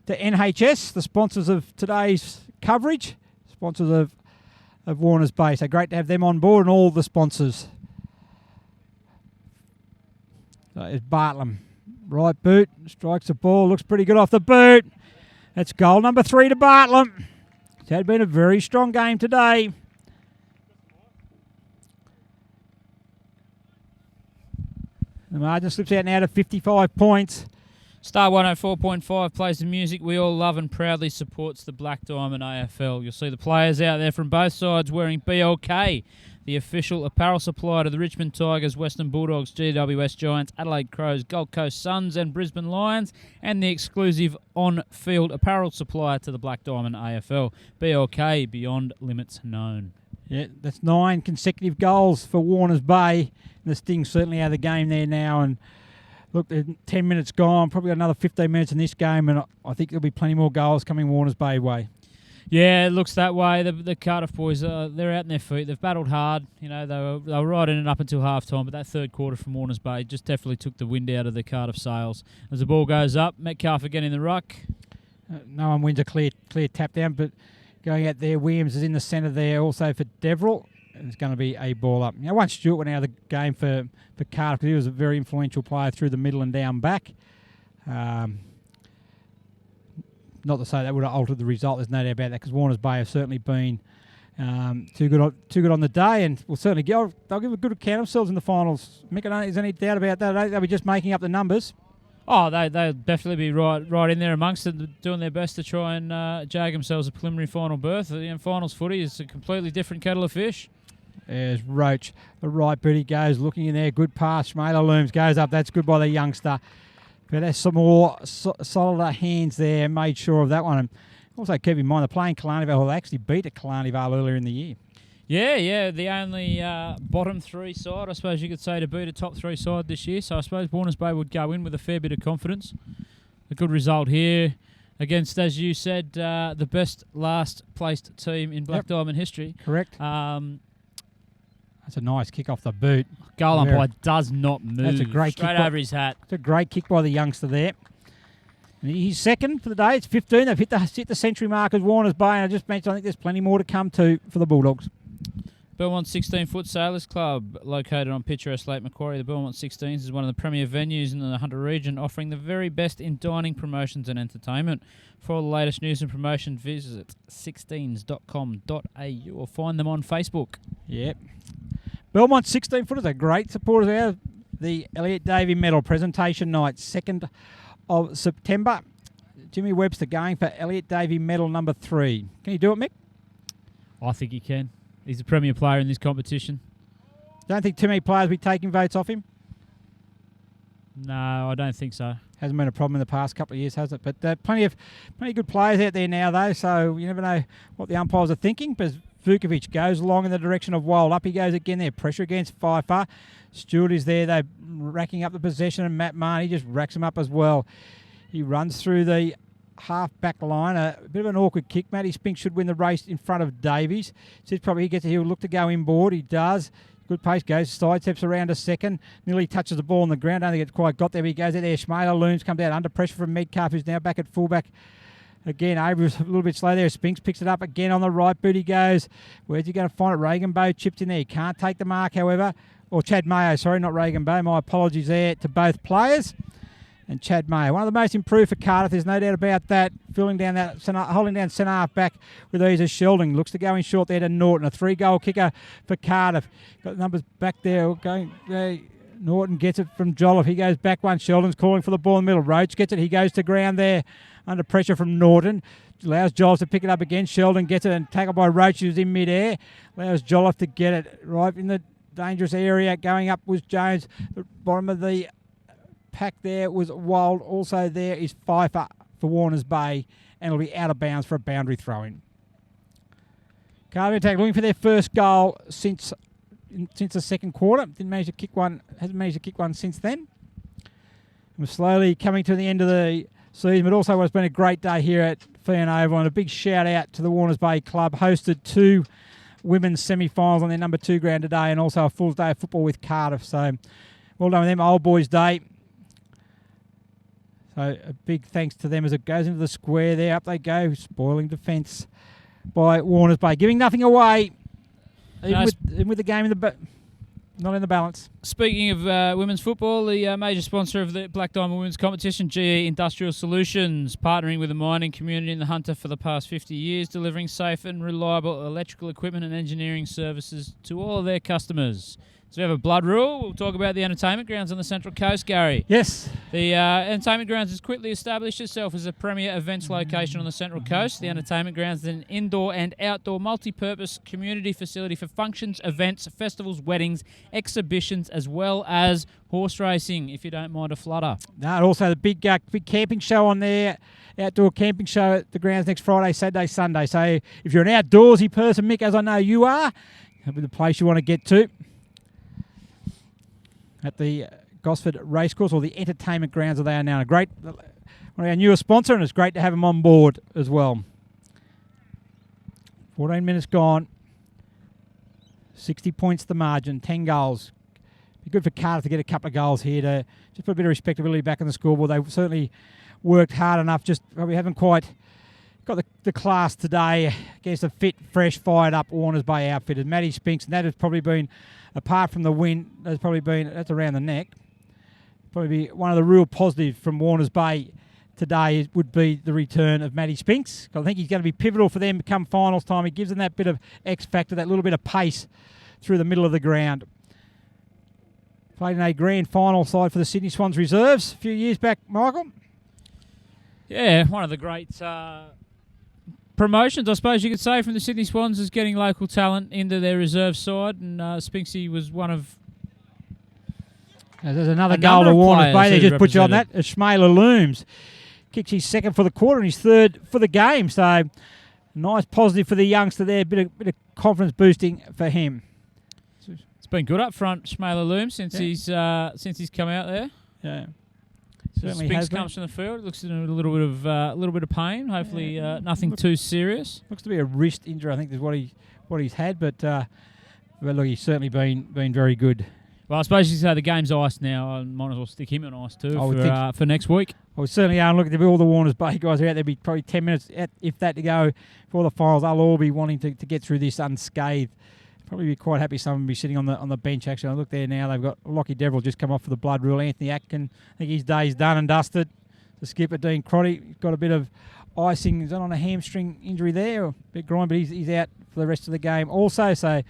NHS, the sponsors of today's coverage, sponsors of Warners Bay. So great to have them on board and all the sponsors. So it's Bartlam. Right boot, strikes the ball, looks pretty good off the boot. That's goal number 3 to Bartlam. It's had been a very strong game today. The margin slips out now to 55 points. Star 104.5 plays the music we all love and proudly supports the Black Diamond AFL. You'll see the players out there from both sides wearing BLK, the official apparel supplier to the Richmond Tigers, Western Bulldogs, GWS Giants, Adelaide Crows, Gold Coast Suns and Brisbane Lions, and the exclusive on-field apparel supplier to the Black Diamond AFL. BLK, beyond limits known. Yeah, that's 9 consecutive goals for Warners Bay. The Sting's certainly out of the game there now. And look, 10 minutes gone, probably got another 15 minutes in this game, and I think there'll be plenty more goals coming Warners Bay way. Yeah, it looks that way. The Cardiff boys, they're out in their feet. They've battled hard. You know, they were right in it up until half-time, but that third quarter from Warners Bay just definitely took the wind out of the Cardiff sails. As the ball goes up, Metcalf again in the ruck. No one wins a clear tap down, but going out there, Williams is in the centre there also for Deverell. It's going to be a ball up. Now, once Stewart went out of the game for Cardiff, because he was a very influential player through the middle and down back. Not to say that would have altered the result. There's no doubt about that, because Warners Bay have certainly been too good on the day, and will certainly they'll give a good account of themselves in the finals. Mick, I don't think there's any doubt about that. They'll be just making up the numbers. Oh, they'll definitely be right in there amongst it, doing their best to try and jag themselves a preliminary final berth. Finals footy is a completely different kettle of fish. There's Roach. The right boot he goes, looking in there. Good pass. Schmaler looms, goes up. That's good by the youngster. But there's some more solider hands there. Made sure of that one. And also keep in mind, they're playing Carnival. They actually beat a Carnival earlier in the year. Yeah, the only bottom 3 side, I suppose you could say, to beat a top 3 side this year. So I suppose Warners Bay would go in with a fair bit of confidence. A good result here against, as you said, the best last-placed team in Black Diamond history. Correct. That's a nice kick off the boot. Goal umpire does not move. That's a great straight kick over his hat. It's a great kick by the youngster there. And he's second for the day. It's 15. They've hit the century mark as Warners Bay. And I just mentioned, I think there's plenty more to come for the Bulldogs. Belmont 16-foot Sailors Club, located on picturesque Lake Macquarie. The Belmont 16s is one of the premier venues in the Hunter region, offering the very best in dining, promotions and entertainment. For all the latest news and promotion, visit 16s.com.au or find them on Facebook. Yep. Belmont 16-footers are great supporters of the Elliot Davey Medal presentation night, 2nd of September. Jimmy Webster going for Elliot Davey Medal number 3. Can you do it, Mick? I think he can. He's a premier player in this competition. Don't think too many players will be taking votes off him? No, I don't think so. Hasn't been a problem in the past couple of years, has it? But plenty of good players out there now, though, so you never know what the umpires are thinking. But Vukovic goes along in the direction of Wild. Up he goes again there. Pressure against Pfeiffer. Stewart is there. They're racking up the possession, and Matt Marnie just racks him up as well. He runs through the half-back line. A bit of an awkward kick. Matty Spink should win the race in front of Davies. Says probably he'll look to go inboard. He does. Good pace, goes, side steps around a second. Nearly touches the ball on the ground. Don't think it's quite got there, but he goes out there. Schmaler looms, comes out under pressure from Metcalf, who's now back at fullback. Again, Avery's a little bit slow there. Spinks picks it up again on the right boot. He goes. Where's he going to find it? Reagan Bow chipped in there. He can't take the mark, however. Or Chad Mayo, sorry, not Reagan Bow. My apologies there to both players. And Chad Mayo, one of the most improved for Cardiff, there's no doubt about that. Holding down centre half back with ease as Sheldon. Looks to go in short there to Norton. A 3-goal kicker for Cardiff. Got the numbers back there. Going Norton gets it from Jolliffe. He goes back one. Sheldon's calling for the ball in the middle. Roach gets it. He goes to ground there under pressure from Norton. Allows Jolliffe to pick it up again. Sheldon gets it and tackled by Roach, who's in mid-air. Allows Jolliffe to get it right in the dangerous area. Going up was Jones. The bottom of the pack there was Wild. Also there is Pfeiffer for Warners Bay, and it'll be out of bounds for a boundary throw-in. Cardiff attack looking for their first goal since the second quarter. Hasn't managed to kick one since then. We're slowly coming to the end of the season, but also it's been a great day here at Fianna Oval, and a big shout out to the Warners Bay Club. Hosted 2 women's semi-finals on their number 2 ground today, and also a full day of football with Cardiff. So well done with them, Old Boys Day. So a big thanks to them as it goes into the square there. Up they go, spoiling defence by Warners Bay, giving nothing away, even with the game in the not in the balance. Speaking of women's football, the major sponsor of the Black Diamond Women's Competition, GE Industrial Solutions, partnering with the mining community in the Hunter for the past 50 years, delivering safe and reliable electrical equipment and engineering services to all of their customers. So we have a blood rule. We'll talk about the entertainment grounds on the Central Coast, Gary. Yes. The entertainment grounds has quickly established itself as a premier events location on the Central Coast. The entertainment grounds is an indoor and outdoor multi-purpose community facility for functions, events, festivals, weddings, exhibitions, as well as horse racing, if you don't mind a flutter. No, and also the big camping show on there, outdoor camping show at the grounds next Friday, Saturday, Sunday. So if you're an outdoorsy person, Mick, as I know you are, that'll be the place you want to get to. At the Gosford Racecourse, or the entertainment grounds, as they are now. One of our newest sponsor, and it's great to have them on board as well. 14 minutes gone. 60 points the margin, 10 goals. Be good for Cardiff to get a couple of goals here to just put a bit of respectability back in the scoreboard. They've certainly worked hard enough, just probably haven't quite got the class today against a fit, fresh, fired up Warners Bay outfit. And Maddie Spinks, and that has probably been, apart from the win, that's around the neck. Probably be one of the real positives from Warners Bay today would be the return of Maddie Spinks. I think he's going to be pivotal for them come finals time. He gives them that bit of X factor, that little bit of pace through the middle of the ground. Played in a grand final side for the Sydney Swans reserves a few years back, Michael. Yeah, one of the great promotions, I suppose you could say, from the Sydney Swans is getting local talent into their reserve side, and Spinksy was one of... There's another goal to Warners Bay. They just put you on that. Ishmael Looms kicks his second for the quarter and his third for the game. So nice positive for the youngster there. Bit of confidence boosting for him. It's been good up front, Ishmael Looms, since he's come out there. Yeah. Certainly Spinks comes from the field. Looks in a little bit of pain. Hopefully, nothing too serious. Looks to be a wrist injury, I think, is what he's had. But look, he's certainly been very good. Well, I suppose you say the game's iced now. I might as well stick him on ice too for next week. I would certainly are. Looking at all the Warners Bay guys are out there. Be probably 10 minutes, if that, to go for the finals. They'll all be wanting to get through this unscathed. Probably be quite happy some of them be sitting on the bench, actually. I look there now, they've got Lockie Deverill just come off for the blood rule. Anthony Atkin, I think his day's done and dusted. The skipper, Dean Crotty, got a bit of icing. He's on a hamstring injury there, a bit grind, but he's out for the rest of the game also. So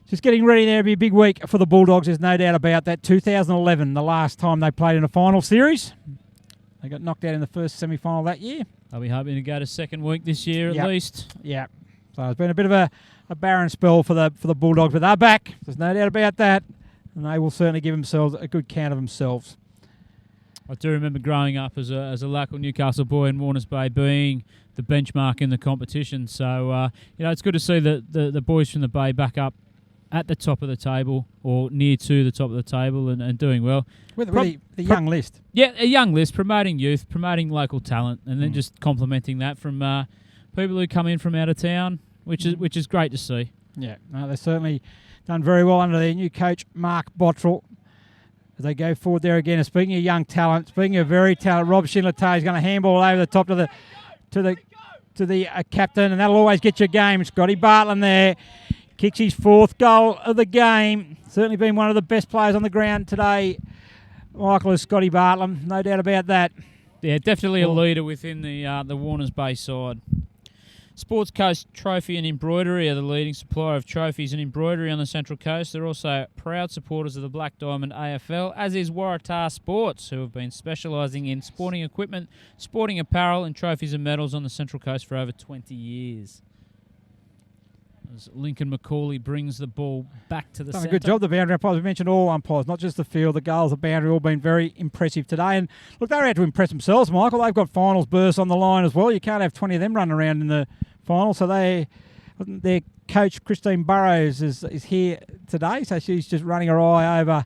just getting ready there to be a big week for the Bulldogs, there's no doubt about that. 2011, the last time they played in a final series. They got knocked out in the first semi-final that year. They'll be hoping to go to second week this year at least. Yeah. So it's been a bit of a barren spell for the Bulldogs, but they're back. There's no doubt about that. And they will certainly give themselves a good count of themselves. I do remember growing up as a local Newcastle boy in Warners Bay being the benchmark in the competition. So, it's good to see the boys from the Bay back up at the top of the table or near to the top of the table and doing well. With the young list. Yeah, a young list, promoting youth, promoting local talent, and then just complementing that from people who come in from out of town, which is great to see. Yeah, no, they've certainly done very well under their new coach, Mark Bottrell, as they go forward there again. And speaking of young talent, speaking of very talented, Rob Schindler-Tay is going to handball over the top to the captain, and that'll always get you a game. Scotty Bartland there. Kicks his fourth goal of the game. Certainly been one of the best players on the ground today, Michael, is Scotty Bartlam. No doubt about that. Yeah, definitely a leader within the Warners Bay side. Sports Coast Trophy and Embroidery are the leading supplier of trophies and embroidery on the Central Coast. They're also proud supporters of the Black Diamond AFL, as is Waratah Sports, who have been specialising in sporting equipment, sporting apparel and trophies and medals on the Central Coast for over 20 years. As Lincoln McCauley brings the ball back to the centre. Done a good job, the boundary umpires. We mentioned all umpires, not just the field, the goals, the boundary, all been very impressive today. And look, they're out to impress themselves, Michael. They've got finals bursts on the line as well. You can't have 20 of them running around in the final. So their coach, Christine Burrows, is here today. So she's just running her eye over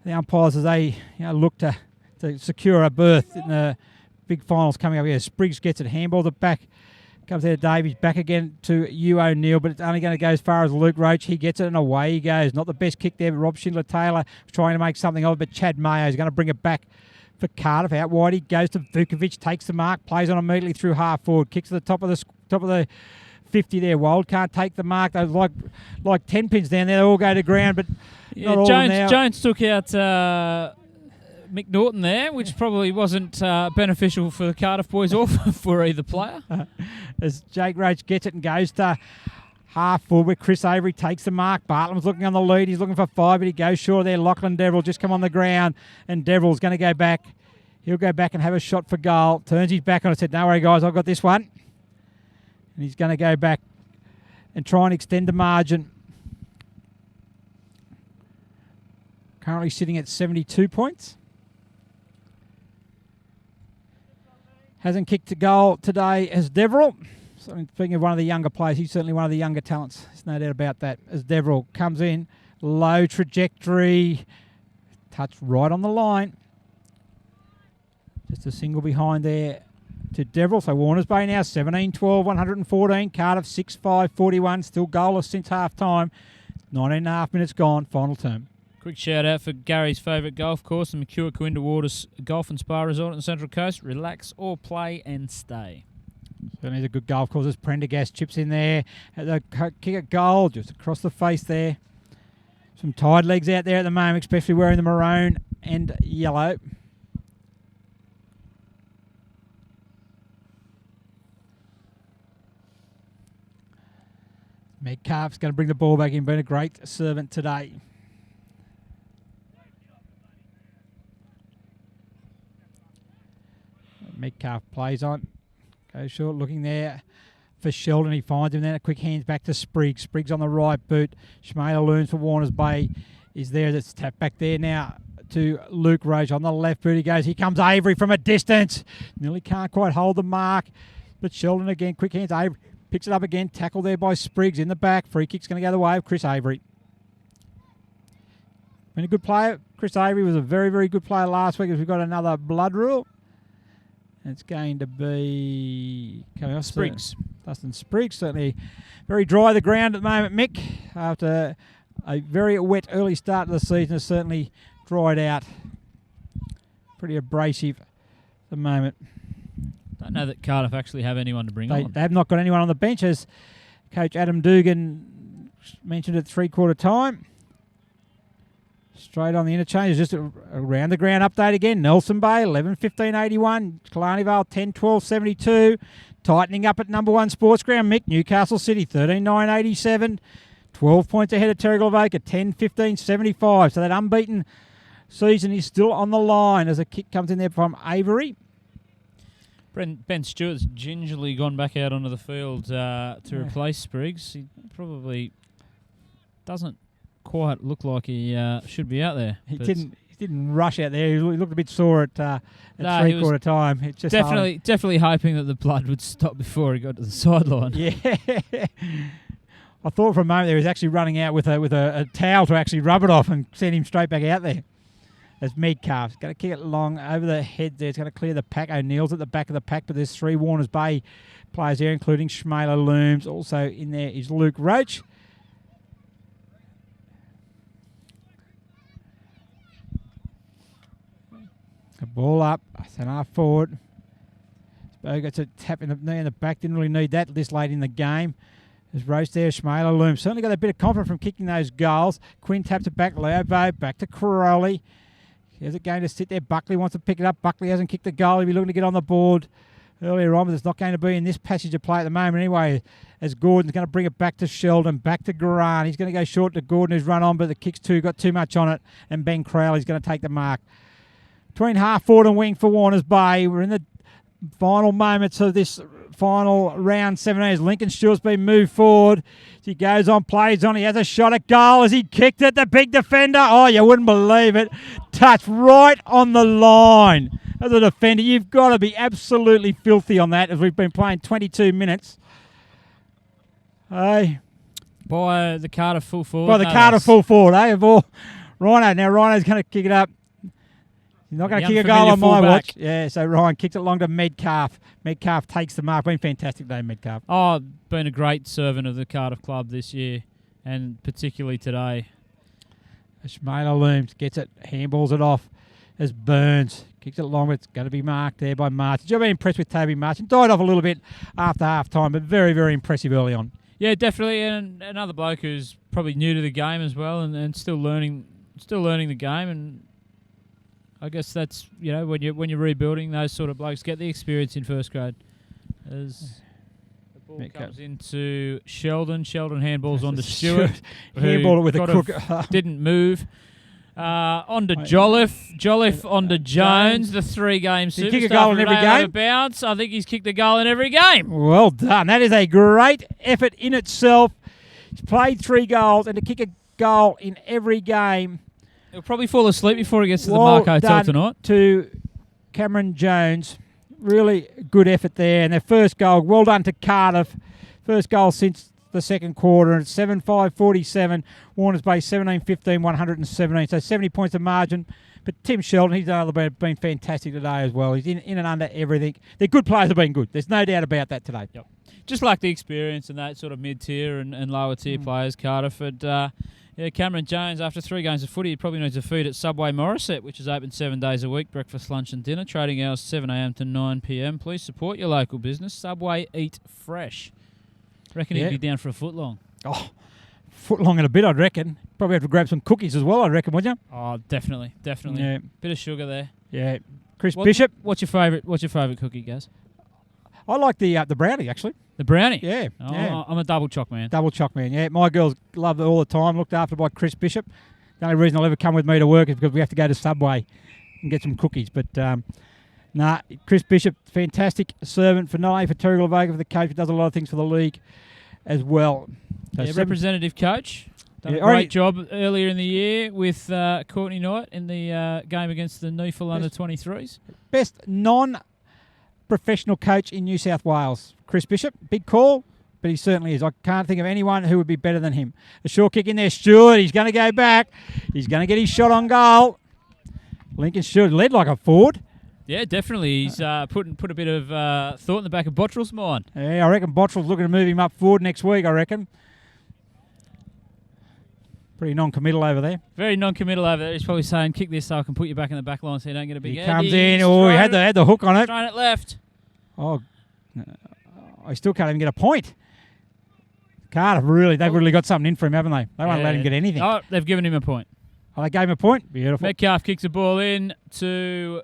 the umpires as they look to secure a berth in the big finals coming up here. Spriggs gets it, handballs it back. Comes out of Davies, back again to Hugh O'Neill, but it's only going to go as far as Luke Roach. He gets it and away he goes. Not the best kick there, but Rob Schindler-Taylor trying to make something of it, but Chad Mayo is going to bring it back for Cardiff. Out wide he goes to Vukovic, takes the mark, plays on immediately through half forward, kicks to the top of the 50 there. Wild can't take the mark. They're like 10 pins down there. They all go to ground, but not all now. Jones took out Mick Norton there, which probably wasn't beneficial for the Cardiff boys or for either player. As Jake Roach gets it and goes to half forward where Chris Avery takes the mark. Bartlem's looking on the lead. He's looking for 5, but he goes short there. Lachlan Deverill just come on the ground, and Deverill's going to go back. He'll go back and have a shot for goal. Turns his back on it. Said, no worry, guys, I've got this one. And he's going to go back and try and extend the margin. Currently sitting at 72 points. Hasn't kicked a goal today as Deverill. So speaking of one of the younger players, he's certainly one of the younger talents. There's no doubt about that. As Deverill comes in, low trajectory, touched right on the line. Just a single behind there to Deverill. So Warners Bay now 17-12, 114. Cardiff 6-5, 41. Still goalless since half time. 19.5 minutes gone. Final term. Quick shout out for Gary's favourite golf course, the Macua Coinda Waters Golf and Spa Resort on the Central Coast. Relax or play and stay. Certainly is a good golf course. There's Prendergast chips in there. The kick at goal just across the face there. Some tied legs out there at the moment, especially wearing the maroon and yellow. Metcalf's going to bring the ball back in, been a great servant today. Metcalf plays on. Goes short, looking there for Sheldon. He finds him then. A quick hands back to Spriggs. Spriggs on the right boot. Shmaler looms for Warners Bay. Is there. That's tapped back there now to Luke Roach. On the left boot he goes. Here comes Avery from a distance. Nearly can't quite hold the mark. But Sheldon again. Quick hands. Avery picks it up again. Tackle there by Spriggs in the back. Free kick's going to go the way of Chris Avery. Been a good player. Chris Avery was a very, very good player last week as we've got another blood rule. It's going to be coming off Spriggs. Dustin Spriggs, certainly very dry the ground at the moment, Mick. After a very wet early start of the season, has certainly dried out. Pretty abrasive at the moment. Don't know that Cardiff actually have anyone to bring on. They have not got anyone on the bench, as Coach Adam Dugan mentioned at three-quarter time. Straight on the interchange, just around the ground update again. Nelson Bay, 11-15-81. Killarney Vale, 10-12-72. Tightening up at number 1 sports ground, Mick. Newcastle City, 13-9-87. 12 points ahead of Terrigal Avoca, 10-15-75. So that unbeaten season is still on the line as a kick comes in there from Avery. Ben Stewart's gingerly gone back out onto the field to replace Spriggs. He probably doesn't quite look like he should be out there. He didn't rush out there. He looked a bit sore at three-quarter time. It's just definitely hoping that the blood would stop before he got to the sideline. Yeah. I thought for a moment there he was actually running out with a towel to actually rub it off and send him straight back out there. As Metcalf's going to kick it long over the head there. It's going to clear the pack. O'Neill's at the back of the pack, but there's 3 Warners Bay players there, including Shmaler Looms. Also in there is Luke Roach. A ball up, centre forward. Spo gets a tap in the knee in the back. Didn't really need that this late in the game. There's Roast there, Shmaler Looms. Certainly got a bit of confidence from kicking those goals. Quinn taps it back, Leobo back to Crowley. Is it going to sit there? Buckley wants to pick it up. Buckley hasn't kicked the goal. He'll be looking to get on the board earlier on, but it's not going to be in this passage of play at the moment anyway, as Gordon's going to bring it back to Sheldon, back to Garant. He's going to go short to Gordon, who's run on, but the kick's got too much on it, and Ben Crowley's going to take the mark. Between half forward and wing for Warners Bay. We're in the final moments of this final round 17 as Lincoln Stewart's been moved forward. He goes on, plays on. He has a shot at goal as he kicked it. The big defender. Oh, you wouldn't believe it. Touched right on the line. As a defender, you've got to be absolutely filthy on that as we've been playing 22 minutes. Hey. By the Cardiff full forward. By the Cardiff full forward, eh? Of all Rhino. Now Rhino's going to kick it up. He's not going to kick a goal on my watch. Yeah, so Ryan kicks it long to Metcalf. Metcalf takes the mark. Been fantastic day, Metcalf. Oh, been a great servant of the Cardiff club this year, and particularly today. Shmaler Looms gets it, handballs it off as Burns kicks it long. It's going to be marked there by Martin. I've been impressed with Toby Martin. Died off a little bit after half time, but very, very impressive early on. Yeah, definitely, and another bloke who's probably new to the game as well, and still learning the game. And I guess that's, you know, when you're rebuilding, those sort of blokes get the experience in first grade. As the ball comes into Sheldon handballs onto Stewart. Handball it with a crook. Didn't move. Onto Jolliffe onto Jones, the 3-game superstar. Did he kick a goal in every game? Bounce. I think he's kicked a goal in every game. Well done. That is a great effort in itself. He's played 3 goals, and to kick a goal in every game. He'll probably fall asleep before he gets to the Mark Hotel tonight. To Cameron Jones. Really good effort there. And their first goal, well done to Cardiff. First goal since the second quarter. And it's 7-5-47. Warners Bay 17-15, 117. So 70 points of margin. But Tim Sheldon, he's been fantastic today as well. He's in and under everything. Their good players have been good. There's no doubt about that today. Yep. Just like the experience and that sort of mid-tier and lower-tier players, Cardiff. And, Cameron Jones, after 3 games of footy, he probably needs a feed at Subway Morisset, which is open 7 days a week, breakfast, lunch and dinner. Trading hours 7 a.m. to 9 p.m. Please support your local business. Subway, eat fresh. Reckon he'd be down for a foot long. Oh, foot long and a bit, I'd reckon. Probably have to grab some cookies as well, I'd reckon, wouldn't you? Oh, definitely. Yeah. Bit of sugar there. Yeah. Chris Bishop. What's your favourite cookie, Gaz? I like the brownie, actually. The brownie? Yeah. Oh, yeah. I'm a double choc man. Double choc man, yeah. My girls love it all the time, looked after by Chris Bishop. The only reason they'll ever come with me to work is because we have to go to Subway and get some cookies. But, Chris Bishop, fantastic servant for not only for Terrigal Vega, for the coach, but does a lot of things for the league as well. So representative coach. Done a great job earlier in the year with Courtney Knight in the game against the Neufel under-23s. Best non-professional coach in New South Wales. Chris Bishop, big call, but he certainly is. I can't think of anyone who would be better than him. A short kick in there, Stewart. He's going to go back. He's going to get his shot on goal. Lincoln Stewart led like a forward. Yeah, definitely. He's put a bit of thought in the back of Bottrell's mind. Yeah, I reckon Bottrell's looking to move him up forward next week, I reckon. Pretty non-committal over there. Very non-committal over there. He's probably saying, kick this so I can put you back in the back line so you don't get a big He comes in. Oh, he had the hook on it. Thrown it left. Oh, I still can't even get a point. Cardiff, they've really got something in for him, haven't they? They won't let him get anything. Oh, they've given him a point. Oh, they gave him a point? Beautiful. Metcalf kicks the ball in to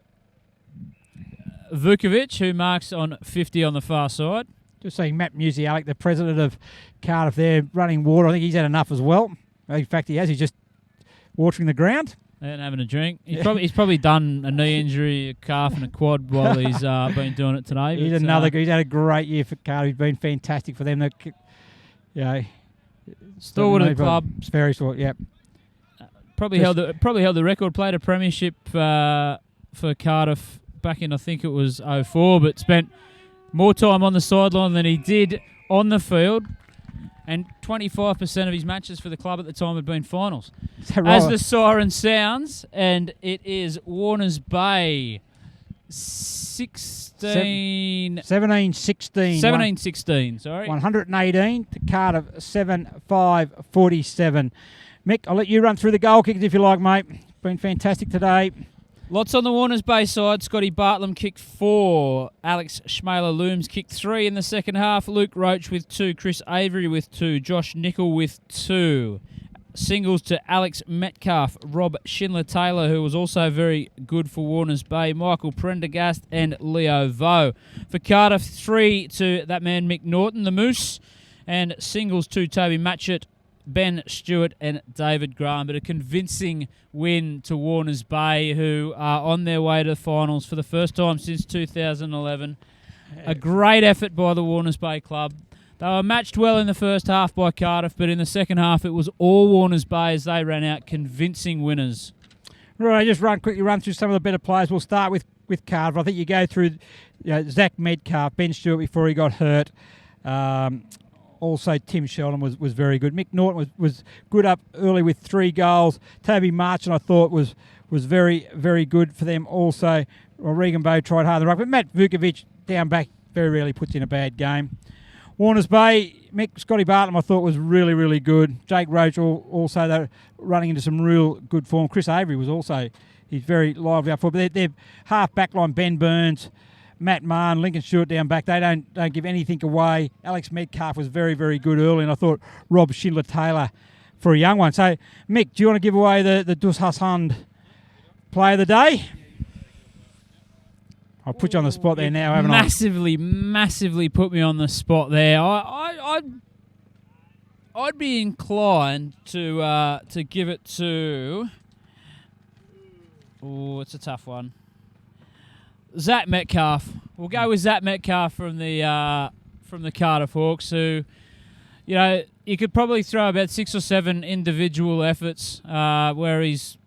Vukovic, who marks on 50 on the far side. Just seeing Matt Musialik, the president of Cardiff there, running water. I think he's had enough as well. In fact, he has. He's just watering the ground. And having a drink. He's probably done a knee injury, a calf and a quad while he's been doing it today. He's had a great year for Cardiff. He's been fantastic for them. Stalwart of the club. Very short, yeah. Probably held the record. Played a premiership for Cardiff back in, I think it was 2004, but spent more time on the sideline than he did on the field. And 25% of his matches for the club at the time had been finals. Right? As the siren sounds, and it is Warners Bay 17-16, sorry. 118 to Cardiff 7-5-47. Mick, I'll let you run through the goal kickers if you like, mate. Been fantastic today. Lots on the Warners Bay side. Scotty Bartlam kicked 4. Alex Shmaler Looms kicked 3 in the second half. Luke Roach with 2. Chris Avery with 2. Josh Nickel with 2. Singles to Alex Metcalf. Rob Schindler-Taylor, who was also very good for Warners Bay. Michael Prendergast and Leo Vo. For Cardiff, 3 to that man Mick Norton, the Moose. And singles to Toby Matchett, Ben Stewart and David Graham, but a convincing win to Warners Bay, who are on their way to the finals for the first time since 2011. A great effort by the Warners Bay club. They were matched well in the first half by Cardiff, but in the second half it was all Warners Bay as they ran out convincing winners. Right, just quickly run through some of the better players. We'll start with Cardiff. I think you go through Zach Metcalf, Ben Stewart before he got hurt. also Tim Sheldon was very good. Mick Norton was good up early with 3 goals. Toby Marchant, I thought, was very, very good for them also. Well, Regan Bowe tried hard on the ruck, but Matt Vukovic down back very rarely puts in a bad game. Warners Bay, Scotty Bartlam, I thought was really, really good. Jake Roach also they're running into some real good form. Chris Avery was also, he's very lively up for. But they're half back line, Ben Burns, Matt Marn, Lincoln Stewart down back. They don't give anything away. Alex Metcalf was very, very good early, and I thought Rob Schindler-Taylor for a young one. So, Mick, do you want to give away the Dus Hassand Player of the Day? I'll put you on the spot there now, haven't I? Massively put me on the spot there. I'd be inclined to give it to. Oh, it's a tough one. Zach Metcalf. We'll go with Zach Metcalf from the Cardiff Hawks, who, you know, you could probably throw about 6 or 7 individual efforts where he's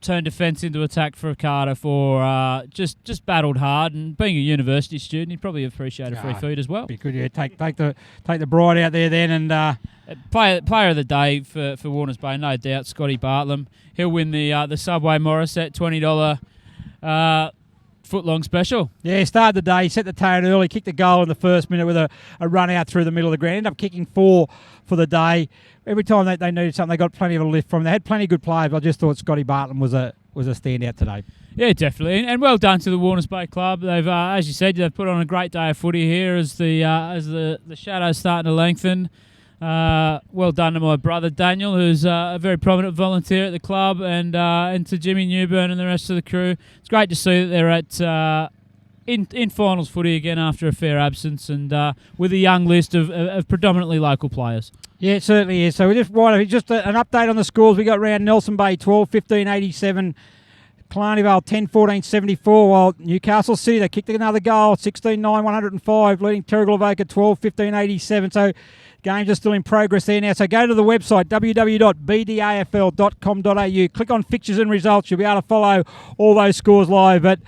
turned defence into attack for Cardiff, or just battled hard. And being a university student, he'd probably appreciate a free feed as well. Be good, yeah. Take the bride out there then, and player of the day for Warners Bay, no doubt, Scotty Bartlam. He'll win the Subway Morissette $20 foot-long special. Yeah, started the day, set the tone early, kicked a goal in the first minute with a run out through the middle of the ground. Ended up kicking 4 for the day. Every time they needed something, they got plenty of a lift from him. They had plenty of good players, but I just thought Scotty Bartlam was a standout today. Yeah, definitely, and well done to the Warners Bay Club. They've, as you said, they've put on a great day of footy here as the shadows starting to lengthen. Well done to my brother Daniel, who's a very prominent volunteer at the club, and to Jimmy Newburn and the rest of the crew. It's great to see that they're at in finals footy again after a fair absence, and with a young list of predominantly local players. Yeah, it certainly is. So we just an update on the scores. We got round Nelson Bay 12-15-87. Killarney Vale 10-14-74, while Newcastle City, they kicked another goal, 16-9-105, leading Terrigal Avoca 12-15-87. So games are still in progress there now. So go to the website, www.bdafl.com.au. Click on fixtures and results. You'll be able to follow all those scores live. But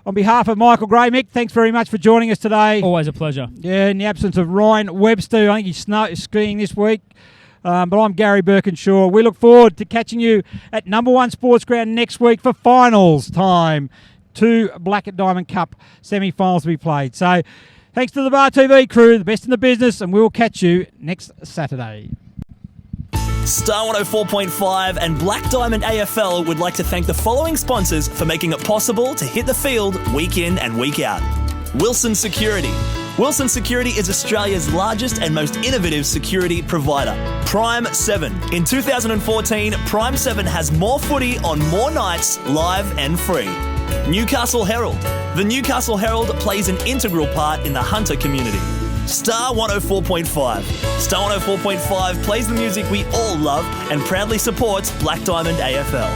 on behalf of Michael Gray, Mick, thanks very much for joining us today. Always a pleasure. Yeah, in the absence of Ryan Webster, I think he's skiing this week. But I'm Gary Birkinshaw. We look forward to catching you at Number 1 Sports Ground next week for finals time. 2 Black Diamond Cup semi-finals to be played. So thanks to the Bar TV crew, the best in the business, and we will catch you next Saturday. Star 104.5 and Black Diamond AFL would like to thank the following sponsors for making it possible to hit the field week in and week out. Wilson Security. Wilson Security is Australia's largest and most innovative security provider. Prime 7. In 2014, Prime 7 has more footy on more nights, live and free. Newcastle Herald. The Newcastle Herald plays an integral part in the Hunter community. Star 104.5. Star 104.5 plays the music we all love and proudly supports Black Diamond AFL.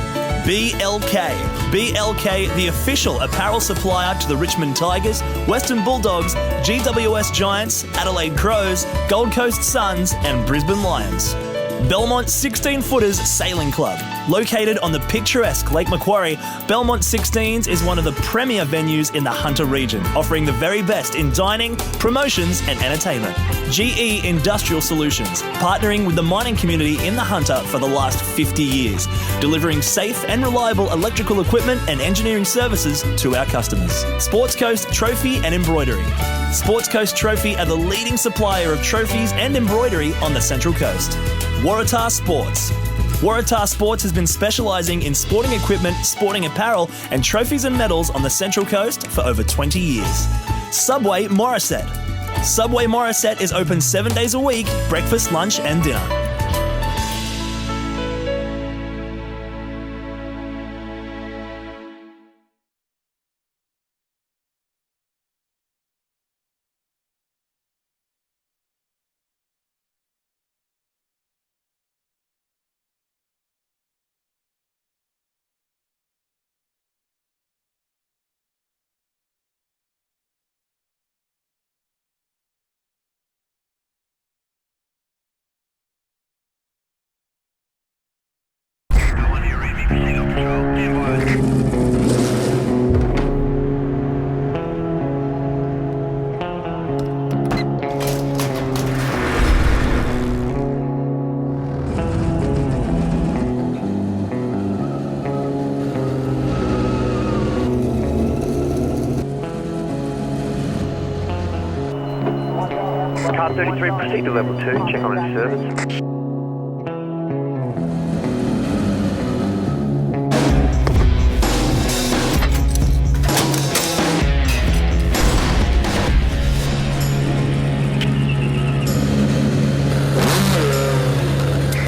BLK. BLK, the official apparel supplier to the Richmond Tigers, Western Bulldogs, GWS Giants, Adelaide Crows, Gold Coast Suns and Brisbane Lions. Belmont 16-Footers Sailing Club. Located on the picturesque Lake Macquarie, Belmont 16s is one of the premier venues in the Hunter region, offering the very best in dining, promotions and entertainment. GE Industrial Solutions, partnering with the mining community in the Hunter for the last 50 years, delivering safe and reliable electrical equipment and engineering services to our customers. Sports Coast Trophy and Embroidery. Sports Coast Trophy are the leading supplier of trophies and embroidery on the Central Coast. Waratah Sports. Waratah Sports has been specialising in sporting equipment, sporting apparel and trophies and medals on the Central Coast for over 20 years. Subway Morissette. Subway Morissette is open 7 days a week, breakfast, lunch and dinner. Car 33, proceed to level 2, check on its service.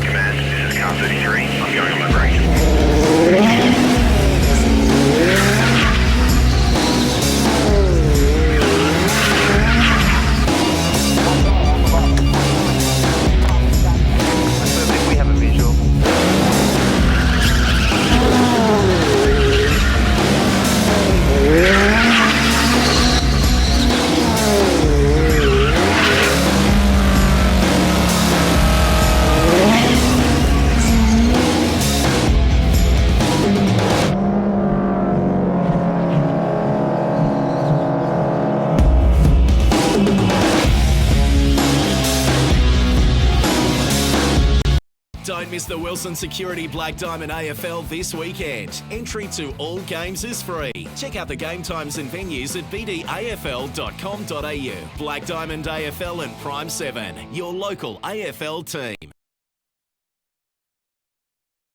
Command, this is Car 33. I'm going on my break. We have a visual. Don't miss the Wilson Security Black Diamond AFL this weekend. Entry to all games is free. Check out the game times and venues at bdafl.com.au. Black Diamond AFL and Prime 7, your local AFL team.